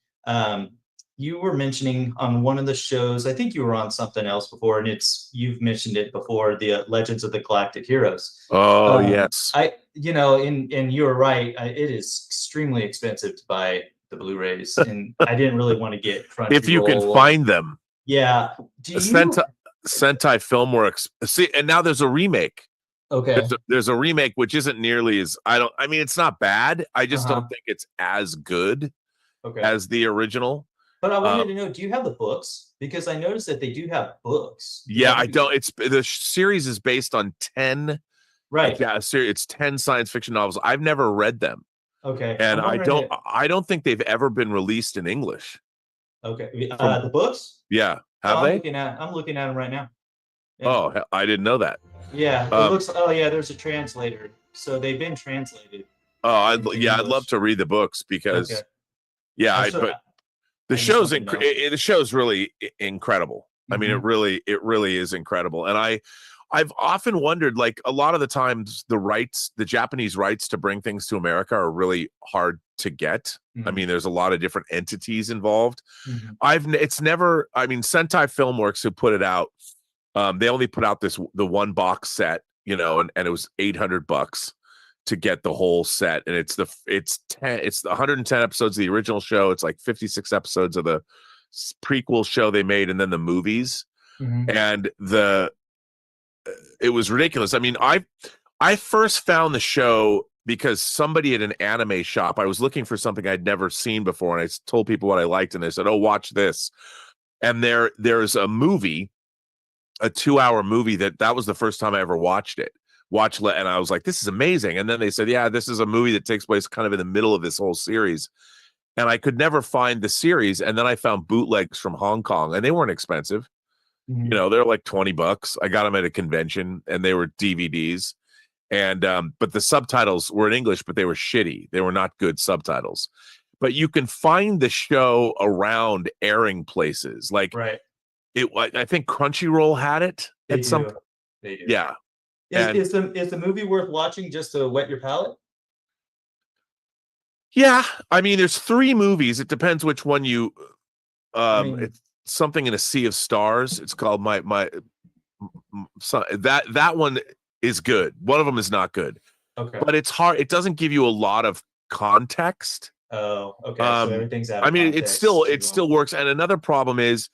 You were mentioning on one of the shows, I think you were on something else before, and you've mentioned it before, the Legends of the Galactic Heroes. Oh, yes. And you were right. It is extremely expensive to buy the Blu-rays, and I didn't really want to get Crunchyroll. If you can find them. Yeah. Sentai Filmworks. See, and now there's a remake. Okay. There's a remake which isn't nearly as it's not bad. I just don't think it's as good as the original. But I wanted to know, do you have the books? Because I noticed that they do have books. Yeah, I don't. The series is based on 10. Right. Yeah, it's 10 science fiction novels. I've never read them. Okay. And I don't think they've ever been released in English. Okay. The books? Yeah. Have they? I'm looking at them right now. Yeah. Oh, I didn't know that. Yeah. It looks. Oh, yeah. There's a translator, so they've been translated. Oh, I'd love to read the books because, Okay. but the I just show's want to know. the show's really incredible. I mean, it really is incredible. And I've often wondered, like, a lot of the times the Japanese rights to bring things to America are really hard to get. I mean, there's a lot of different entities involved. It's never, I mean, Sentai Filmworks, who put it out, they only put out the one box set, you know, and it was $800 to get the whole set. And it's the 110 episodes of the original show. It's like 56 episodes of the prequel show they made, and then the movies. And it was ridiculous. I mean, I first found the show because somebody at an anime shop, I was looking for something I'd never seen before, and I told people what I liked, and they said, "Oh, watch this." And there's a movie, a 2-hour movie that was the first time I ever watched it. And I was like, this is amazing. And then they said, yeah, this is a movie that takes place kind of in the middle of this whole series. And I could never find the series. And then I found bootlegs from Hong Kong, and they weren't expensive. You know, they're like $20. I got them at a convention, and they were DVDs. And but the subtitles were in English, but they were shitty. They were not good subtitles. But you can find the show around airing places. Like, I think Crunchyroll had it at some point. They do. Yeah. Is the movie worth watching just to wet your palate? Yeah, I mean, there's 3 movies. It depends which one you. It's something in a Sea of Stars. It's called that one is good. One of them is not good. Okay, but it's hard. It doesn't give you a lot of context. Oh, okay. So everything's out of context. It still works. And another problem is,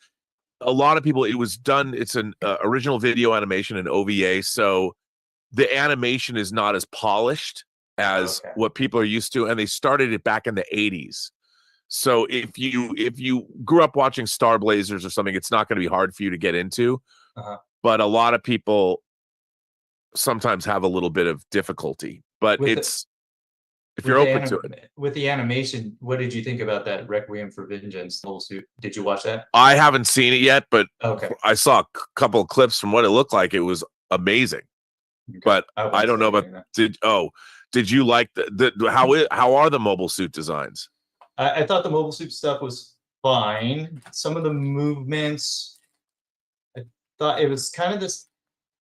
a lot of people. It's an original video animation, an OVA, so the animation is not as polished as what people are used to, and they started it back in the 80s. So if you grew up watching Star Blazers or something, it's not going to be hard for you to get into. But a lot of people sometimes have a little bit of difficulty. But if you're open to it. With the animation, what did you think about that Requiem for Vengeance mobile suit? Did you watch that? I haven't seen it yet, but I saw a couple of clips from what it looked like. It was amazing. But I don't know about did you like how are the mobile suit designs? I thought the mobile suit stuff was fine. Some of the movements, I thought it was kind of the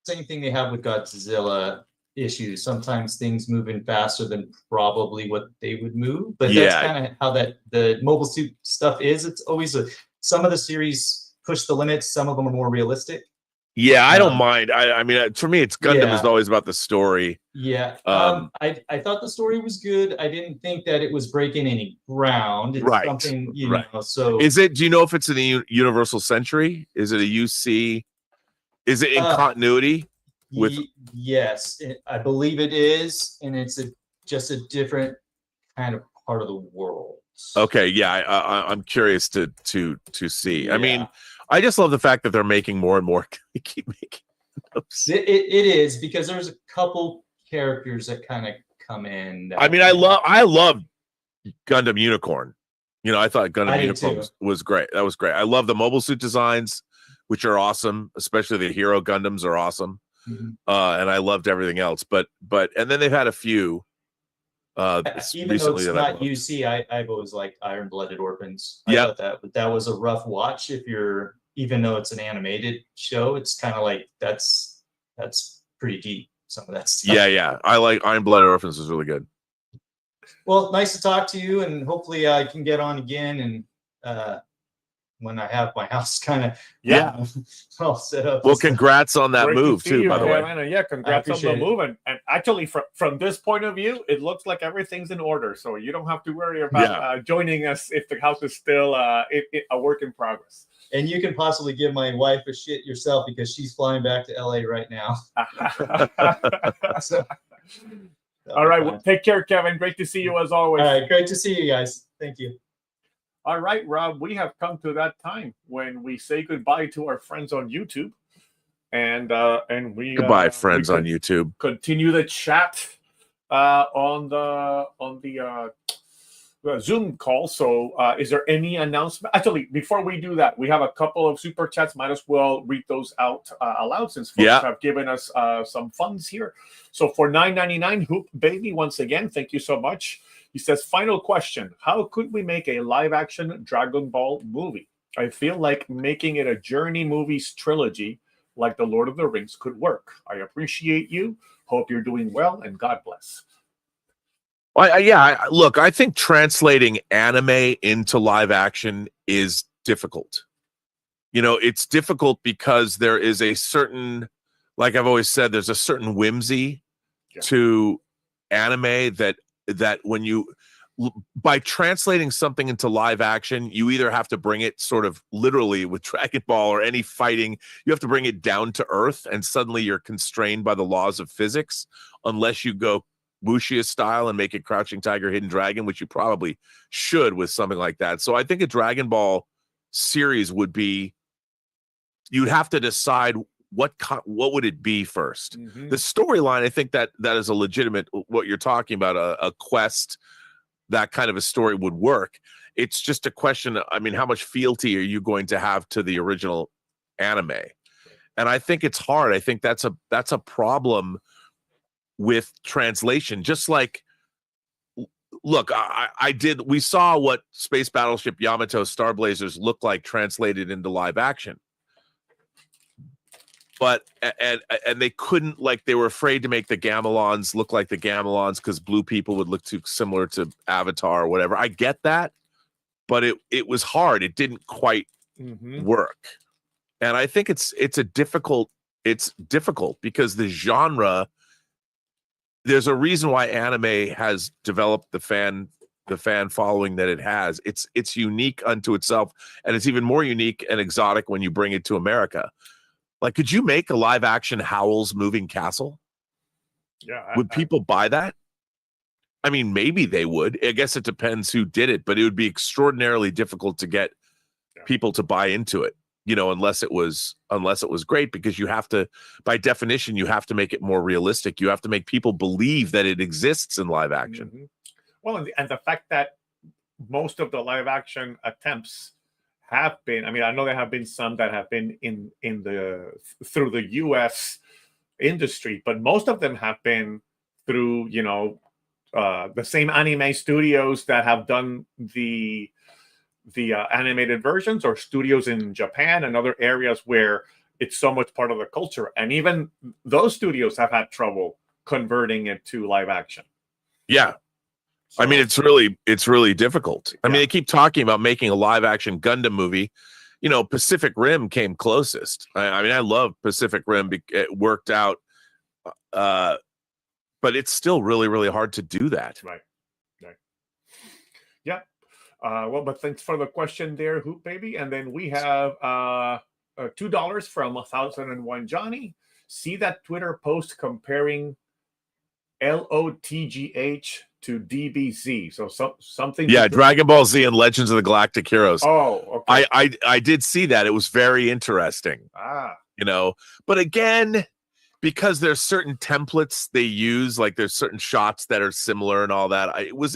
same thing they have with Godzilla issues. Sometimes things moving faster than probably what they would move, but that's kind of how the mobile suit stuff is. It's always some of the series push the limits. Some of them are more realistic. Yeah, I don't mind. I mean, for me, it's Gundam is always about the story. Yeah. I thought the story was good. I didn't think that it was breaking any ground. It's something, you know, so. Do you know if it's in the Universal Century? Is it a UC? Is it in continuity? Yes, I believe it is. And it's just a different kind of part of the world. Okay. Yeah. I'm curious to see. I mean, I just love the fact that they're making more and more. They keep making those. It is, because there's a couple characters that kind of come in. I mean, I love Gundam Unicorn. You know, I thought Gundam Unicorn was great. That was great. I love the mobile suit designs, which are awesome. Especially the Hero Gundams are awesome. And I loved everything else. But and then they've had a few. Even though it's not UC, I've always liked Iron Blooded Orphans. I thought that was a rough watch. Even though it's an animated show, it's kind of like that's pretty deep. Some of that stuff. Yeah. I like Iron Blooded Orphans was really good. Well, nice to talk to you, and hopefully I can get on again and when I have my house kind of all set up. Well, congrats on that move too, by the way. Yeah, congrats on the move. And actually, from this point of view, it looks like everything's in order. So you don't have to worry about joining us if the house is still a work in progress. And you can possibly give my wife a shit yourself, because she's flying back to LA right now. All right. Well, take care, Kevin. Great to see you as always. All right. Great to see you guys. Thank you. All right, Rob, we have come to that time when we say goodbye to our friends on YouTube. And we goodbye, friends on YouTube. Continue the chat on the Zoom call. So is there any announcement? Actually, before we do that, we have a couple of super chats. Might as well read those out aloud since folks have given us some funds here. So for $9.99, Hoop Baby, once again, thank you so much. He says, final question. How could we make a live action Dragon Ball movie? I feel like making it a Journey movies trilogy like The Lord of the Rings could work. I appreciate you. Hope you're doing well, and God bless. Well, look, I think translating anime into live action is difficult. You know, it's difficult because there is a certain, like I've always said, there's a certain whimsy to anime that when you, by translating something into live action, you either have to bring it sort of literally with Dragon Ball or any fighting, you have to bring it down to earth, and suddenly you're constrained by the laws of physics, unless you go Wuxia style and make it Crouching Tiger, Hidden Dragon, which you probably should with something like that. So I think a Dragon Ball series would be, you'd have to decide what would it be first. The storyline, I think that is a legitimate, what you're talking about, a quest, that kind of a story would work. It's just a question, I mean, how much fealty are you going to have to the original anime? And I think it's hard. I think that's a problem with translation. Just like, look, we saw what Space Battleship Yamato Star Blazers looked like translated into live action. But and they couldn't, like, they were afraid to make the Gamelons look like the Gamelons because blue people would look too similar to Avatar or whatever. I get that, but it was hard. It didn't quite work. And I think it's difficult because the genre, there's a reason why anime has developed the fan following that it has. It's unique unto itself, and it's even more unique and exotic when you bring it to America. Like, could you make a live action Howl's Moving Castle? Yeah. Would people buy that? I mean, maybe they would. I guess it depends who did it, but it would be extraordinarily difficult to get people to buy into it, you know, unless it was great, because you have to, by definition, you have to make it more realistic. You have to make people believe that it exists in live action. Well, and the fact that most of the live action attempts have been, I mean, I know there have been some that have been through the US industry, but most of them have been through, you know, the same anime studios that have done the animated versions, or studios in Japan and other areas where it's so much part of the culture. And even those studios have had trouble converting it to live action. Yeah. I mean, it's really difficult. I mean, they keep talking about making a live action Gundam movie. You know, Pacific Rim came closest. I mean, I love Pacific Rim. It worked out. But it's still really, really hard to do that. Right. Yeah. Well, but thanks for the question there, Hoop Baby. And then we have $2 from 1001 Johnny. See that Twitter post comparing LOTGH to DBZ. So something. Yeah, Dragon Ball Z and Legends of the Galactic Heroes. Oh, okay. I did see that. It was very interesting. You know, but again, because there's certain templates they use, like there's certain shots that are similar and all that. It was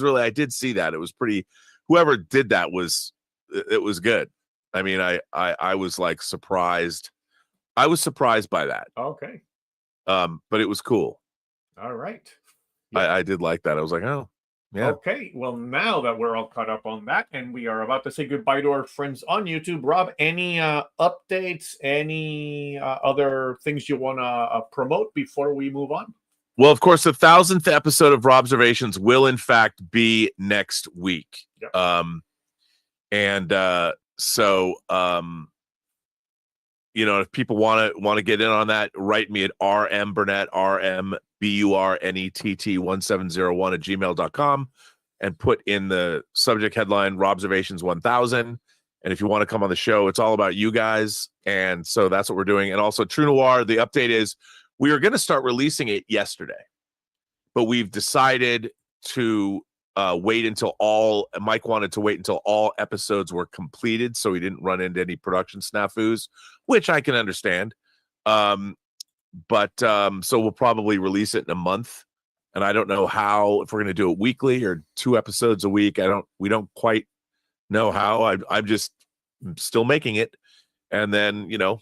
really, I did see that. It was pretty, whoever did that it was good. I mean, I was like surprised. I was surprised by that. Okay. But it was cool. All right. I did like that. I was like, oh, yeah. Okay. Well, now that we're all caught up on that, and we are about to say goodbye to our friends on YouTube, Rob, any updates, any other things you want to promote before we move on? Well, of course, the 1000th episode of Robservations will, in fact, be next week. Yep. So, you know, if people want to get in on that, write me at rmburnett, rmburnett1701@gmail.com, and put in the subject headline Robservations 1000. And if you want to come on the show, it's all about you guys. And so that's what we're doing. And also True Noir, the update is we were going to start releasing it yesterday, but we've decided to wait until Mike wanted to wait until all episodes were completed, so he didn't run into any production snafus, which I can understand. So we'll probably release it in a month, and I don't know how, if we're going to do it weekly or 2 episodes a week. We don't quite know how. I'm just still making it. And then, you know,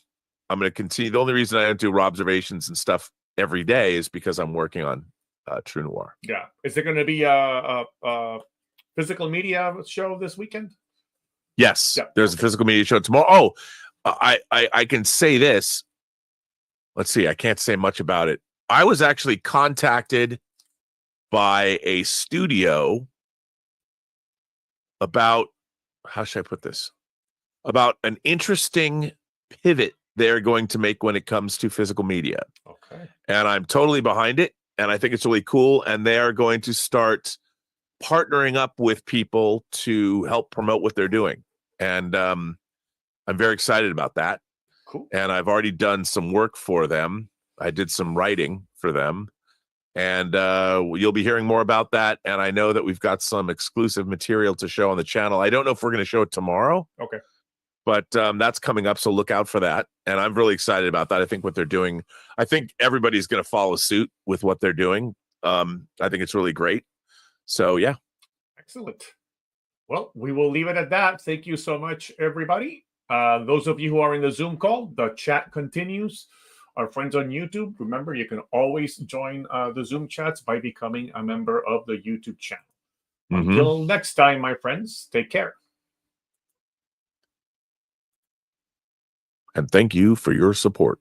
I'm going to continue. The only reason I don't do observations and stuff every day is because I'm working on True Noir. Yeah. Is there going to be a physical media show this weekend? Yes. Yeah. There's a physical media show tomorrow. Oh, I can say this. Let's see. I can't say much about it. I was actually contacted by a studio about, how should I put this? About an interesting pivot they're going to make when it comes to physical media. Okay. And I'm totally behind it. And I think it's really cool. And they're going to start partnering up with people to help promote what they're doing. And I'm very excited about that. Cool. And I've already done some work for them. I did some writing for them. And you'll be hearing more about that. And I know that we've got some exclusive material to show on the channel. I don't know if we're going to show it tomorrow. Okay. But that's coming up, so look out for that. And I'm really excited about that. I think what they're doing, I think everybody's going to follow suit with what they're doing. I think it's really great. So, yeah. Excellent. Well, we will leave it at that. Thank you so much, everybody. Those of you who are in the Zoom call, the chat continues. Our friends on YouTube, remember, you can always join the Zoom chats by becoming a member of the YouTube channel. Until next time, my friends, take care. And thank you for your support.